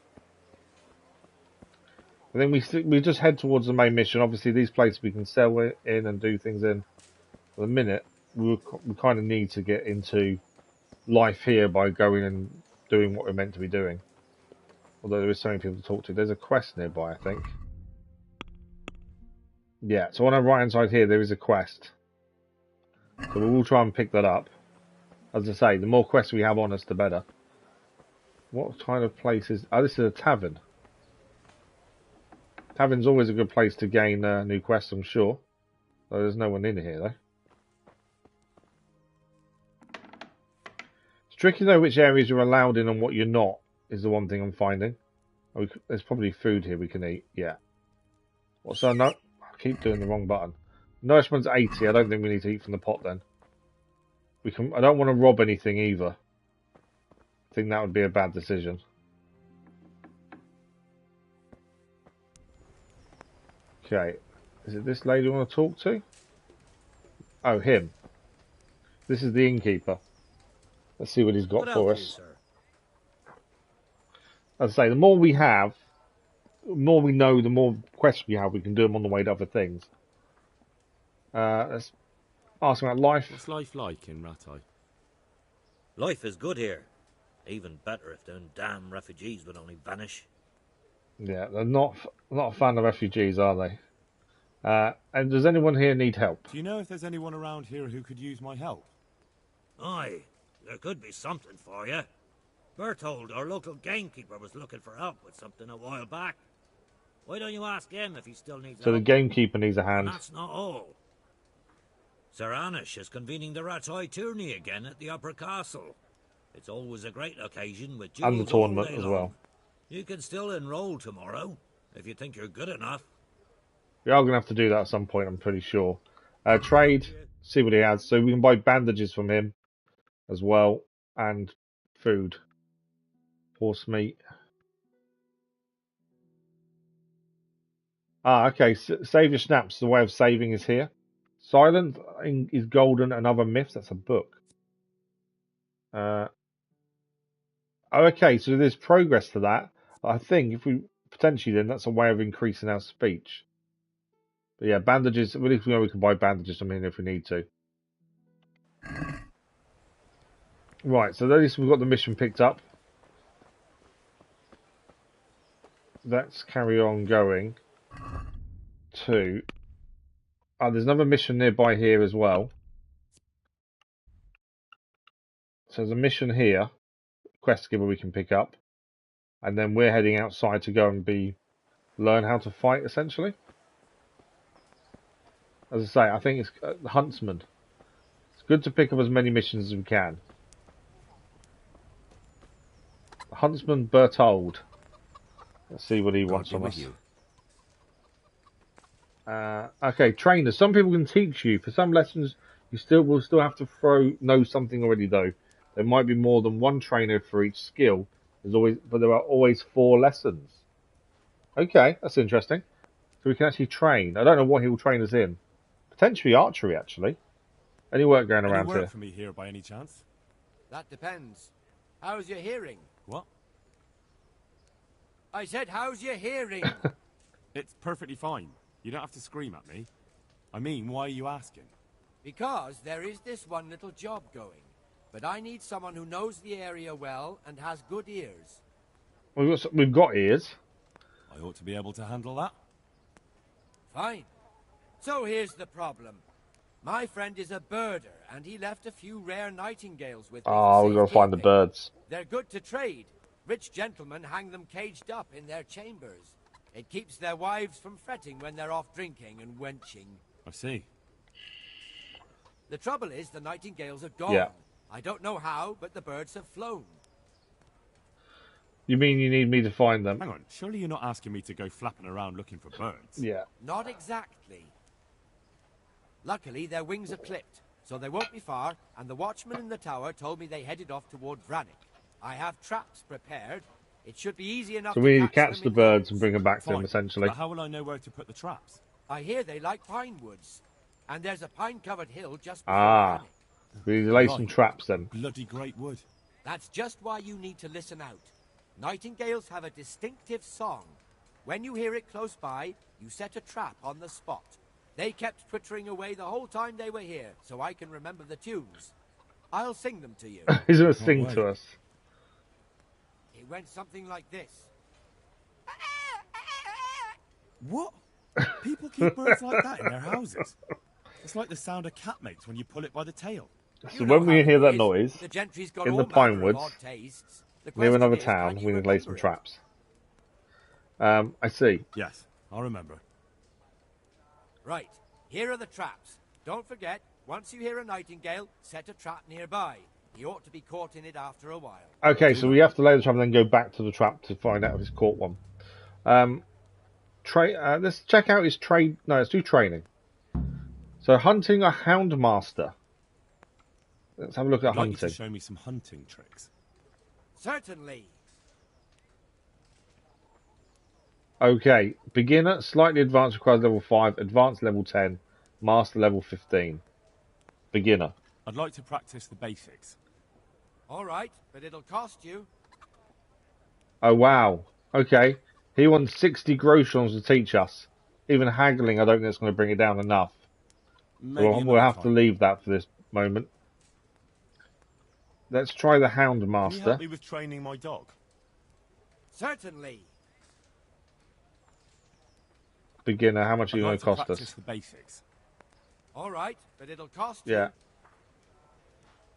And then we just head towards the main mission. Obviously, these places we can sell it in and do things in. For the minute, we kind of need to get into life here by going and doing what we're meant to be doing. Although there is so many people to talk to. There's a quest nearby, I think. Yeah, so on our right hand side here, there is a quest. So we will try and pick that up. As I say, the more quests we have on us, the better. What kind of place is... Oh, this is a tavern. Tavern's always a good place to gain new quests, I'm sure. Though there's no one in here, though. It's tricky, though, which areas you're allowed in and what you're not, is the one thing I'm finding. Oh, there's probably food here we can eat. Yeah. What's our no? I keep doing the wrong button. Nourishment's 80. I don't think we need to eat from the pot, then. We can. I don't want to rob anything, either. I think that would be a bad decision. Okay, is it this lady I want to talk to? Oh, him. This is the innkeeper. Let's see what he's got for us. As I say, the more we have, the more we know, the more quests we have, we can do them on the way to other things. Let's ask about life. What's life like in Rattay? Life is good here. Even better if them damn refugees would only vanish. Yeah, they're not a fan of refugees, are they? And does anyone here need help? Do you know if there's anyone around here who could use my help? Aye, there could be something for you. Berthold, our local gamekeeper, was looking for help with something a while back. Why don't you ask him if he still needs So help? the gamekeeper needs a hand. And that's not all. Sir Anish is convening the Rattay tourney again at the Upper Castle. It's always a great occasion with duels And the tournament all day as long. well. You can still enroll tomorrow, if you think you're good enough. We are going to have to do that at some point, I'm pretty sure. Trade, see what he has. So we can buy bandages from him as well, and food. Horse meat. Ah, okay. Save your snaps. The way of saving is here. Silent is golden and other myths. That's a book. Okay, so there's progress to that. I think if we potentially then that's a way of increasing our speech. But yeah, bandages. At least we know we can buy bandages from him if we need to. Right, so at least we've got the mission picked up. Let's carry on going to... Oh, there's another mission nearby here as well. So there's a mission here. Quest giver we can pick up. And then we're heading outside to go and learn how to fight, essentially. As I say, I think it's the Huntsman. It's good to pick up as many missions as we can. Huntsman Berthold. Let's see what he wants from us. Okay, trainers. Some people can teach you. For some lessons, you will still have to know something already, though. There might be more than one trainer for each skill. But there are always 4 lessons. Okay, that's interesting. So we can actually train. I don't know what he will train us in. Potentially archery, actually. Any work going around Any work here? for me here by any chance? That depends. How's your hearing? What? I said, how's your hearing? It's perfectly fine. You don't have to scream at me. I mean, why are you asking? Because there is this one little job going. But I need someone who knows the area well and has good ears. We've got ears. I ought to be able to handle that. Fine. So here's the problem. My friend is a birder, and he left a few rare nightingales with me. Oh, we've got to find the birds. They're good to trade. Rich gentlemen hang them caged up in their chambers. It keeps their wives from fretting when they're off drinking and wenching. I see. The trouble is the nightingales are gone. Yeah. I don't know how, but the birds have flown. You mean you need me to find them? Hang on, surely you're not asking me to go flapping around looking for birds? Yeah. Not exactly. Luckily, their wings are clipped, so they won't be far, and the watchman in the tower told me they headed off toward Vranik. I have traps prepared. It should be easy enough So we need to catch catch them the in birds holes. and bring them back to him, Fine. essentially. But how will I know where to put the traps? I hear they like pine woods, and there's a pine-covered hill just before Ah. Vranik. We need to lay Right. some traps then. Bloody great wood. That's just why you need to listen out. Nightingales have a distinctive song. When you hear it close by, you set a trap on the spot. They kept twittering away the whole time they were here, so I can remember the tunes. I'll sing them to you. He's going to sing to us. It went something like this. What? People keep birds like that in their houses. It's like the sound a cat makes when you pull it by the tail. So when we hear that noise The gentry's got in all the manner pine of woods, odd tastes. The near question another is, town, can you we need to lay some remember it? traps. I see. Yes, I'll remember. Right, here are the traps. Don't forget, once you hear a nightingale, set a trap nearby. He ought to be caught in it after a while. Okay, so we have to lay the trap and then go back to the trap to find out if it's caught one. Let's check out his trade. No, let's do training. So hunting a hound master. Let's have a look at I'd like you hunting. to show me some hunting tricks. Certainly. Okay, beginner, slightly advanced requires level 5, advanced level 10, master level 15. Beginner. I'd like to practice the basics. All right, but it'll cost you. Oh wow. Okay. He wants 60 groshons to teach us. Even haggling, I don't think it's going to bring it down enough. Maybe We'll have to leave that for this moment. Let's try the hound Can you master. help me with training my dog? Certainly. Beginner, how much are you going to cost practice us? the basics. All right, but it'll cost you. Yeah.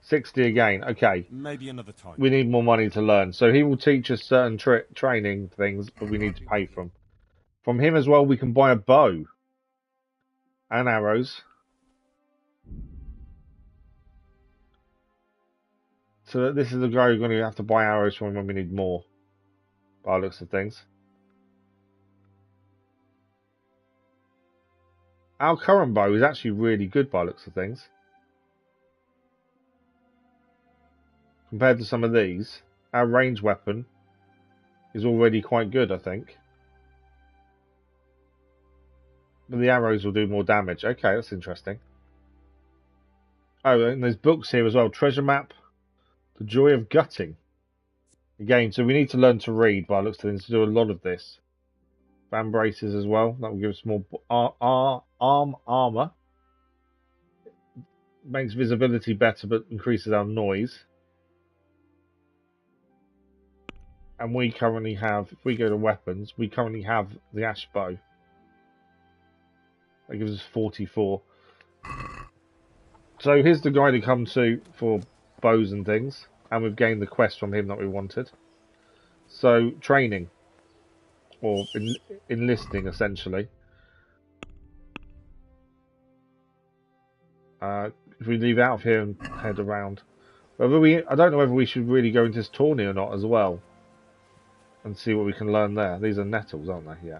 60 again. Okay. Maybe another time. We need more money to learn. So he will teach us certain training things, but we need to pay for them. From him as well, we can buy a bow and arrows. So this is the guy we're going to have to buy arrows from when we need more, by the looks of things. Our current bow is actually really good by the looks of things. Compared to some of these, our ranged weapon is already quite good, I think. But the arrows will do more damage. Okay, that's interesting. Oh, and there's books here as well. Treasure map. The joy of gutting. Again, so we need to learn to read by the looks of things to do a lot of this. Fan braces as well. That will give us more arm armor. Makes visibility better, but increases our noise. And we currently have, if we go to weapons, we currently have the ash bow. That gives us 44. So here's the guy to come to for bows and things. And we've gained the quest from him that we wanted. So, training. Or enlisting, essentially. If we leave out of here and head around. I don't know whether we should really go into this tourney or not as well. And see what we can learn there. These are nettles, aren't they? Yeah.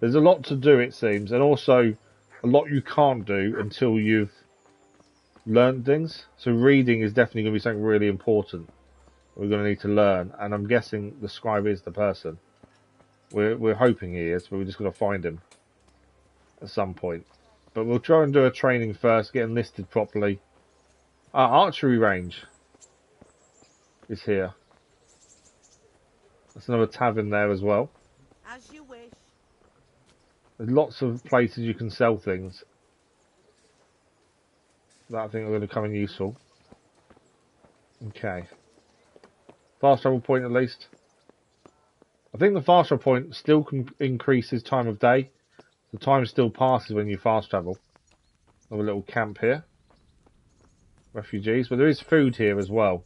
There's a lot to do, it seems. And also, a lot you can't do until you've learned things. So reading is definitely going to be something really important. We're going to need to learn. And I'm guessing the scribe is the person. We're hoping he is, but we're just going to find him at some point. But we'll try and do a training first, get enlisted properly. Our archery range is here. There's another tavern there as well. As you wish. There's lots of places you can sell things that I think are going to come in useful. Okay. Fast travel point at least. I think the fast travel point still can increase his time of day. The time still passes when you fast travel. Have a little camp here. Refugees, but there is food here as well.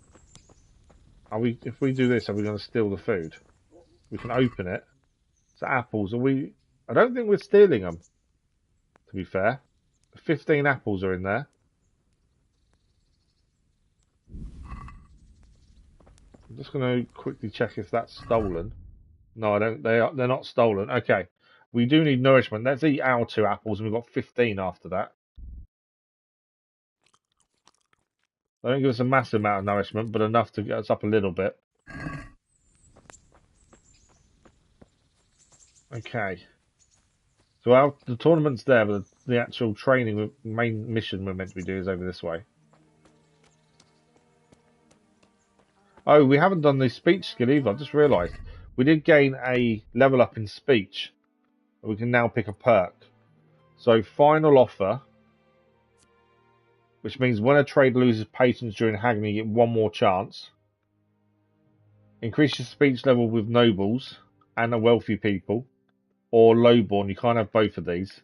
If we do this, are we going to steal the food? We can open it. So apples, I don't think we're stealing them, to be fair. 15 apples are in there. I'm just going to quickly check if that's stolen. No, I don't. They're not stolen. Okay. We do need nourishment. Let's eat our 2 apples, and we've got 15 after that. They don't give us a massive amount of nourishment, but enough to get us up a little bit. Okay. So the tournament's there, but the actual training, main mission we're meant to be doing is over this way. Oh, we haven't done the speech skill either. I just realised. We did gain a level up in speech. We can now pick a perk. So, final offer, which means when a trader loses patience during haggling, you get one more chance. Increase your speech level with nobles and the wealthy people, or lowborn. You can't have both of these.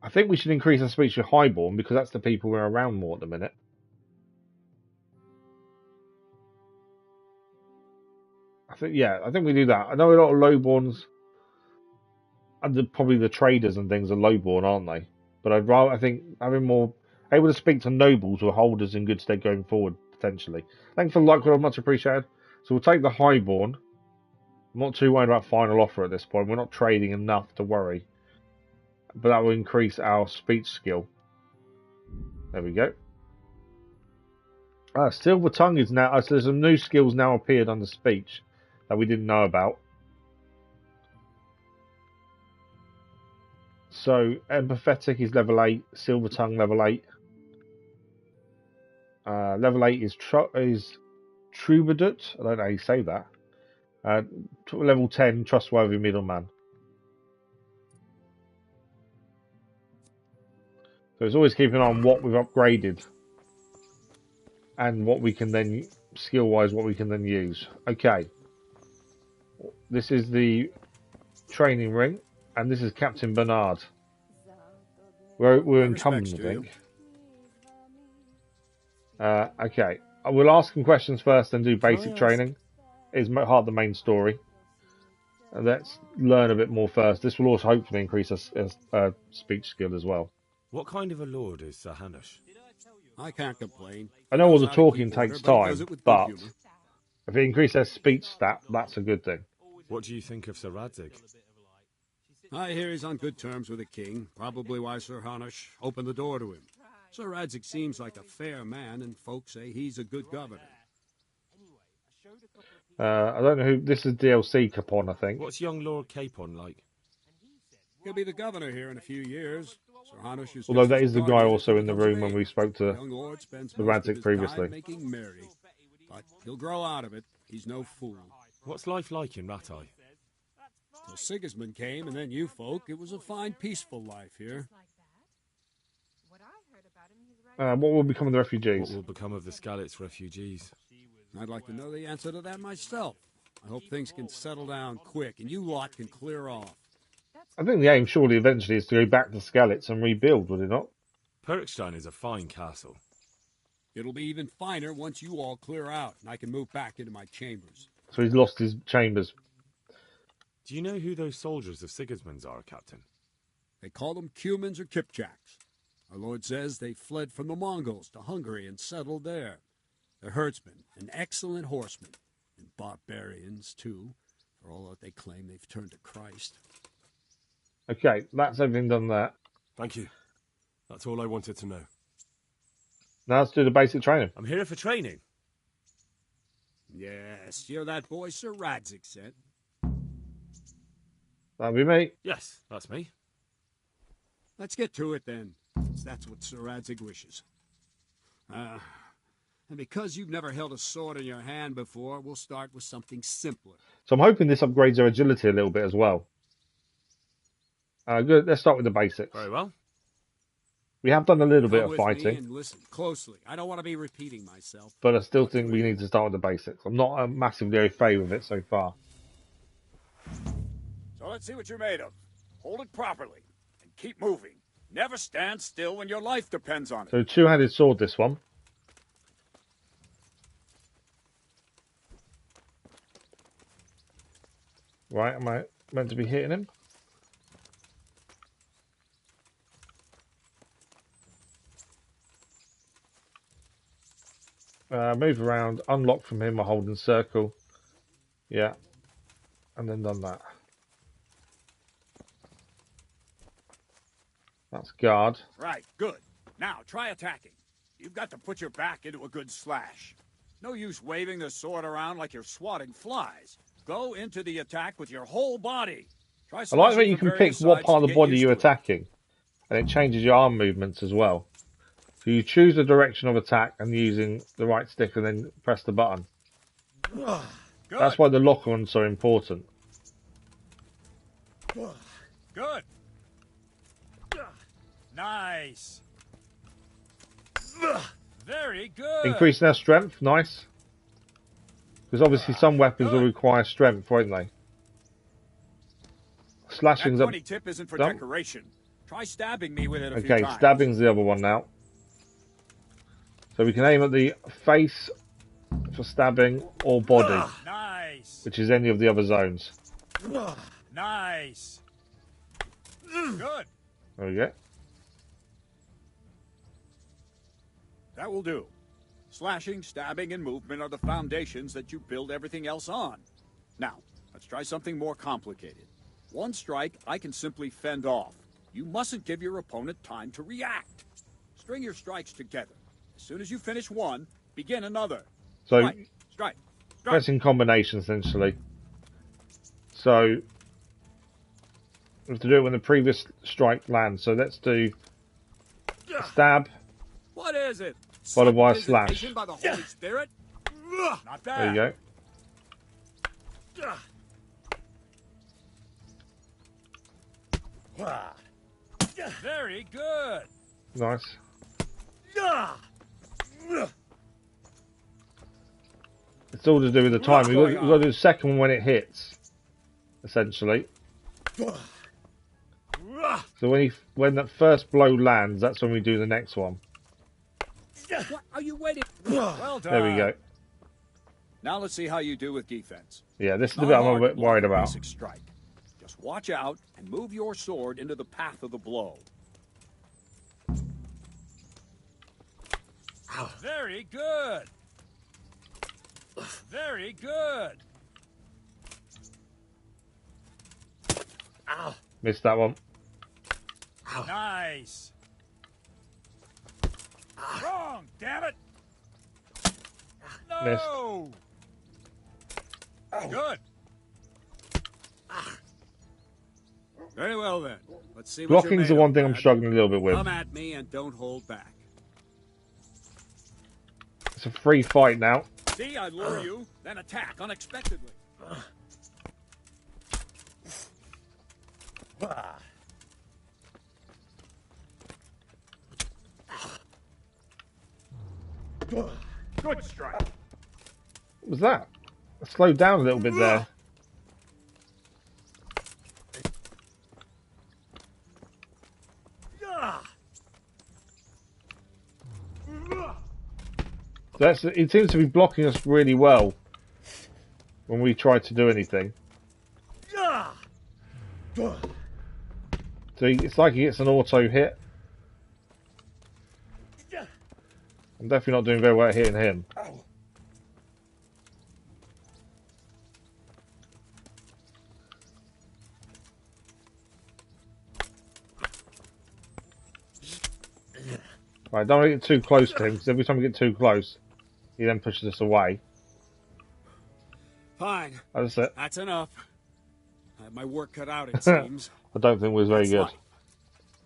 I think we should increase our speech with highborn because that's the people we're around more at the minute. I think we do that. I know a lot of lowborns, and probably the traders and things are lowborn, aren't they? But I think having more able to speak to nobles or holders in good stead going forward potentially. Thanks for the like, much appreciated. So we'll take the highborn. I'm not too worried about final offer at this point. We're not trading enough to worry, but that will increase our speech skill. There we go. Silver tongue is now. So there's some new skills now appeared under speech that we didn't know about. So empathetic is level 8, silver tongue level 8. Level 8 is troubadour. I don't know how you say that. Level 10, trustworthy middleman. So it's always keeping on what we've upgraded and what we can then skill-wise what we can then use. Okay. This is the training ring, and this is Captain Bernard. We're in Cumberland, I think. Okay. We'll ask him questions first and do basic training. It's part of the main story. Let's learn a bit more first. This will also hopefully increase our speech skill as well. What kind of a lord is Sir Hanush? I can't complain. I know all the talking takes time, but if it increases their speech stat, that's a good thing. What do you think of Sir Radzig? I hear he's on good terms with the king, probably why Sir Hanush opened the door to him. Sir Radzig seems like a fair man, and folks say he's a good governor. I don't know who... This is DLC Capon, I think. What's young Lord Capon like? He'll be the governor here in a few years. Sir Hanush is although that is the guy also in the room when we spoke to the Radzig previously. Making merry, but he'll grow out of it. He's no fool. What's life like in Rattay? Till Sigismund came, and then you folk, it was a fine, peaceful life here. What will become of the refugees? What will become of the Skelitz refugees? I'd like to know the answer to that myself. I hope things can settle down quick, and you lot can clear off. I think the aim surely eventually is to go back to Skelitz and rebuild, would it not? Perkstein is a fine castle. It'll be even finer once you all clear out, and I can move back into my chambers. So he's lost his chambers. Do you know who those soldiers of Sigismund's are, Captain? They call them Cumans or Kipchaks. Our lord says they fled from the Mongols to Hungary and settled there. They're herdsmen and excellent horsemen, and barbarians, too, for all that they claim they've turned to Christ. Okay, that's everything done there. Thank you. That's all I wanted to know. Now let's do the basic training. I'm here for training. Yes, you're that boy Sir Radzig sent. That'll be me. Yes, that's me. Let's get to it then, since that's what Sir Radzig wishes. And because you've never held a sword in your hand before, we'll start with something simpler. So I'm hoping this upgrades our agility a little bit as well. Good. Let's start with the basics. Very well. We have done a little bit Come of with me fighting. and listen closely. I don't want to be repeating myself. But I still think we need to start with the basics. I'm not massively au fait with it so far. So let's see what you're made of. Hold it properly and keep moving. Never stand still when your life depends on it. So two-handed sword, this one. Right, am I meant to be hitting him? Move around, unlock from him, or hold in circle. Yeah. And then done that. That's guard. Right, good. Now, try attacking. You've got to put your back into a good slash. No use waving the sword around like you're swatting flies. Go into the attack with your whole body. Try I like that slashing you from can various pick what sides part to of the get body used you're to it. attacking, and it changes your arm movements as well. So you choose the direction of attack and using the right stick and then press the button. Good. That's why the lock-ons are important. Good. Nice. Very good. Increasing their strength, nice. Because obviously some weapons will require strength, won't they? Slashing's That up. funny tip isn't for Done? decoration. Try stabbing me with it a few Okay, times. stabbing's the other one now. So we can aim at the face for stabbing or body, Nice. which is any of the other zones. Nice. Good. There we go. That will do. Slashing, stabbing, and movement are the foundations that you build everything else on. Now, let's try something more complicated. One strike I can simply fend off. You mustn't give your opponent time to react. String your strikes together. As soon as you finish one, begin another. So Strike. pressing combinations essentially. So we have to do it when the previous strike lands. So let's do a stab, What is it? followed by a Some slash. visitation by the Holy Spirit? Not bad. There you go. Very good. Nice. It's all to do with the time. We've got to do the second one when it hits, essentially. So when that first blow lands, that's when we do the next one. What are you waiting? Well done. There we go. Now let's see how you do with defense. Yeah, this is the Not bit I'm a hard to bit block worried a about. basic strike. Just watch out and move your sword into the path of the blow. Very good. Very good. Missed that one. Nice. Wrong, damn it. No. Good. Very well then. Let's see what you're Blocking's the made one of, thing I'm lad. struggling a little bit with. Come at me and don't hold back. It's a free fight now. See, I lure you, then attack unexpectedly. Good strike. What was that? I slowed down a little bit there. It seems to be blocking us really well when we try to do anything. So it's like he gets an auto hit. I'm definitely not doing very well at hitting him. Right, don't want to get too close to him, because every time we get too close, he then pushes us away. Fine. That's it. That's enough. I have my work cut out, it seems. I don't think it was very That's good. life.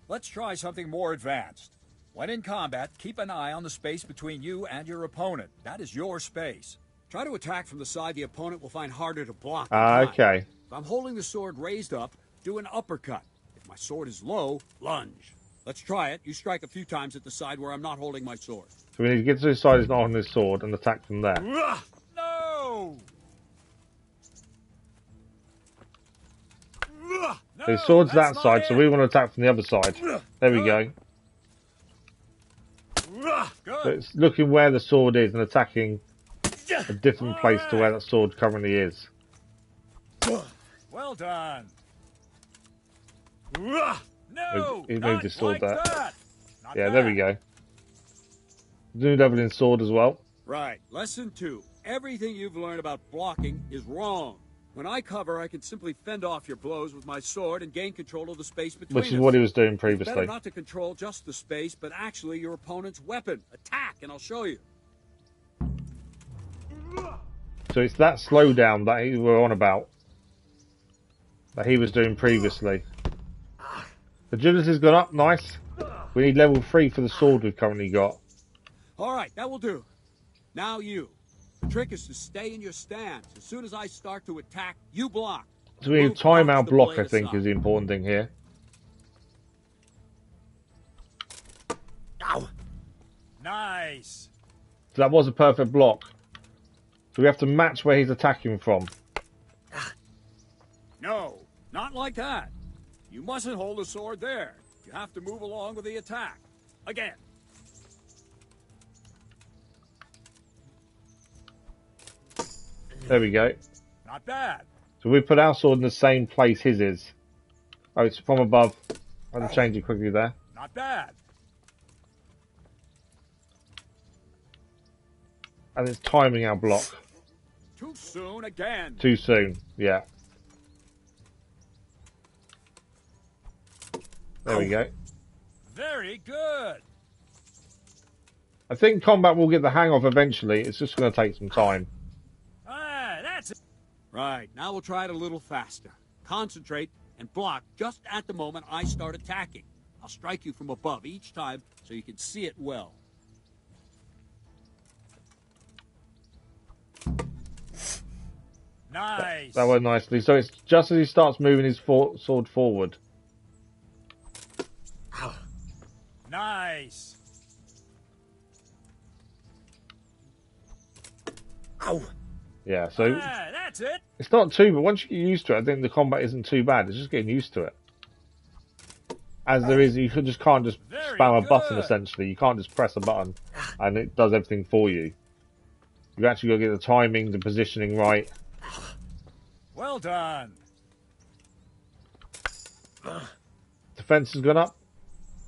Let's try something more advanced. When in combat, keep an eye on the space between you and your opponent. That is your space. Try to attack from the side the opponent will find harder to block. Okay. If I'm holding the sword raised up, do an uppercut. If my sword is low, lunge. Let's try it. You strike a few times at the side where I'm not holding my sword. So we need to get to his side, he's not on his sword, and attack from there. No! So his sword's that side, so we want to attack from the other side. There we go. So it's looking where the sword is and attacking a different place to where that sword currently is. Well done. No, He moved his sword like there. that. Not Yeah, there we go. New level in sword as well. Right. Lesson 2. Everything you've learned about blocking is wrong. When I cover, I can simply fend off your blows with my sword and gain control of the space between Which is us. what he was doing It's previously. better not to control just the space, but actually your opponent's weapon. Attack, and I'll show you. So it's that slowdown that we were on about. that he was doing previously. Agility's gone up, nice. We need level 3 for the sword we've currently got. All right, that will do. Now you. The trick is to stay in your stance. As soon as I start to attack, you block. So we need to time our block, I think, is the important thing here. Ow. Nice. So that was a perfect block. So we have to match where he's attacking from. No, not like that. You mustn't hold the sword there. You have to move along with the attack. Again. There we go. Not bad. So we put our sword in the same place his is. Oh, it's from above. I'll change it quickly there. Not bad. And it's timing our block. Too soon again. Too soon, yeah. There we go. Very good. I think combat will get the hang of eventually. It's just going to take some time. That's it. Right, now we'll try it a little faster. Concentrate and block just at the moment I start attacking. I'll strike you from above each time so you can see it well. Nice. That went nicely. So it's just as he starts moving his sword forward. Nice. Ow. Yeah, so that's it. It's not too, but once you get used to it, I think the combat isn't too bad. It's just getting used to it. As there is, you just can't just spam a button, essentially. You can't just press a button and it does everything for you. You've actually got to get the timing, the positioning right. Well done. Defense has gone up.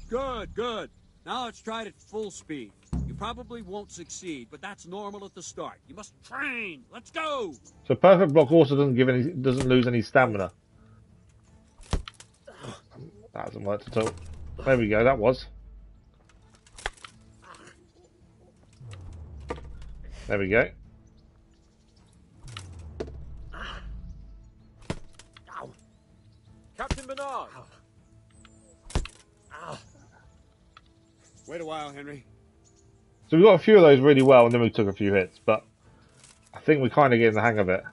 Good, good. Now let's try it at full speed. You probably won't succeed, but that's normal at the start. You must train. Let's go. So perfect block also doesn't lose any stamina. That hasn't worked at all. There we go. That was. There we go. Captain Bernard. Wait a while, Henry. So we got a few of those really well, and then we took a few hits, but I think we're kind of getting the hang of it.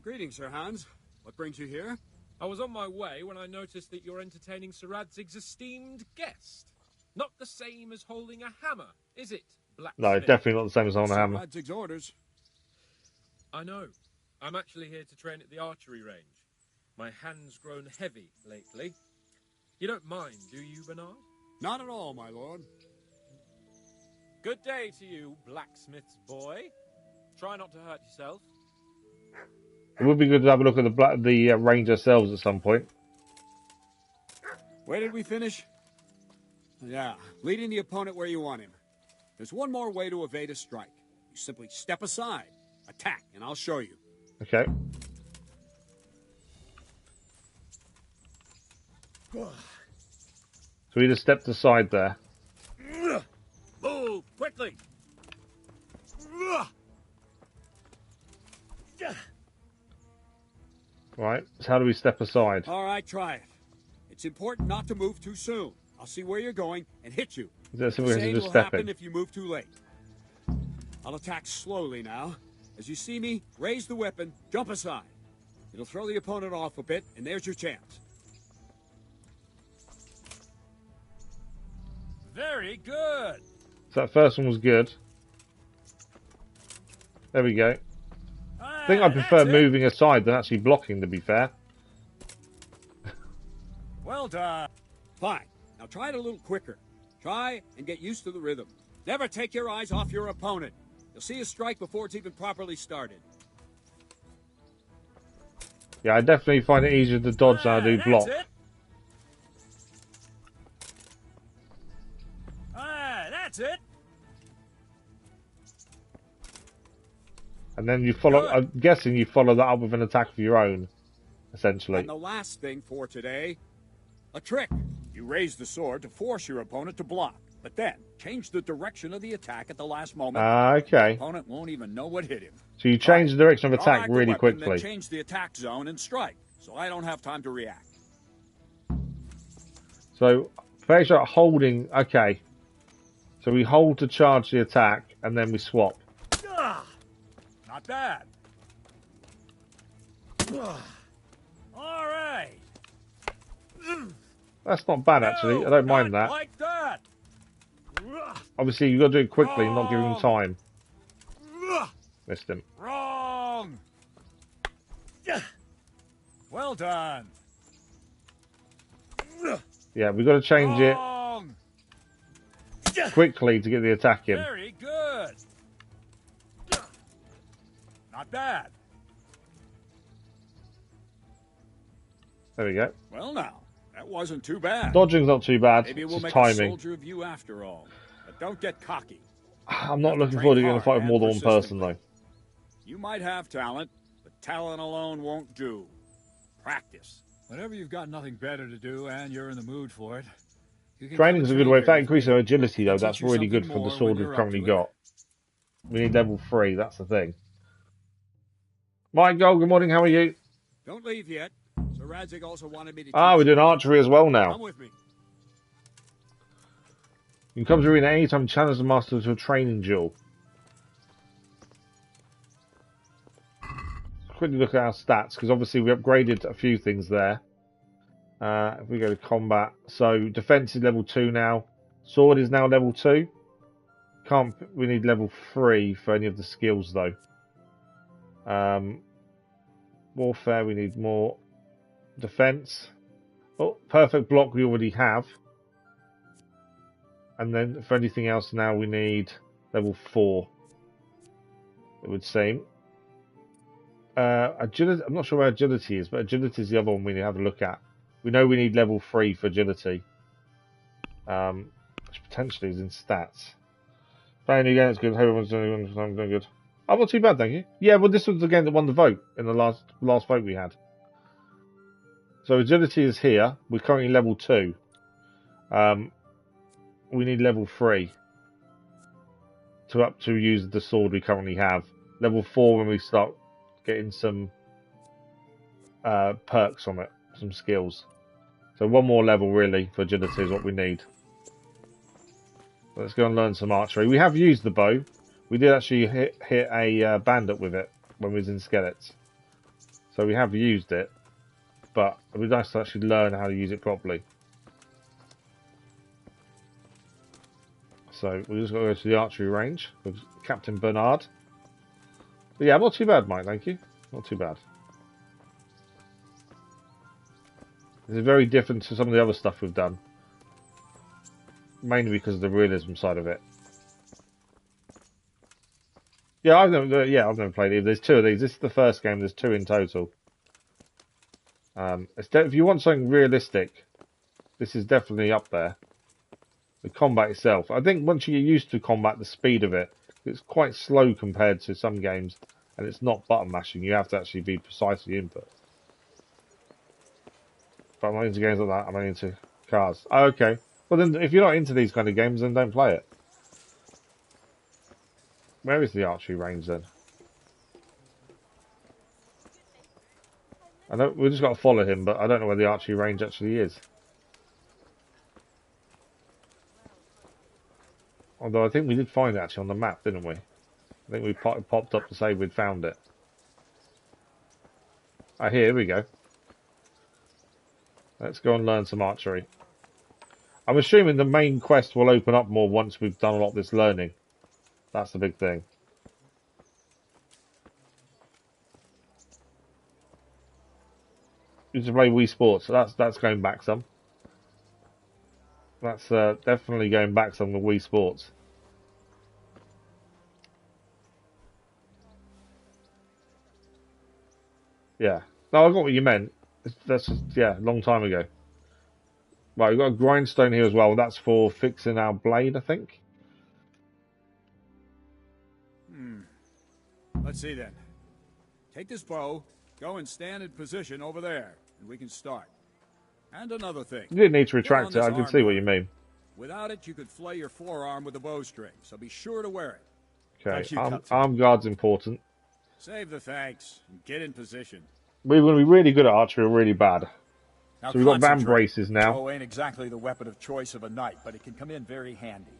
Greetings, Sir Hans. What brings you here? I was on my way when I noticed that you're entertaining Sir Radzig's esteemed guest. Not the same as holding a hammer, is it, Blacksmith? No, definitely not the same as on a hammer. Sir Radzig's orders. I know. I'm actually here to train at the archery range. My hand's grown heavy lately. You don't mind, do you, Bernard? Not at all, my lord. Good day to you, blacksmith's boy. Try not to hurt yourself. It would be good to have a look at the range ourselves at some point. Where did we finish? Yeah, leading the opponent where you want him. There's one more way to evade a strike. You simply step aside, attack, and I'll show you. Okay. So we just stepped aside there. Move quickly. Right. So how do we step aside? All right, try it. It's important not to move too soon. I'll see where you're going and hit you. Is that something we Same can just will step happen in? if you move too late. I'll attack slowly now. As you see me, raise the weapon, jump aside. It'll throw the opponent off a bit, and there's your chance. Very good. So that first one was good. There we go. I think I prefer moving aside than actually blocking, to be fair. Well done. Fine. Now try it a little quicker. Try and get used to the rhythm. Never take your eyes off your opponent. You'll see a strike before it's even properly started. Yeah, I definitely find it easier to dodge than I do block. That's it. And then you follow, I'm guessing you follow that up with an attack of your own, essentially. And the last thing for today, a trick. You raise the sword to force your opponent to block. But then, change the direction of the attack at the last moment. Okay. The opponent won't even know what hit him. So you change the direction of Draw attack back the really weapon, quickly. Then change the attack zone and strike, so I don't have time to react. So, face shot holding. Okay. So we hold to charge the attack, and then we swap. Not bad. All right. That's not bad, actually. I don't mind that. Like that. Obviously, you've got to do it quickly and not give him time. Missed him. Wrong. Well done. Yeah, we've got to change it quickly to get the attack in. Very good. Not bad. There we go. Well, now that wasn't too bad. Dodging's not too bad. Maybe It's we'll just make a timing. soldier of you after all. But don't get cocky. I'm not looking forward to getting a fight with more than one person, though. You might have talent, but talent alone won't do. Practice. Whenever you've got nothing better to do and you're in the mood for it. Training's a good way. If that increases our agility, though, that's really good for the sword we've currently got. We need level 3, that's the thing. Mike Gold, good morning, how are you? Don't leave yet. Sir Radzig also wanted me to We're doing archery as well now. Come with me. You can come to arena anytime, challenge the master to a training duel. Quickly look at our stats, because obviously we upgraded a few things there. If we go to combat, so defense is level 2 now. Sword is now level 2. We need level 3 for any of the skills though. Warfare, we need more. Defense. Oh, perfect block we already have. And then for anything else now we need level 4. It would seem. Agility, I'm not sure where agility is, but agility is the other one we need to have a look at. We know we need level 3 for agility. Which potentially is in stats. Playing again, it's good. Everyone's doing good. Oh, not too bad, thank you. Yeah, well, this was the game that won the vote in the last vote we had. So agility is here. We're currently level 2. We need level 3 to use the sword we currently have. Level 4 when we start getting some perks on it, some skills. So one more level really for agility is what we need. Let's go and learn some archery. We have used the bow. We did actually hit a bandit with it when we was in Skelitz. So we have used it, but it would be nice to actually learn how to use it properly. So we just got to go to the archery range with Captain Bernard. But yeah, not too bad, Mike, thank you. Not too bad. It's very different to some of the other stuff we've done. Mainly because of the realism side of it. Yeah, I've never played it. There's 2 of these. This is the first game. There's 2 in total. If you want something realistic, this is definitely up there. The combat itself. I think once you get used to combat, the speed of it, it's quite slow compared to some games, and it's not button mashing. You have to actually be precisely input. But I'm not into games like that. I'm only into cars. Oh, okay. Well, then, if you're not into these kind of games, then don't play it. Where is the archery range then? I don't. We just got to follow him, but I don't know where the archery range actually is. Although I think we did find it actually on the map, didn't we? I think we popped up to say we'd found it. Ah, here we go. Let's go and learn some archery. I'm assuming the main quest will open up more once we've done a lot of this learning. That's the big thing. Used to play Wii Sports, so that's going back some. That's definitely going back some with Wii Sports. Yeah. No, I got what you meant. That's just, yeah, a long time ago. Right, we've got a grindstone here as well. That's for fixing our blade, I think. Let's see then. Take this bow, go and stand in position over there, and we can start. And another thing. You didn't need to retract it, I can see what you mean. Without it, you could flay your forearm with a bowstring, so be sure to wear it. Okay, arm guard's important. Save the thanks and get in position. We're going to be really good at archery or really bad. Now So we've got van concentrate. braces now. Bow ain't exactly the weapon of choice of a knight, but it can come in very handy.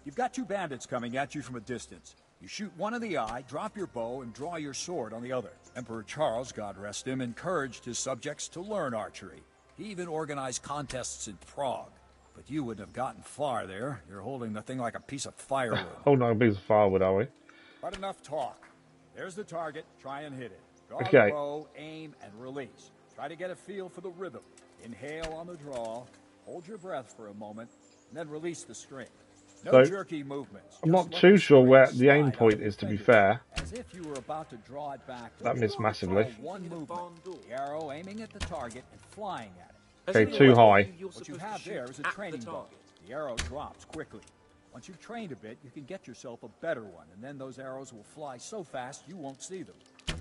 You've got two bandits coming at you from a distance. You shoot one in the eye, drop your bow, and draw your sword on the other. Emperor Charles, God rest him, encouraged his subjects to learn archery. He even organized contests in Prague. But you wouldn't have gotten far there. You're holding the thing like a piece of firewood. Hold on, a piece of firewood, are we? But enough talk. There's the target. Try and hit it. Draw Okay. the bow, aim, and release. Try to get a feel for the rhythm. Inhale on the draw. Hold your breath for a moment, and then release the string. No So, jerky movements. I'm Just not let too the sure string where the aim slide point out is, to be fingers, fair. As if you were about to draw it back. That missed massively. One movement. The arrow aiming at the target and flying at it. Okay, too high. What you have there is a training bow. The arrow drops quickly. Once you've trained a bit, you can get yourself a better one, and then those arrows will fly so fast you won't see them.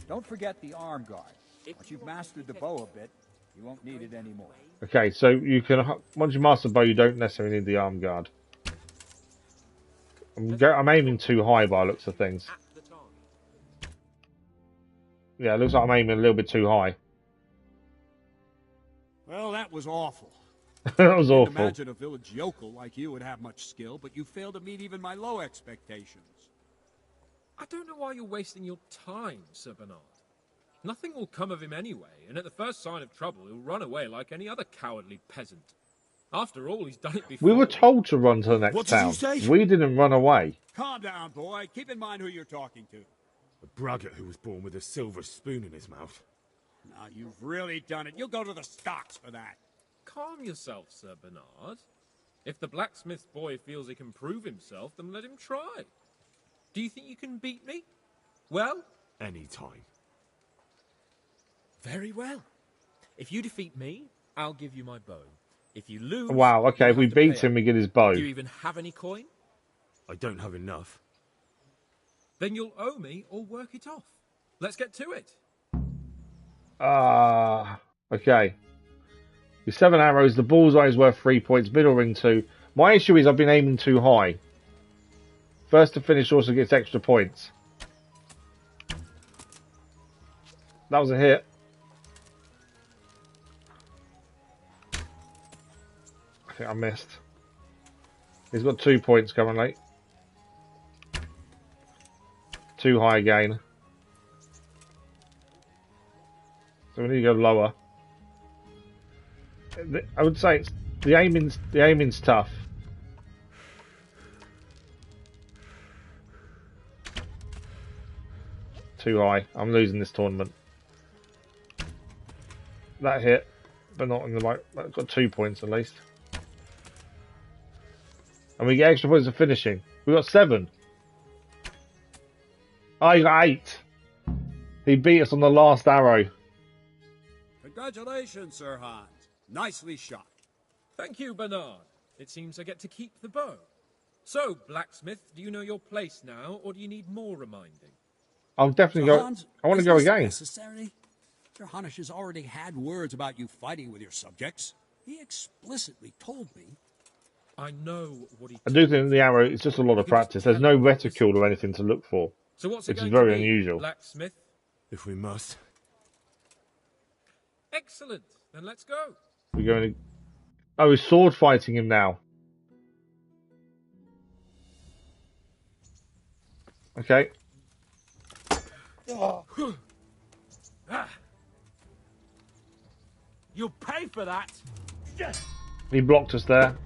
Don't forget the arm guard. Once you've mastered the bow a bit, you won't need it anymore. Okay, so you can once you master the bow, you don't necessarily need the arm guard. I'm aiming too high by the looks of things. Yeah, it looks like I'm aiming a little bit too high. Well, that was awful. That was awful. Imagine a village yokel like you would have much skill, but you failed to meet even my low expectations. I don't know why you're wasting your time, Sir Bernard. Nothing will come of him anyway, and at the first sign of trouble, he'll run away like any other cowardly peasant. After all, he's done it before. We were told to run to the next What did town. you say? We didn't run away. Calm down, boy. Keep in mind who you're talking to. A braggart who was born with a silver spoon in his mouth. Now, you've really done it. You'll go to the stocks for that. Calm yourself, Sir Bernard. If the blacksmith boy feels he can prove himself, then let him try. Do you think you can beat me? Well? Any time. Very well. If you defeat me, I'll give you my bow. If you lose... Wow, okay, if we beat him, we get his bow. Do you even have any coin? I don't have enough. Then you'll owe me or work it off. Let's get to it. Okay. With 7 arrows, the bullseye is worth 3 points, middle ring 2. My issue is I've been aiming too high. First to finish also gets extra points. That was a hit. I think I missed. He's got 2 points currently. Too high again. So we need to go lower. I would say it's, the aiming's tough. Too high. I'm losing this tournament. That hit, but not in the right. I've got 2 points at least. And we get extra points for finishing. We got 7. I got 8. He beat us on the last arrow. Congratulations, Sir Hans. Nicely shot. Thank you, Bernard. It seems I get to keep the bow. So, blacksmith, do you know your place now, or do you need more reminding? I'll definitely go. I want to go again. Necessary? Sir Hanush has already had words about you fighting with your subjects. He explicitly told me. I know what he. I do think the arrow is just a lot of practice. There's no reticule or anything to look for. So what's which it is going very to be, unusual. Blacksmith? If we must. Excellent. Then let's go. We're going to. Oh, he's sword fighting him now. Okay. You'll pay for that. He blocked us there.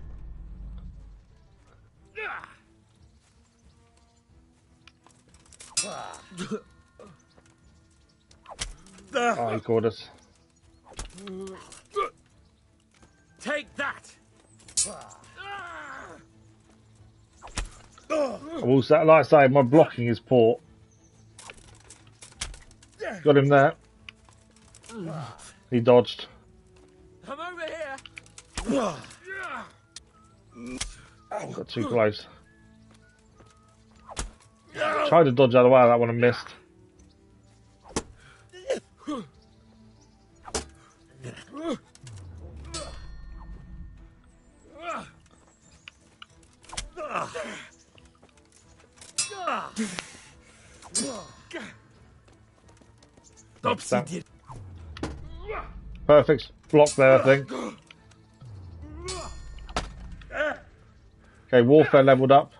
Oh, he caught us. Take that. I will say, like I say, my blocking is poor. Got him there. He dodged. Come over here. Got too close. Tried to dodge out of the way of that one and missed. Perfect block there, I think. Okay, warfare leveled up.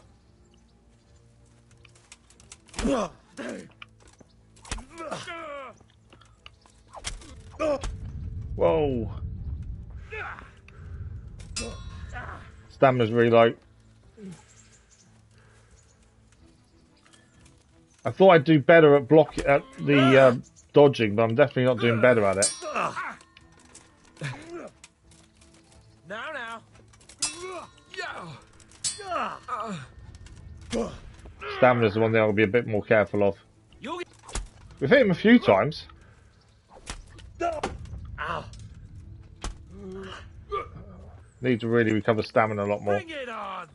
Whoa. Stamina's really low. I thought I'd do better at the dodging, but I'm definitely not doing better at it. Now. Stamina's the one thing I'll be a bit more careful of. We've hit him a few times. Need to really recover stamina a lot more. Bring it on.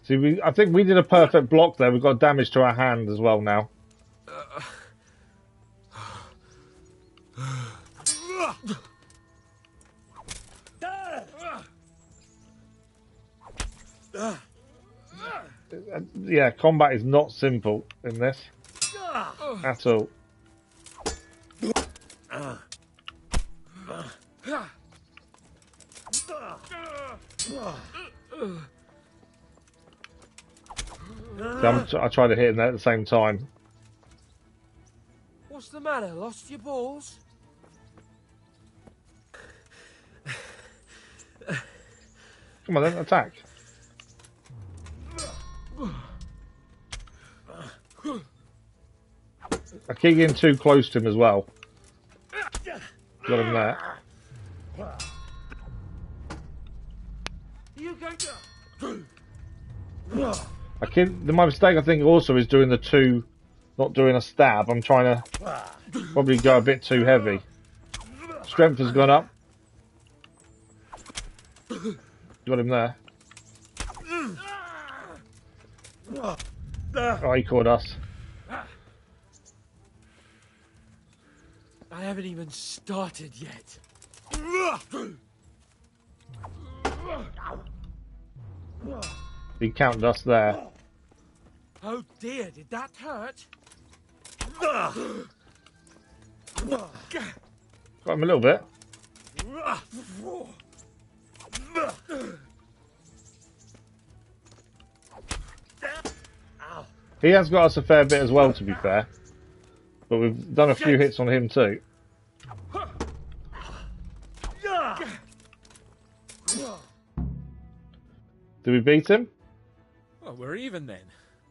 See, I think we did a perfect block there. We've got damage to our hand as well now. Yeah, combat is not simple in this at all. I try to hit him there at the same time. What's the matter? Lost your balls? Come on then, attack. I keep getting too close to him as well. Got him there. My mistake, I think, also is doing the two, not doing a stab. I'm trying to probably go a bit too heavy. Strength has gone up. Got him there. Oh, he caught us. I haven't even started yet. He counted us there. Oh dear, did that hurt? Got him a little bit. He has got us a fair bit as well, to be fair. But we've done a few hits on him too. Did we beat him? Well, we're even then.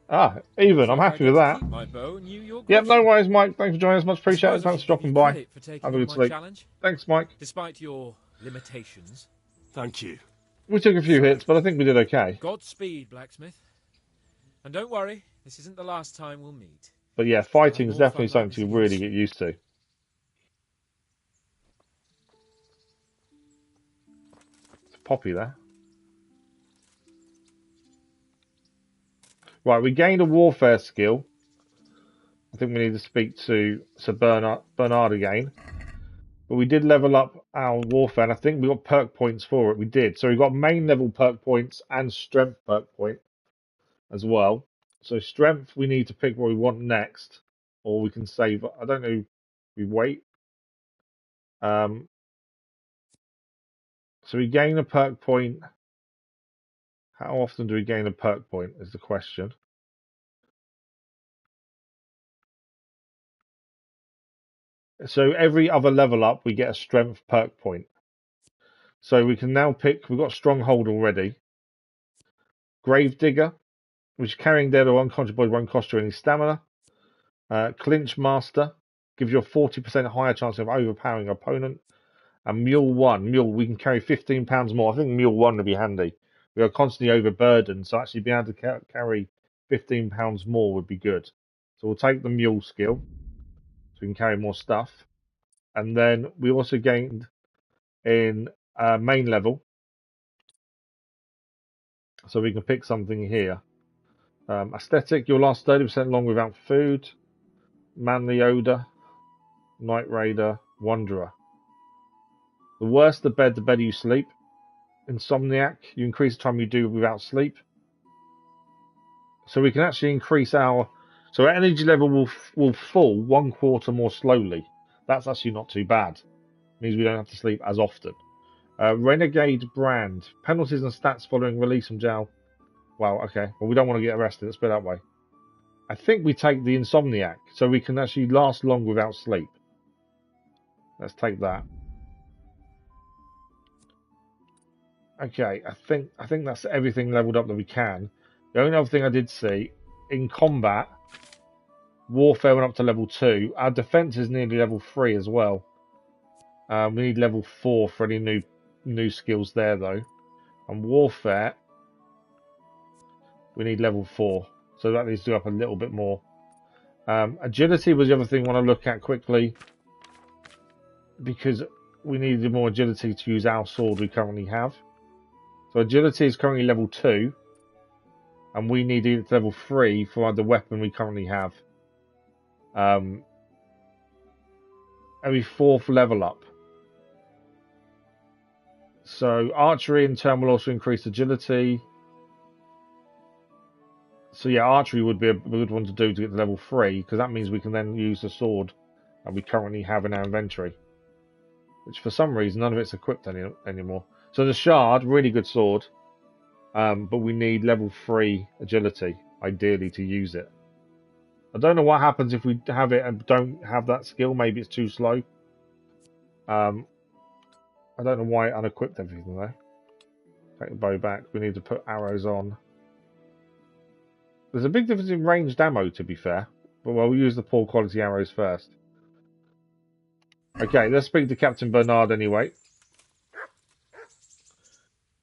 Ah, even. I'm happy with that. My bow and you, Yep, no worries, Mike. Thanks for joining us. Much appreciated. Thanks for dropping by. Have a good sleep. Challenge. Thanks, Mike. Despite your limitations. Thank you. We took a few hits, but I think we did okay. Godspeed, blacksmith. And don't worry, this isn't the last time we'll meet. But yeah, fighting is definitely something to really get used to. It's Poppy there. Right, we gained a warfare skill. I think we need to speak to Sir Bernard again. But we did level up our warfare, and I think we got perk points for it. We did. So we got main level perk points and strength perk point as well. So strength, we need to pick what we want next, or we can save. I don't know. We wait. So we gain a perk point. How often do we gain a perk point is the question. So every other level up, we get a strength perk point. So we can now pick. We've got Stronghold already. Gravedigger, which carrying dead or unconscious body won't cost you any stamina. Clinch Master gives you a 40% higher chance of overpowering your opponent. And Mule 1, we can carry 15 pounds more. I think Mule 1 would be handy. We are constantly overburdened, so actually being able to carry 15 pounds more would be good. So we'll take the Mule skill, so we can carry more stuff. And then we also gained in main level So we can pick something here. Aesthetic, you'll last 30% long without food. Manly Odour, Night Raider, Wanderer. The worse the better you sleep. Insomniac, you increase the time you do without sleep. So we can actually increase our energy level will fall 1/4 more slowly. That's actually not too bad. Means we don't have to sleep as often. Renegade Brand, penalties and stats following release from jail. Wow, okay. Well, we don't want to get arrested. Let's put it that way. I think we take the Insomniac, so we can actually last long without sleep. Let's take that. Okay, I think that's everything leveled up that we can. The only other thing I did see, in combat, Warfare went up to level 2. Our defense is nearly level 3 as well. We need level 4 for any new skills there, though. And Warfare, we need level 4. So that needs to go up a little bit more. Agility was the other thing I want to look at quickly. Because we needed more agility to use our sword we currently have. So agility is currently level 2. And we need it to level 3 for the weapon we currently have. Every 4th level up. So archery in turn will also increase agility. So yeah, archery would be a good one to do to get to level 3, because that means we can then use the sword that we currently have in our inventory. Which for some reason, none of it's equipped anymore. So the shard, really good sword. But we need level 3 agility, ideally, to use it. I don't know what happens if we have it and don't have that skill. Maybe it's too slow. I don't know why it unequipped everything though. Take the bow back. We need to put arrows on. There's a big difference in ranged ammo, to be fair. But we'll use the poor quality arrows first. Okay, let's speak to Captain Bernard anyway.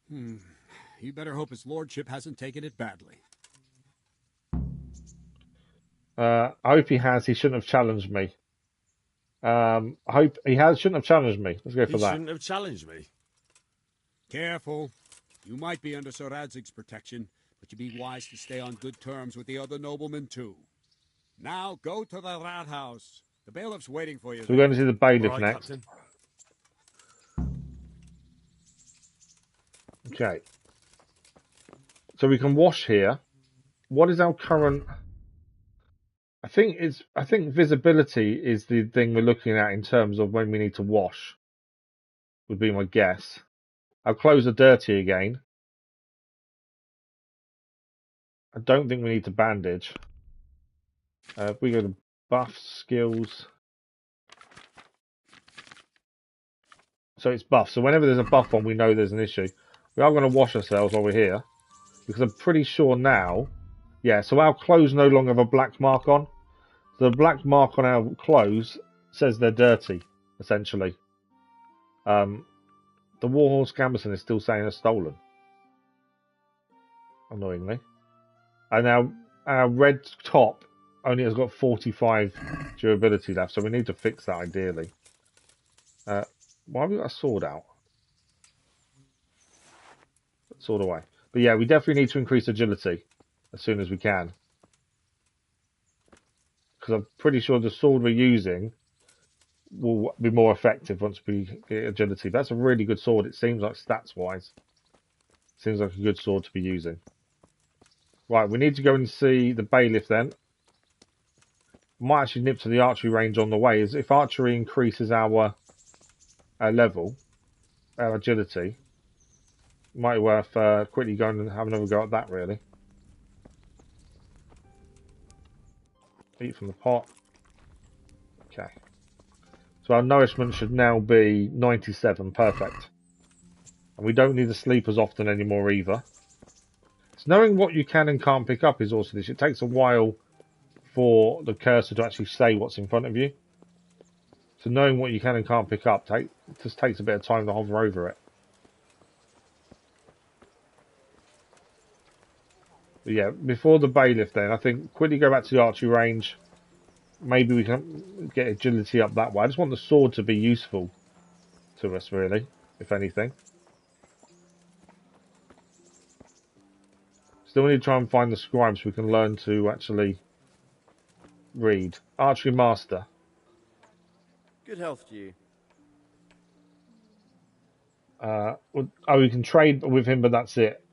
You better hope his lordship hasn't taken it badly. I hope he has. He shouldn't have challenged me. I hope he has. Shouldn't have challenged me. Let's go for that. He shouldn't have challenged me. Careful. You might be under Sir Radzig's protection, but you'd be wise to stay on good terms with the other noblemen too. Now go to the rat house. The bailiff's waiting for you. So we're going to see the bailiff Right, next. Captain. Okay. So we can wash here. What is our current? I think visibility is the thing we're looking at in terms of when we need to wash. Would be my guess. Our clothes are dirty again. I don't think we need to bandage. If we go to buffs, skills. So it's buff. So whenever there's a buff on, we know there's an issue. We are going to wash ourselves while we're here. Because I'm pretty sure now... Yeah, so our clothes no longer have a black mark on. The black mark on our clothes says they're dirty, essentially. The Warhorse Gambeson is still saying they're stolen. Annoyingly. And now our red top only has got 45 durability left, so we need to fix that ideally. Why have we got a sword out? Put the sword away. But yeah, we definitely need to increase agility as soon as we can. Because I'm pretty sure the sword we're using will be more effective once we get agility. That's a really good sword, it seems like, stats-wise. Seems like a good sword to be using. Right, we need to go and see the bailiff then. Might actually nip to the archery range on the way. Is if archery increases our level, our agility, might be worth quickly going and have another go at that, really. Eat from the pot. Okay. So our nourishment should now be 97. Perfect. And we don't need to sleep as often anymore either. So knowing what you can and can't pick up is also this. It takes a while for the cursor to actually say what's in front of you. So knowing what you can and can't pick up just takes a bit of time to hover over it. But yeah, before the bailiff then, I think quickly go back to the archery range. Maybe we can get agility up that way. I just want the sword to be useful to us, really, if anything. Still need to try and find the scribes we can learn to actually read. Archery Master. Good health to you. We can trade with him, but that's it.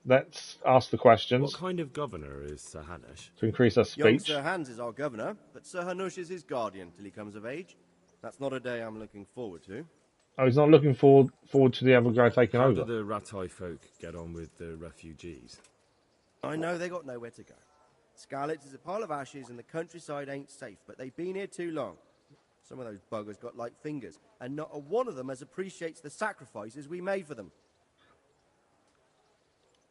Let's ask the questions. What kind of governor is Sir Hanush? To increase our Young speech. Sir Hans is our governor, but Sir Hanush is his guardian till he comes of age. That's not a day I'm looking forward to. Oh, he's not looking forward to the other guy taking How over. do the Rattay folk get on with the refugees? I know they got nowhere to go. Skelitz is a pile of ashes and the countryside ain't safe, but they've been here too long. Some of those buggers got light fingers, and not a one of them as appreciates the sacrifices we made for them.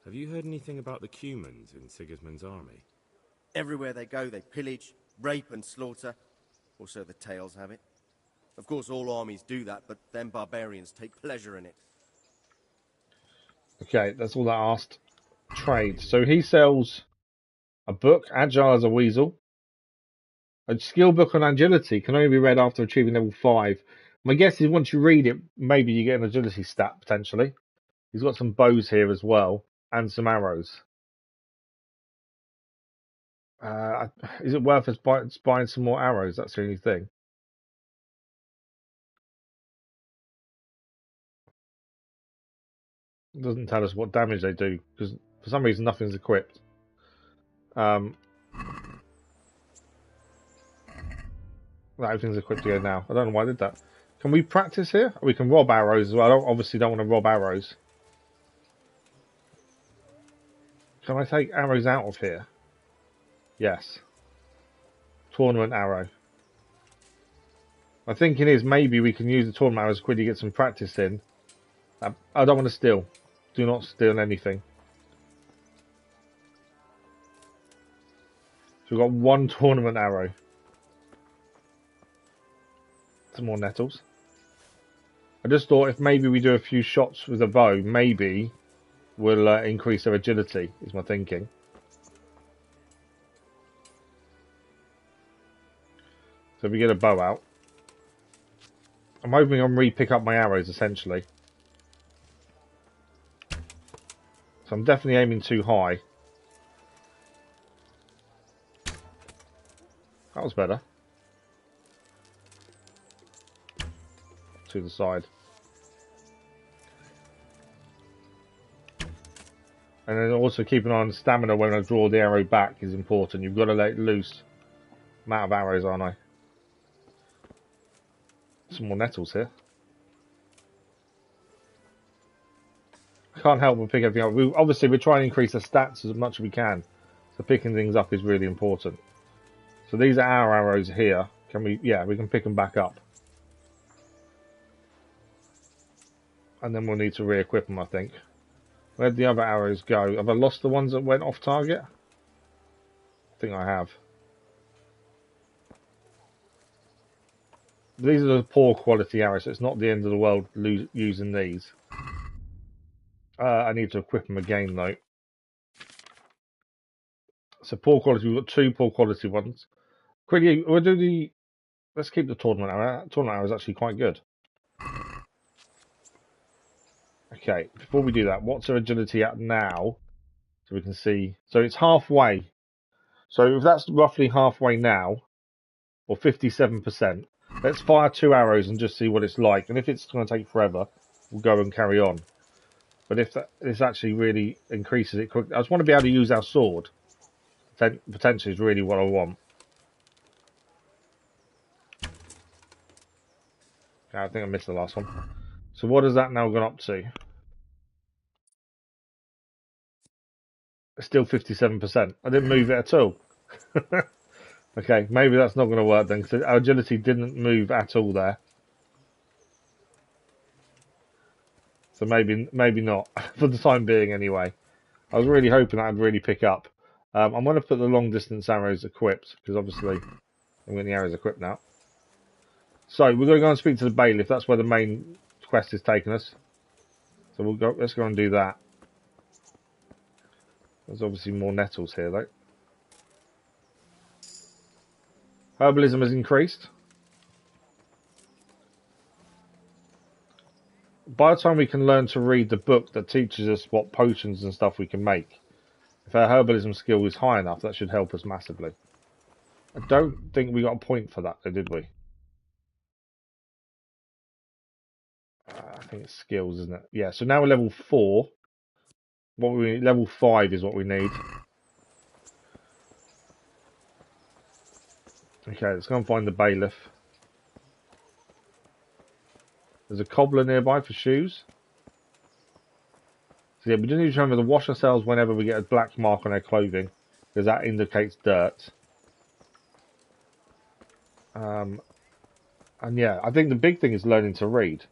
Have you heard anything about the Cumans in Sigismund's army? Everywhere they go, they pillage, rape and slaughter. Or so the tales have it. Of course, all armies do that, but them barbarians take pleasure in it. Okay, that's all that asked. Trade. So he sells a book, Agile as a Weasel. A skill book on agility can only be read after achieving level 5. My guess is once you read it, maybe you get an agility stat, potentially. He's got some bows here as well, and some arrows. Is it worth us buying some more arrows? That's the only thing. It doesn't tell us what damage they do, because for some reason nothing's equipped. Everything's equipped to go now. I don't know why I did that. Can we practice here? We can rob arrows as well. I obviously don't want to rob arrows. Can I take arrows out of here? Yes. Tournament arrow. My thinking is maybe we can use the tournament arrows quickly to get some practice in. I don't want to steal. Do not steal anything. So we've got one tournament arrow. Some more nettles. I just thought if maybe we do a few shots with a bow, maybe we'll increase our agility, is my thinking. So if we get a bow out. I'm hoping I'll re-pick up my arrows, essentially. So I'm definitely aiming too high. That was better. To the side. And then also keep an eye on stamina when I draw the arrow back is important. You've got to let it loose. I'm out of arrows, aren't I? Some more nettles here. I can't help but pick everything up. Obviously, we're trying to increase our stats as much as we can. So picking things up is really important. So these are our arrows here. Can we? Yeah, we can pick them back up. And then we'll need to re-equip them, I think. Where'd the other arrows go? Have I lost the ones that went off target? I think I have. These are the poor quality arrows, so it's not the end of the world using these. I need to equip them again, though. So poor quality, we've got 2 poor quality ones. Quickly, we'll do the... Let's keep the tournament arrow. Tournament arrow is actually quite good. Okay, before we do that, what's our agility at now? So we can see. So it's halfway. So if that's roughly halfway now, or 57%, let's fire 2 arrows and just see what it's like. And if it's going to take forever, we'll go and carry on. But if this actually really increases it quickly, I just want to be able to use our sword. Potentially is really what I want. Okay, I think I missed the last one. So what has that now gone up to? It's still 57%. I didn't move it at all. Okay, maybe that's not going to work then, because our agility didn't move at all there. So maybe not, for the time being anyway. I was really hoping that I'd really pick up. I'm going to put the long distance arrows equipped, because obviously I'm getting the arrows equipped now. So we're going to go and speak to the bailiff. That's where the main quest is taking us. So we'll go. Let's go and do that. There's obviously more nettles here though. Herbalism has increased. By the time we can learn to read the book that teaches us what potions and stuff we can make, If our herbalism skill is high enough, that should help us massively. I don't think we got a point for that, though, did we? I think it's skills, isn't it? Yeah, so now we're level 4. What we need, level 5 is what we need. Okay, let's go and find the bailiff. There's a cobbler nearby for shoes. So yeah, we do need to remember to wash ourselves whenever we get a black mark on our clothing, because that indicates dirt. And yeah, I think the big thing is learning to read,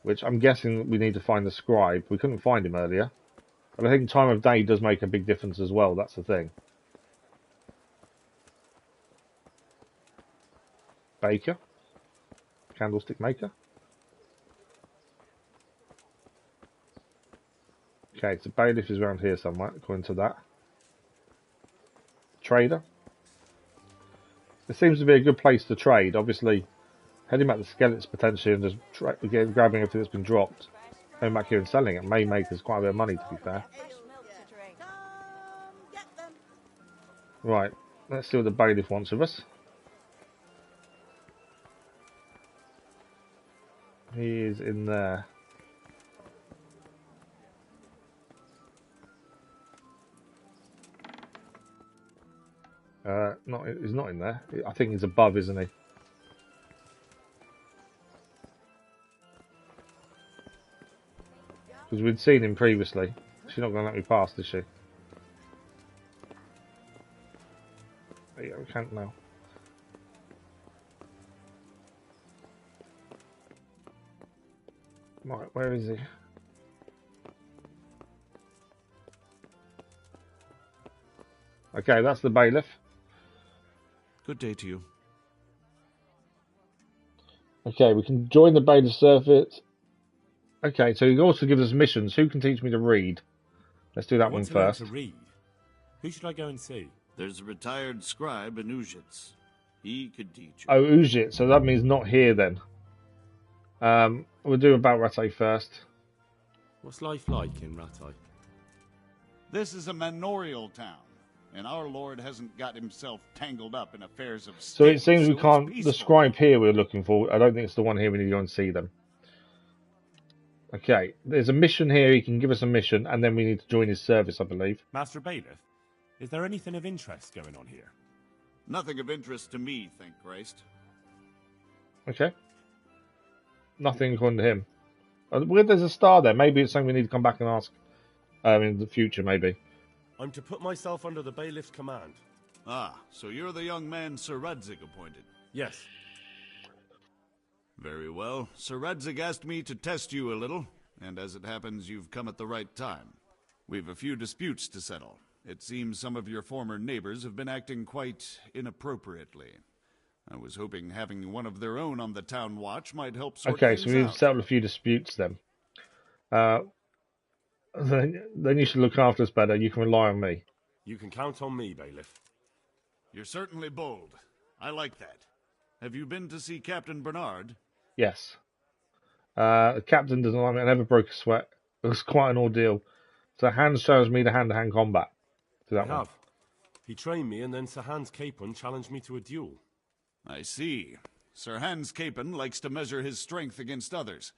which I'm guessing we need to find the scribe. We couldn't find him earlier. But I think time of day does make a big difference as well, that's the thing. Baker. Candlestick maker. Okay, so bailiff is around here somewhere, according to that. Trader. This seems to be a good place to trade. Obviously, heading back to Skelitz potentially and just grabbing everything that's been dropped, coming back here and selling it may make us quite a bit of money, to be fair. Right, let's see what the bailiff wants of us. He is in there. He's not in there. I think he's above, isn't he? Because we'd seen him previously. She's not going to let me pass, is she? There you go, we can't now. Right, where is he? Okay, that's the bailiff. Good day to you. Okay, we can join the bailiff service. Okay, so he also gives us missions. Who can teach me to read? Let's do that one first. To read. Who should I go and see? There's a retired scribe in Ujits. He could teach you. Oh, Ujits, so that means not here then. We'll do about Rattay first. What's life like in Rattay? This is a manorial town, and our lord hasn't got himself tangled up in affairs of state. So it seems we can't... The The scribe here we're looking for, I don't think it's the one here. We need to go and see them. Okay, there's a mission here. He can give us a mission, and then we need to join his service, I believe. Master Bailiff, is there anything of interest going on here? Nothing of interest to me, thank Christ. Okay. Nothing according to him. Where there's a star there. Maybe it's something we need to come back and ask in the future, maybe. I'm to put myself under the bailiff's command. Ah, so you're the young man Sir Radzig appointed? Yes. Very well. Sir Radzig asked me to test you a little, and as it happens, you've come at the right time. We've a few disputes to settle. It seems some of your former neighbors have been acting quite inappropriately. I was hoping having one of their own on the town watch might help sort Okay, things so we need out. to settle a few disputes then. Then you should look after us better. You can rely on me. You can count on me, Bailiff. You're certainly bold. I like that. Have you been to see Captain Bernard? Yes. The captain doesn't like me. I never broke a sweat. It was quite an ordeal. So Hans shows me the hand-to-hand combat. Do that I one. have. He trained me, and then Sir Hans Capon challenged me to a duel. I see. Sir Hans Capon likes to measure his strength against others.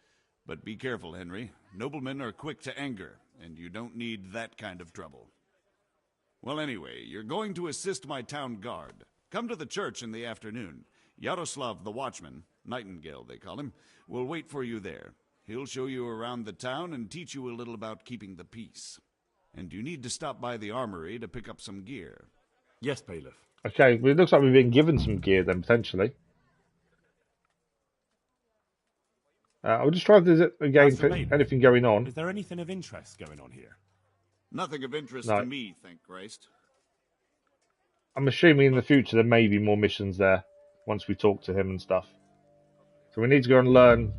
But be careful, Henry. Noblemen are quick to anger, and you don't need that kind of trouble. Well, anyway, you're going to assist my town guard. Come to the church in the afternoon. Yaroslav the watchman, Nightengale they call him, will wait for you there. He'll show you around the town and teach you a little about keeping the peace. And you need to stop by the armory to pick up some gear. Yes, Bailiff. Okay, well, it looks like we've been given some gear then, potentially. I'll just try if there's anything going on. Is there anything of interest going on here? Nothing of interest No. to me, thank Christ. I'm assuming in the future there may be more missions there once we talk to him and stuff. So we need to go and learn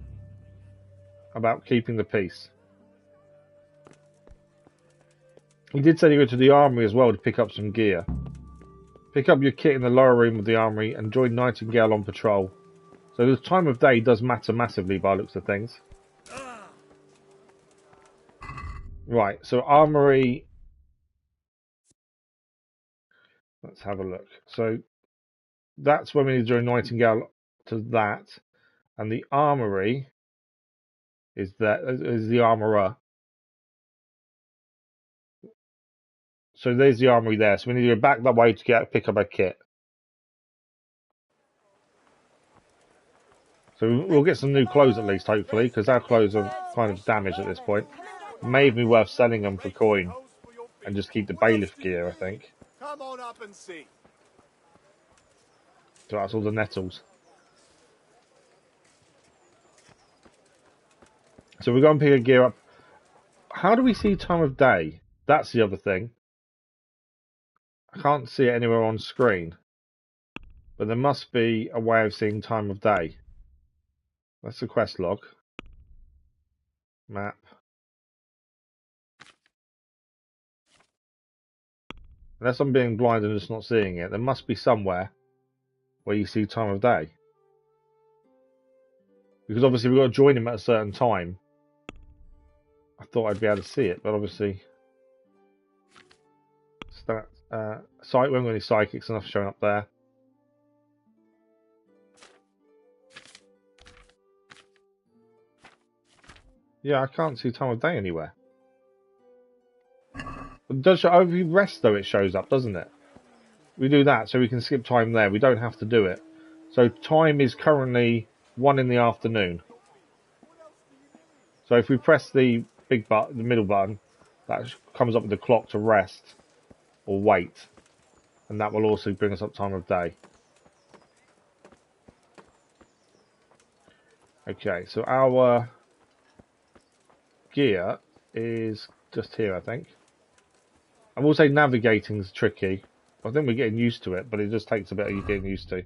about keeping the peace. He did say you go to the armory as well to pick up some gear. Pick up your kit in the lower room of the armory and join Nightengale on patrol. So the time of day does matter massively by looks of things. Right, so armory Let's have a look. So that's when we need to do a Nightengale to that, and the armory is the armorer. So there's the armory there. So we need to go back that way to pick up our kit. So we'll get some new clothes at least, hopefully, because our clothes are kind of damaged at this point. May be worth selling them for coin and just keep the bailiff gear, I think. Come on up and see. So that's all the nettles. So we're going to pick a gear up. How do we see time of day? That's the other thing. I can't see it anywhere on screen. But there must be a way of seeing time of day. That's the quest log. Map. Unless I'm being blind and just not seeing it, there must be somewhere where you see time of day. Because obviously we've got to join him at a certain time. I thought I'd be able to see it, but obviously... we haven't got any psychics enough showing up there. Yeah, I can't see time of day anywhere. It does show, if you rest though, it shows up, doesn't it? We do that so we can skip time there. We don't have to do it. So time is currently 1 in the afternoon. So if we press the big button, the middle button, that comes up with the clock to rest or wait, and that will also bring us up time of day. Okay, so our gear is just here, I think. I will say navigating's tricky. I think we're getting used to it, but it just takes a bit of getting used to.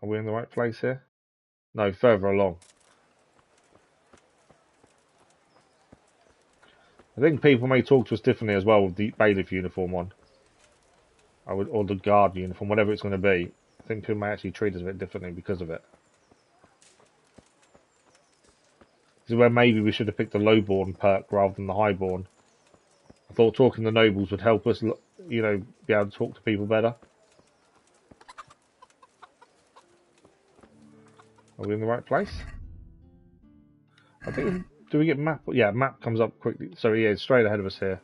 Are we in the right place here? No, further along. I think people may talk to us differently as well with the bailiff uniform on. Or the guard uniform, whatever it's going to be. I think people may actually treat us a bit differently because of it. This is where maybe we should have picked the lowborn perk rather than the highborn. I thought talking to nobles would help us, you know, be able to talk to people better. Are we in the right place? I think, do we get map? Yeah, map comes up quickly. So yeah, it's straight ahead of us here.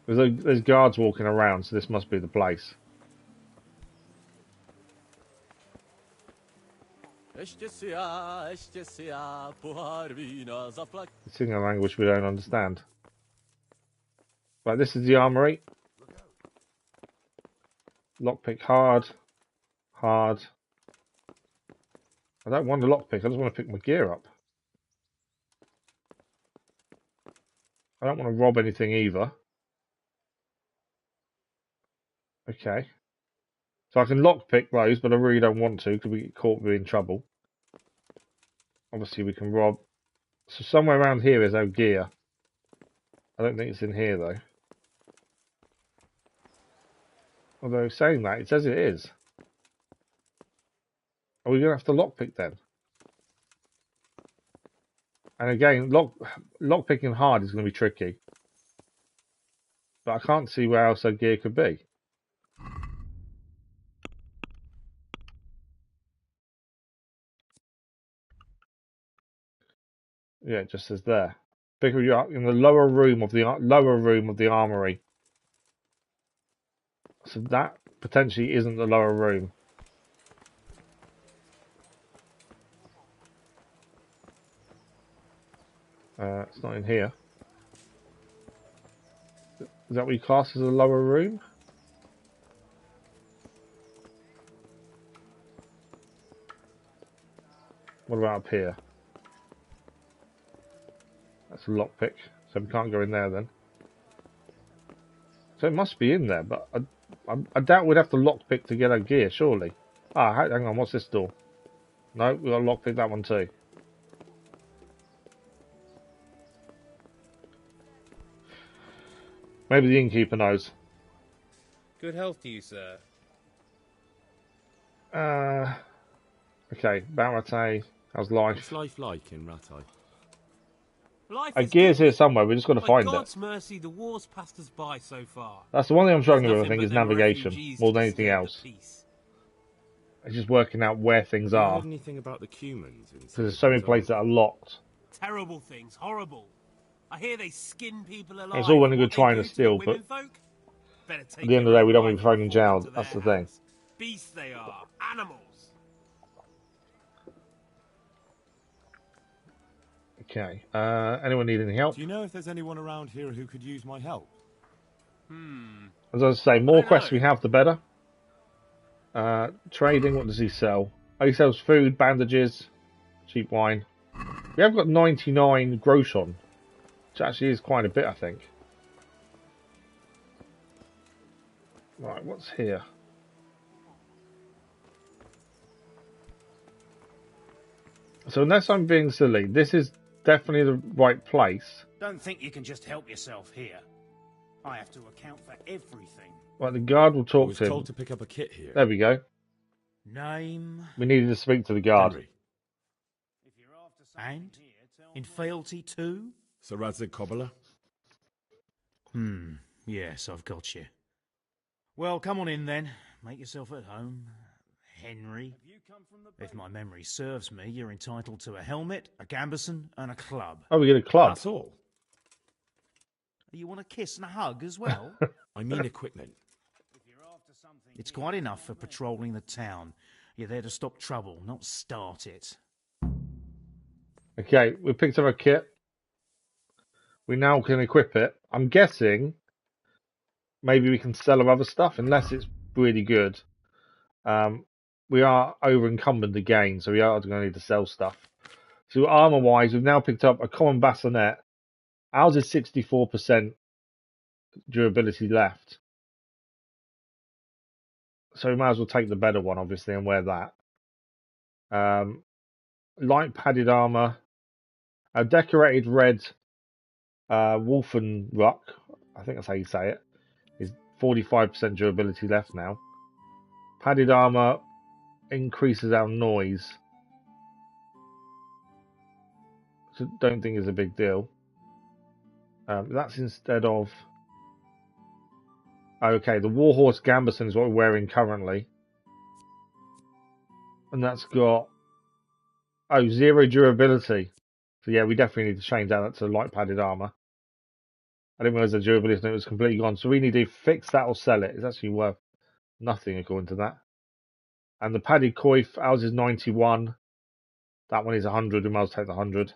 There's guards walking around, so this must be the place. It's in a language we don't understand. Right, this is the armory. Lockpick hard. Hard. I don't want a lockpick, I just want to pick my gear up. I don't want to rob anything either. Okay. So I can lockpick those, but I really don't want to because we get caught, we're in trouble. Obviously we can rob. So somewhere around here is our gear. I don't think it's in here though. Although saying that, it says it is. Are we going to have to lockpick then? And again, lockpicking hard is going to be tricky. But I can't see where else our gear could be. Yeah, it just says there. Pick you up in the lower room of the armory. So that potentially isn't the lower room. It's not in here. Is that what you class as a lower room? What about up here? That's a lockpick, so we can't go in there then. So it must be in there, but I doubt we'd have to lockpick to get our gear, surely. Ah, hang on, what's this door? No, we've got to lockpick that one too. Maybe the innkeeper knows. Good health to you, sir. Okay, about Rattay. How's life? What's life like in Rattay? Life A is gear's good. here somewhere. We just got to By find God's it. mercy, the war's passed us by so far. That's the one thing I'm struggling There's with. I think nothing is but them navigation refugees more to than anything disturb the else. peace. It's just working out where things Have you are. heard anything about the Cumans? Because there's so many places that are locked. Terrible things, horrible. I hear they skin people alive. It's all when and you're what they trying do to steal, the but womenfolk? Better at take the end of the your day, we own don't want life to be thrown in and fall jail. into That's the their thing. hands. Beasts they are, animals. Okay. Anyone need any help? Do you know if there's anyone around here who could use my help? As I say, more quests we have, the better. Trading, what does he sell? Oh, he sells food, bandages, cheap wine. We have got 99 groshon, which actually is quite a bit, I think. Right, what's here? So unless I'm being silly, this is definitely the right place. Don't think you can just help yourself here. I have to account for everything. Right, the guard will I talk was to him. told to pick up a kit here. There we go. Name We needed to speak to the guard. Henry. and in fealty too? Sir Radzig Cobbler. Yes, I've got you. Well, come on in then. Make yourself at home. Henry. If my memory serves me, you're entitled to a helmet, a gambeson, and a club. Oh, we get a club. That's all. You want a kiss and a hug as well? I mean equipment. It's quite enough for patrolling the town. You're there to stop trouble, not start it. Okay, we picked up a kit. We now can equip it. I'm guessing maybe we can sell our other stuff, unless it's really good. We are over encumbered again, so we are going to need to sell stuff. So armor wise, we've now picked up a common bassinet. Ours is 64% durability left. So we might as well take the better one, obviously, and wear that. Light padded armor. A decorated red Wolfen Ruck, I think that's how you say it, is 45% durability left now. Padded armor increases our noise. So don't think it's a big deal. That's instead of... Okay, the Warhorse Gambeson is what we're wearing currently. And that's got... Oh, 0 durability. So yeah, we definitely need to change that to light padded armor. I didn't realize the durability was completely gone. So we need to fix that or sell it. It's actually worth nothing according to that. And the padded coif, ours is 91. That one is 100. We might as well take the 100.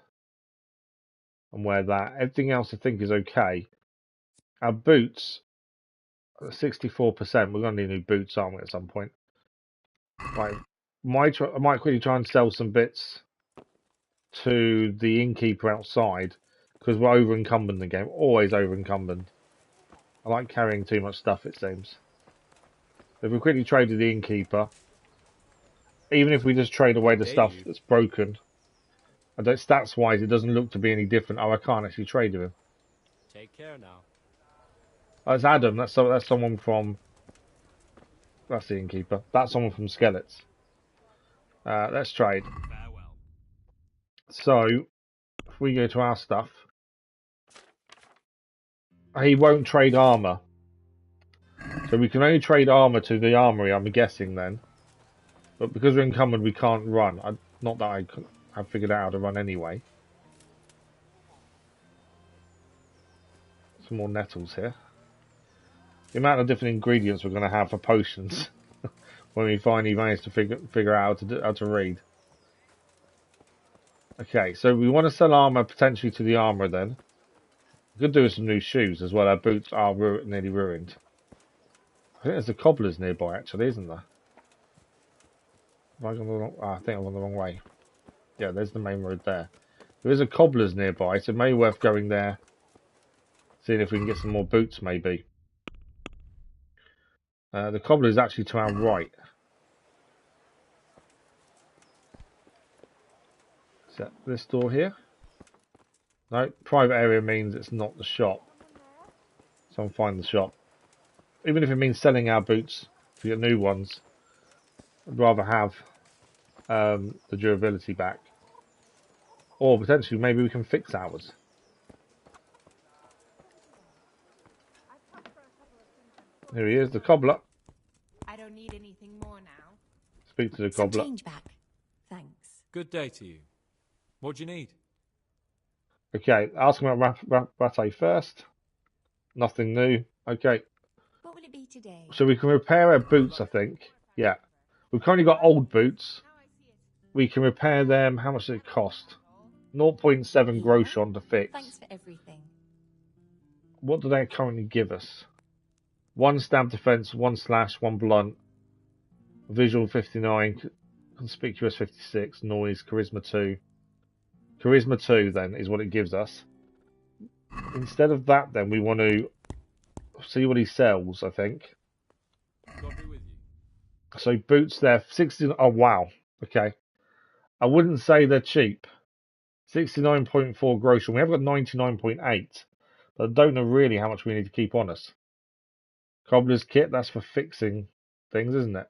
And wear that. Everything else I think is okay. Our boots, 64%. We're going to need new boots, aren't we, at some point? Right. I might quickly try and sell some bits to the innkeeper outside, because we're over encumbered in the game. Always over encumbered. I like carrying too much stuff, it seems. If we quickly trade with the innkeeper, even if we just trade away the stuff that's broken, I don't, stats wise it doesn't look to be any different. Oh, I can't actually trade with him. Take care now. Oh, it's Adam. That's someone from... That's the innkeeper. That's someone from Skelitz. Let's trade. Farewell. So, if we go to our stuff, he won't trade armor. So we can only trade armor to the armory, I'm guessing then. But because we're encumbered, we can't run. Not that I have figured out how to run anyway. Some more nettles here. The amount of different ingredients we're going to have for potions when we finally manage to figure out how to read. Okay, so we want to sell armor potentially to the armorer then. We could do with some new shoes as well. Our boots are nearly ruined. I think there's a cobbler's nearby actually, isn't there? Have I gone the wrong... I think I'm on the wrong way. Yeah, there's the main road there. There is a cobbler's nearby, so it may be worth going there. Seeing if we can get some more boots maybe. The cobbler is actually to our right. Is that this door here? No, private area means it's not the shop. So I'll find the shop. Even if it means selling our boots to get new ones, I'd rather have the durability back. Or potentially maybe we can fix ours. Here he is, the cobbler. I don't need anything more now. Speak to the Some cobbler. change back. Thanks. Good day to you. What do you need? Okay, ask him about Rattay first. Nothing new. Okay. What will it be today? So we can repair our boots, I think. Yeah. We've currently got old boots. We can repair them. How much does it cost? 0.7 groschen to fix. Thanks for everything. What do they currently give us? 1 stab defense, 1 slash, 1 blunt. Visual 59, conspicuous 56, noise, charisma 2. Charisma 2 then is what it gives us. Instead of that then we want to see what he sells, I think. So boots there, 60, oh wow, okay. I wouldn't say they're cheap. 69.4 groschen, we have got 99.8, but I don't know really how much we need to keep on us. Cobbler's kit, that's for fixing things, isn't it?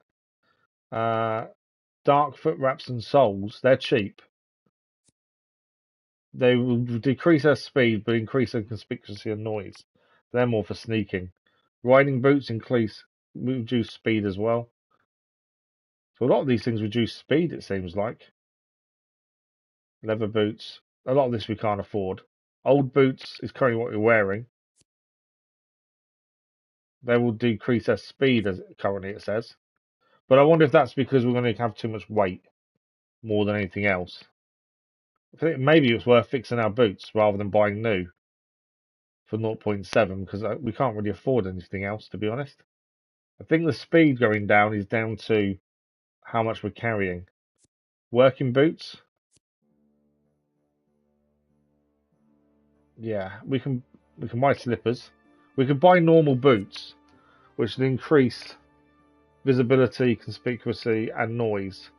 Dark foot wraps and soles, they're cheap. They will decrease our speed, but increase our conspicuousy and noise. They're more for sneaking. Riding boots reduce speed as well. So a lot of these things reduce speed, it seems like. Leather boots. A lot of this we can't afford. Old boots is currently what we're wearing. They will decrease our speed, as currently it says. But I wonder if that's because we're going to have too much weight more than anything else. I think maybe it's worth fixing our boots rather than buying new for 0.7 because we can't really afford anything else, to be honest. I think the speed going down is down to how much we're carrying. Working boots. Yeah, we can buy slippers. We could buy normal boots, which will increase visibility, conspicuousy, and noise.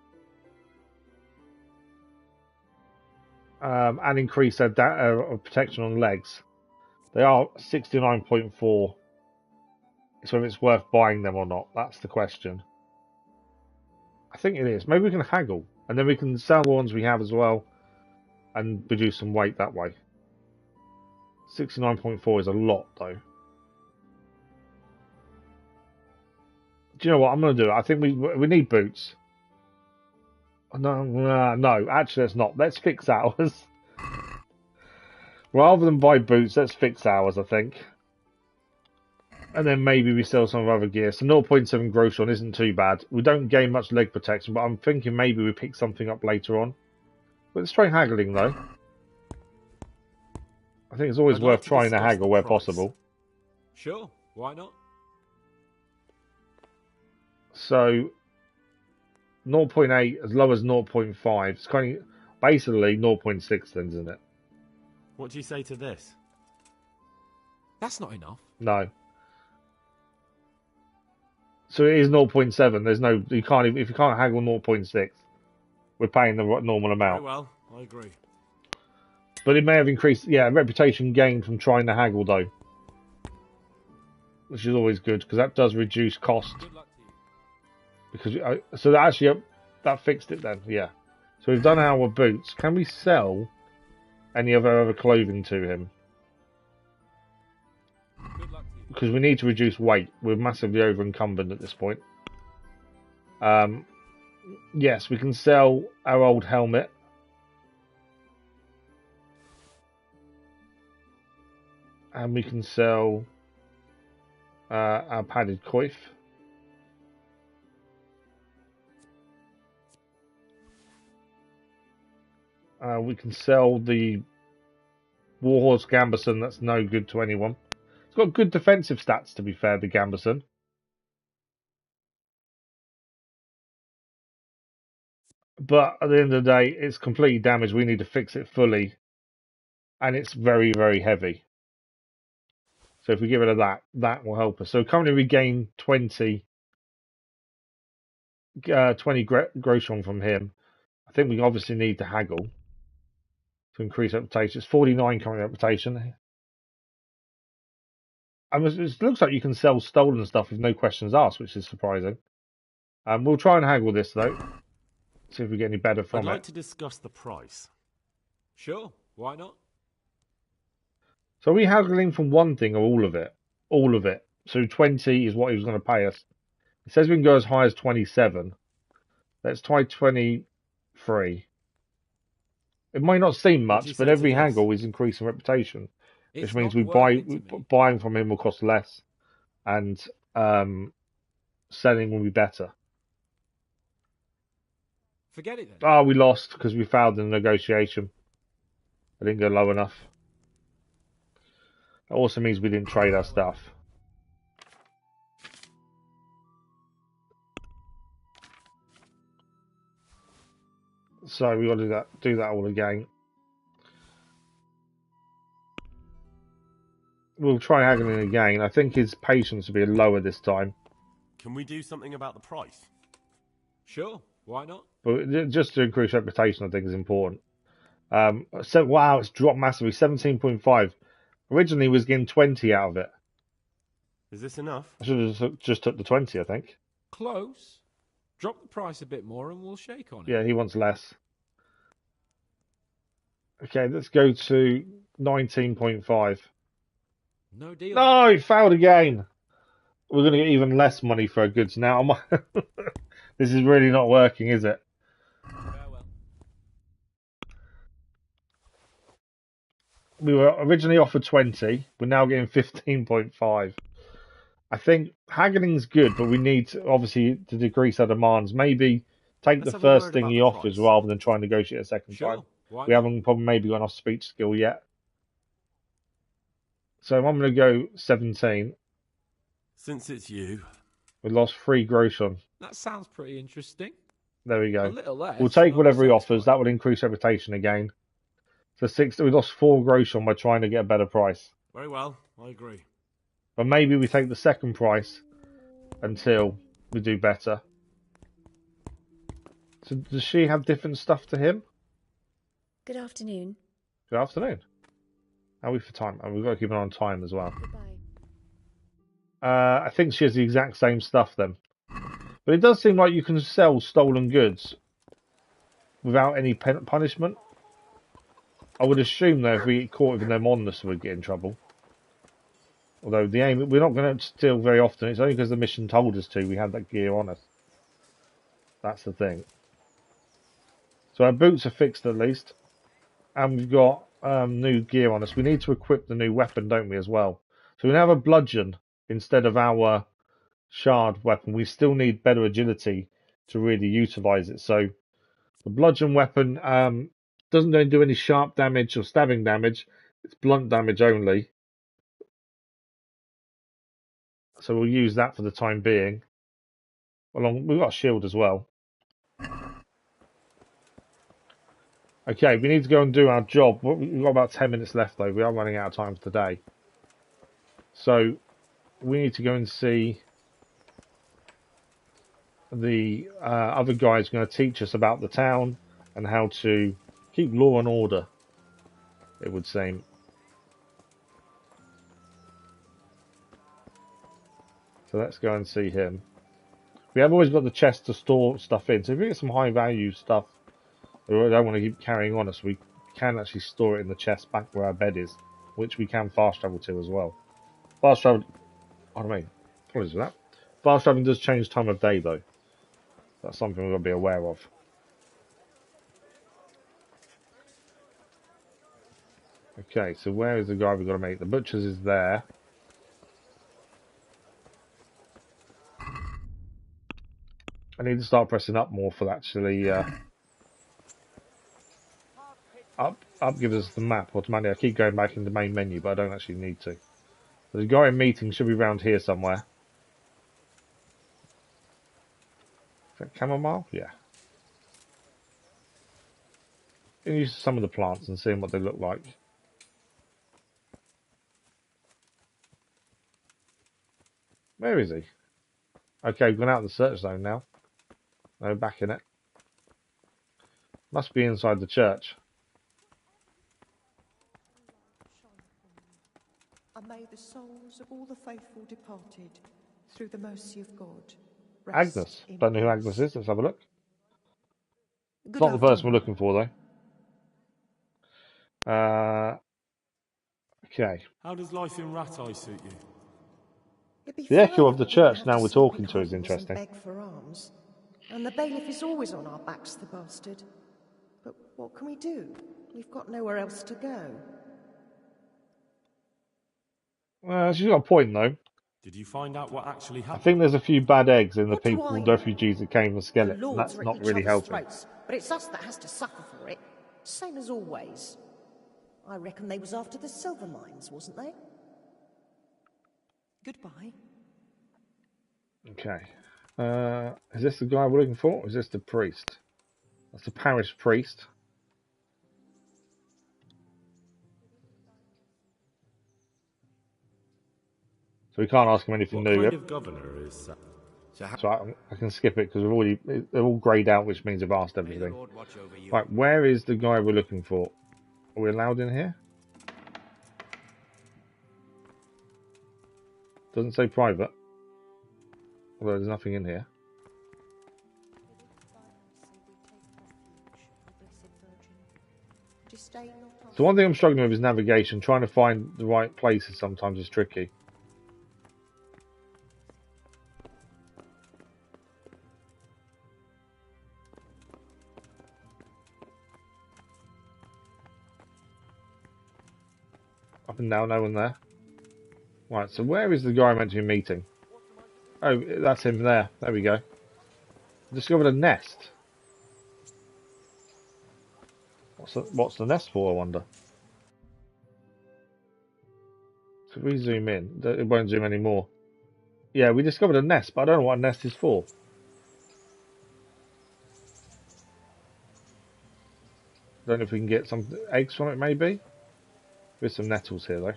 And increase their protection on legs. They are 69.4. So if it's worth buying them or not, that's the question. I think it is. Maybe we can haggle, and then we can sell the ones we have as well, and reduce some weight that way. 69.4 is a lot, though. Do you know what I'm going to do? I think we need boots. No, actually, let's not. Let's fix ours. Rather than buy boots, let's fix ours, I think. And then maybe we sell some of other gear. So 0.7 groschen isn't too bad. We don't gain much leg protection, but I'm thinking maybe we pick something up later on. But let's try haggling, though. I think it's always worth trying to haggle where possible. Sure, why not? So 0.8 as low as 0.5. It's kind of basically 0.6 then, isn't it? What do you say to this? That's not enough. No. So it is 0.7. There's no, you can't even, if you can't haggle 0.6, we're paying the normal amount. Very well, I agree. But it may have increased, yeah, reputation gained from trying to haggle though, which is always good because that does reduce cost. Good luck to you. Because so that actually that fixed it then, yeah. So we've done our boots. Can we sell any of our other clothing to him? Good luck to you. Because we need to reduce weight. We're massively over encumbered at this point. Yes, we can sell our old helmet. And we can sell our padded coif. We can sell the Warhorse Gambeson, that's no good to anyone. It's got good defensive stats, to be fair, the Gambeson. But at the end of the day, it's completely damaged. We need to fix it fully. And it's very, very heavy. So if we get rid of that, that will help us. So currently we gain 20 groschen from him. I think we obviously need to haggle to increase reputation. It's 49 current reputation. And it looks like you can sell stolen stuff with no questions asked, which is surprising. We'll try and haggle this though. See if we get any better from it. I'd like to discuss the price. Sure, why not? So are we haggling from one thing or all of it? All of it. So 20 is what he was going to pay us. It says we can go as high as 27. Let's try 23. It might not seem much, but every haggle is increasing reputation, which means buying from him will cost less, and selling will be better. Forget it then. Oh, we lost because we failed in the negotiation. I didn't go low enough. That also means we didn't trade our stuff. So we got to do that all again. We'll try haggling again. I think his patience will be lower this time. Can we do something about the price? Sure, why not? But just to increase reputation, I think is important. So wow, it's dropped massively. 17.5. Originally, we was getting 20 out of it. Is this enough? I should have just took the 20, I think. Close. Drop the price a bit more and we'll shake on it. Yeah, he wants less. Okay, let's go to 19.5. No deal. No, it failed again. We're going to get even less money for our goods now. This is really not working, is it? Farewell. We were originally offered 20. We're now getting 15.5. I think haggling's good, but we need obviously to decrease our demands. Maybe take the first thing he offers rather than try and negotiate a second time. We haven't probably maybe got enough speech skill yet. So I'm going to go 17. Since it's you. We lost 3 gross on. That sounds pretty interesting. There we go. A little less. We'll take whatever he offers. That would increase reputation again. So 6. We lost 4 gross on by trying to get a better price. Very well, I agree. But maybe we take the second price until we do better. So does she have different stuff to him? Good afternoon. Good afternoon. How are we for time? Oh, we've got to keep an eye on time as well. Goodbye. I think she has the exact same stuff then. But it does seem like you can sell stolen goods without any punishment. I would assume though if we get caught with them on us we'd get in trouble. Although the aim, we're not going to steal very often. It's only because the mission told us to. We had that gear on us. That's the thing. So our boots are fixed at least. And we've got new gear on us. We need to equip the new weapon, don't we, as well? So we have a bludgeon instead of our shard weapon. We still need better agility to really utilise it. So the bludgeon weapon doesn't do any sharp damage or stabbing damage. It's blunt damage only. So we'll use that for the time being. We've got a shield as well. Okay, we need to go and do our job. We've got about 10 minutes left though. We are running out of time for today. So we need to go and see the other guy who's going to teach us about the town and how to keep law and order, it would seem. So let's go and see him. We have always got the chest to store stuff in. So if we get some high value stuff that we don't want to keep carrying on us, we can actually store it in the chest back where our bed is, which we can fast travel to as well. Fast travel, I mean, what is that? Fast traveling does change time of day though. That's something we've got to be aware of. Okay, so where is the guy we've got to meet? The butcher's is there. I need to start pressing up more for actually up gives us the map automatically. I keep going back in the main menu, but I don't actually need to. The guy in meeting should be around here somewhere. Is that chamomile? Yeah. Use some of the plants and seeing what they look like. Where is he? Okay, we've gone out of the search zone now. No, back in it. Must be inside the church. And may the souls of all the faithful departed, through the mercy of God, Agnes. Don't know who Agnes is. Let's have a look. It's not the person we're looking for, though. Okay. How does life in Rattay suit you? The echo of the church now we're talking to is interesting. Beg for alms. And the bailiff is always on our backs, the bastard. But what can we do? We've got nowhere else to go. Well, she's got a point, though. Did you find out what actually I happened? think there's a few bad eggs in the What do people, I know? refugees that came from The Skelitz, and Lords that's are at not each really other's helping. throats, but it's us that has to suffer for it. Same as always. I reckon they was after the silver mines, wasn't they? Goodbye. Okay. Is this the guy we're looking for, or is this the priest? That's the parish priest. So we can't ask him anything What new. kind of governor is that? So I can skip it because they're all greyed out, which means I've asked everything. Right, where is the guy we're looking for? Are we allowed in here? Doesn't say private. Although there's nothing in here. So one thing I'm struggling with is navigation. Trying to find the right places sometimes is tricky. Up and down, no one there. Right, so where is the guy meant to be meeting? Oh, that's him there. There we go. Discovered a nest. What's the nest for, I wonder? So if we zoom in, it won't zoom anymore. Yeah, we discovered a nest, but I don't know what a nest is for. Don't know if we can get some eggs from it, maybe? There's some nettles here, though.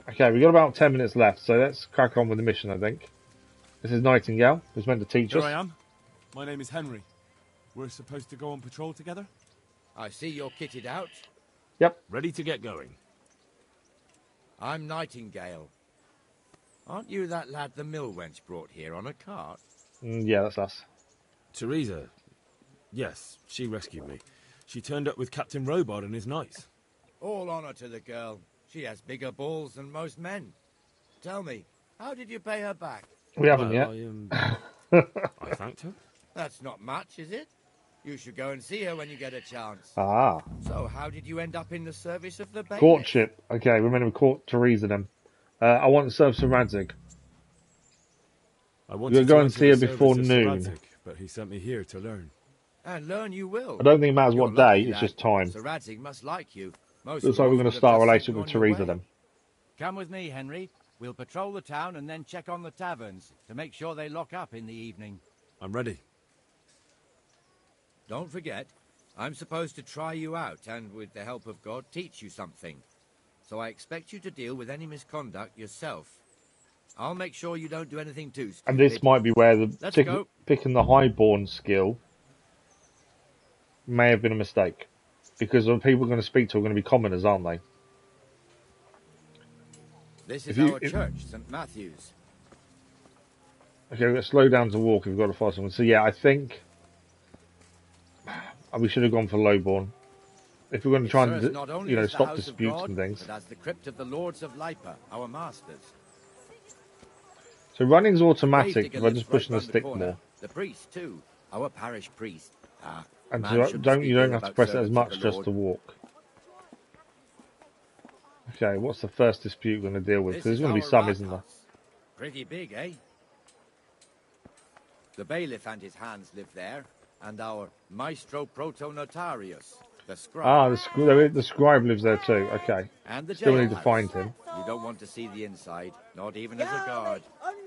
Okay, we've got about 10 minutes left, so let's crack on with the mission, I think. This is Nightengale, who's meant to teach us. Here I am. My name is Henry. We're supposed to go on patrol together? I see you're kitted out. Yep. Ready to get going. I'm Nightengale. Aren't you that lad the mill wench brought here on a cart? Yeah, that's us. Teresa. Yes, she rescued me. She turned up with Captain Robard and his knights. All honor to the girl. She has bigger balls than most men. Tell me, how did you pay her back? We haven't yet. I thanked her. That's not much, is it? You should go and see her when you get a chance. Ah. So, how did you end up in the service of the bailiff? Courtship. Okay, we're meant to court Teresa then. I want to serve Sir Radzig. I We're going to go and see her before noon. Radzig, but he sent me here to learn. And learn you will. I don't think it matters what day, it's lad. just time. Sir Radzig must like you. Most Looks like we're going to start a relationship with Teresa then. Come with me, Henry. We'll patrol the town and then check on the taverns to make sure they lock up in the evening. I'm ready. Don't forget, I'm supposed to try you out and, with the help of God, teach you something. So I expect you to deal with any misconduct yourself. I'll make sure you don't do anything too stupid. And this might be where the picking the highborn skill may have been a mistake. Because the people we're going to speak to are going to be commoners, aren't they? This is our church, St. Matthew's. Okay, we've got to slow down to walk if we've got to follow someone. So yeah, I think we should have gone for lowborn. If we're going to try and, stop disputes and things. But as the crypt of the Lords of Lipa, our masters. So running's automatic if I just push the stick more. The priest too, our parish priest. And so you don't have to press it as much just to walk. Okay, what's the first dispute we're going to deal with? Because there's going to be some, isn't there? Pretty big, eh? The bailiff and his hands live there, and our maestro protonotarius, the scribe. Ah, the scribe lives there too. Okay. And the Still need to find him. You don't want to see the inside, not even as a guard.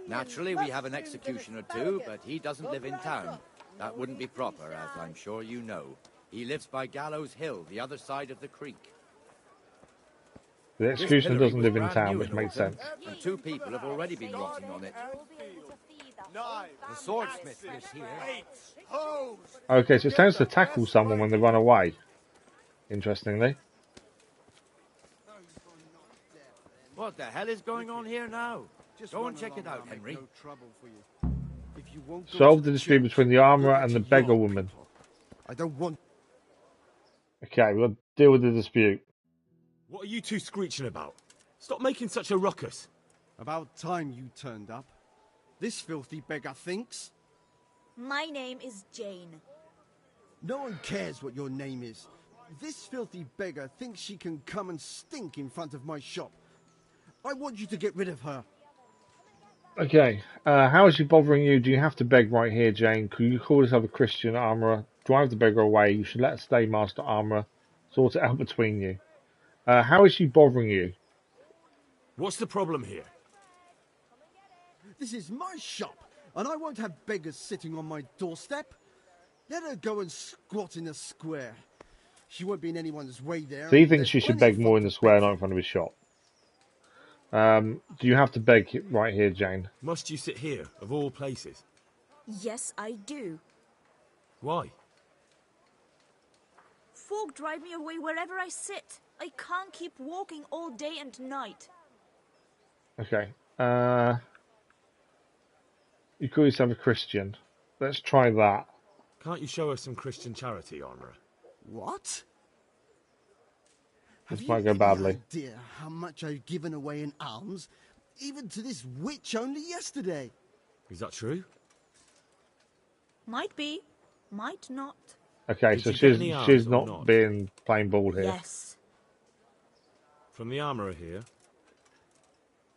Naturally, we have an executioner too, but he doesn't live in town. That wouldn't be proper, as I'm sure you know. He lives by Gallows Hill, the other side of the creek. The executioner doesn't live in town, which makes sense. And 2 people have already been rotting on it. The swordsmith lives here. Okay, so it tends to tackle someone when they run away. Interestingly. What the hell is going on here now? Go and check it out, Henry. Solve the dispute between the armourer and the beggar woman. I don't want... Okay, we'll deal with the dispute. What are you two screeching about? Stop making such a ruckus. About time you turned up. This filthy beggar thinks. My name is Jane. No one cares what your name is. This filthy beggar thinks she can come and stink in front of my shop. I want you to get rid of her. Okay, how is she bothering you? Do you have to beg right here, Jane? Could you call yourself a Christian armourer? Drive the beggar away. You should let her stay master armourer. Sort it out between you. How is she bothering you? What's the problem here? This is my shop, and I won't have beggars sitting on my doorstep. Let her go and squat in the square. She won't be in anyone's way there. So he thinks she should beg more in the square, not in front of his shop. Do you have to beg right here, Jane? Must you sit here, of all places? Yes, I do. Why? Folk drive me away wherever I sit. I can't keep walking all day and night. Okay. You call yourself a Christian. Let's try that. Can't you show us some Christian charity, armourer? What? This Have might you go any badly. idea how much I've given away in alms? Even to this witch only yesterday. Is that true? Might be, might not. Okay, Did so you get any she's arms or not not? being plain bald here. Yes. From the armourer here?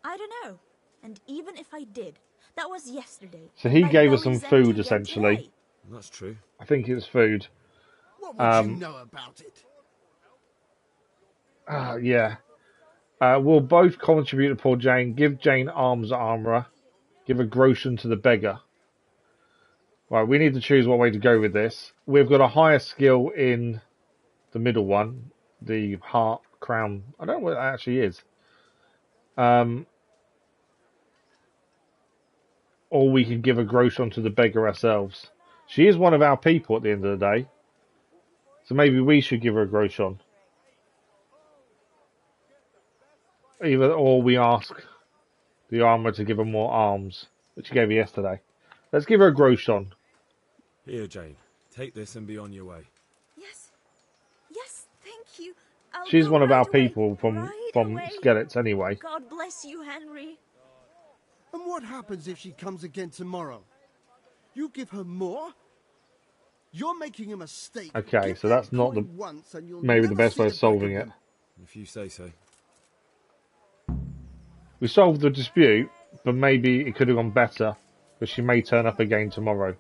I don't know. And even if I did, that was yesterday. So he My gave us some belly's empty food, again essentially. today. That's true. I think it's food. What would you know about it? Yeah. We'll both contribute to poor Jane. Give Jane arms armourer. Give a groschen to the beggar. Right, we need to choose what way to go with this. We've got a higher skill in the middle one. The heart crown. I don't know what that actually is. Or we can give a groschen to the beggar ourselves. She is one of our people at the end of the day. So maybe we should give her a groschen. Or we ask the armourer to give her more arms, which she gave her yesterday. Let's give her a groschen. Here, Jane. Take this and be on your way. Yes. Yes, thank you. I'll She's go one of right our away, people from away. Skelitz anyway. God bless you, Henry. And what happens if she comes again tomorrow? You give her more? You're making a mistake. Okay, Give so that that's not coin once and you'll maybe the never best see way the of back solving it. him. If you say so. We solved the dispute, but maybe it could have gone better, because she may turn up again tomorrow.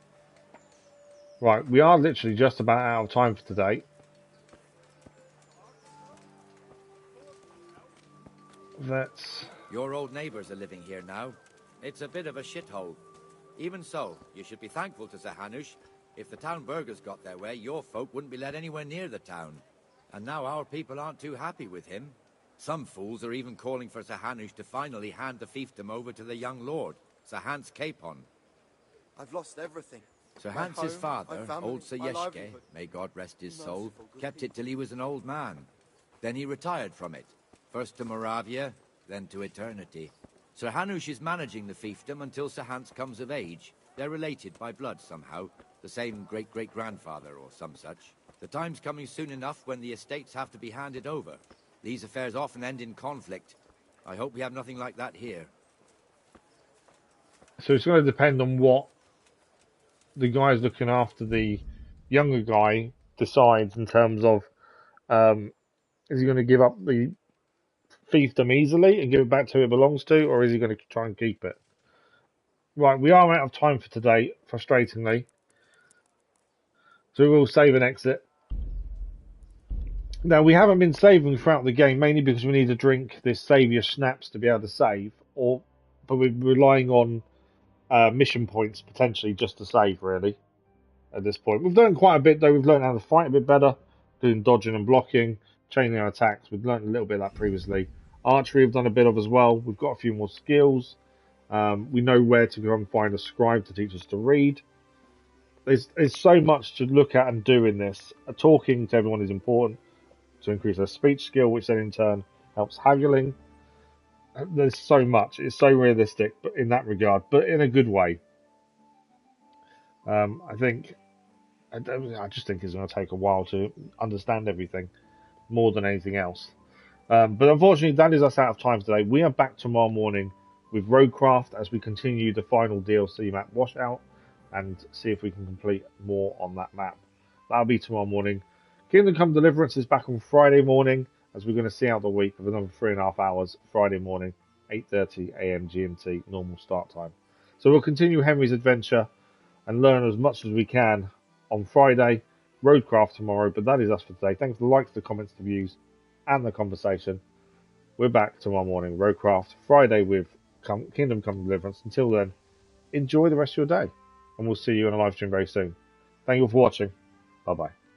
Right, we are literally just about out of time for today. Let's... Your old neighbours are living here now. It's a bit of a shithole. Even so, you should be thankful to Sir Hanush. If the town burghers got their way, your folk wouldn't be let anywhere near the town. And now our people aren't too happy with him. Some fools are even calling for Sir Hanush to finally hand the fiefdom over to the young lord, Sir Hans Capon. I've lost everything. Sir My Hans's home, father, my family, old Sir my Yeshke, livelihood. may God rest his Merciful, soul, good kept it till he was an old man. Then he retired from it, first to Moravia, then to eternity. Sir Hanush is managing the fiefdom until Sir Hans comes of age. They're related by blood somehow, the same great-great-grandfather or some such. The time's coming soon enough when the estates have to be handed over. These affairs often end in conflict. I hope we have nothing like that here. So it's going to depend on what the guys looking after the younger guy decides in terms of is he going to give up the fiefdom easily and give it back to who it belongs to, or is he going to try and keep it? Right, we are out of time for today, frustratingly. So we will save and exit. Now, we haven't been saving throughout the game, mainly because we need to drink this saviour schnapps to be able to save, but we're relying on mission points, potentially, just to save, really, at this point. We've learned quite a bit, though. We've learned how to fight a bit better, doing dodging and blocking, chaining our attacks. We've learned a little bit of that previously. Archery we've done a bit of as well. We've got a few more skills. We know where to go and find a scribe to teach us to read. There's so much to look at and do in this. Talking to everyone is important to increase their speech skill, which then in turn helps haggling. There's so much. It's so realistic, but in that regard, but in a good way. I just think it's going to take a while to understand everything, more than anything else. But unfortunately, that is us out of time today. We are back tomorrow morning with Roadcraft as we continue the final DLC map Washout and see if we can complete more on that map. That'll be tomorrow morning. Kingdom Come Deliverance is back on Friday morning as we're going to see out the week with another 3.5 hours Friday morning, 8:30 a.m. GMT, normal start time. So we'll continue Henry's adventure and learn as much as we can on Friday. Roadcraft tomorrow, but that is us for today. Thanks for the likes, the comments, the views, and the conversation. We're back tomorrow morning. Roadcraft Friday with Kingdom Come Deliverance. Until then, enjoy the rest of your day, and we'll see you on a live stream very soon. Thank you all for watching. Bye bye.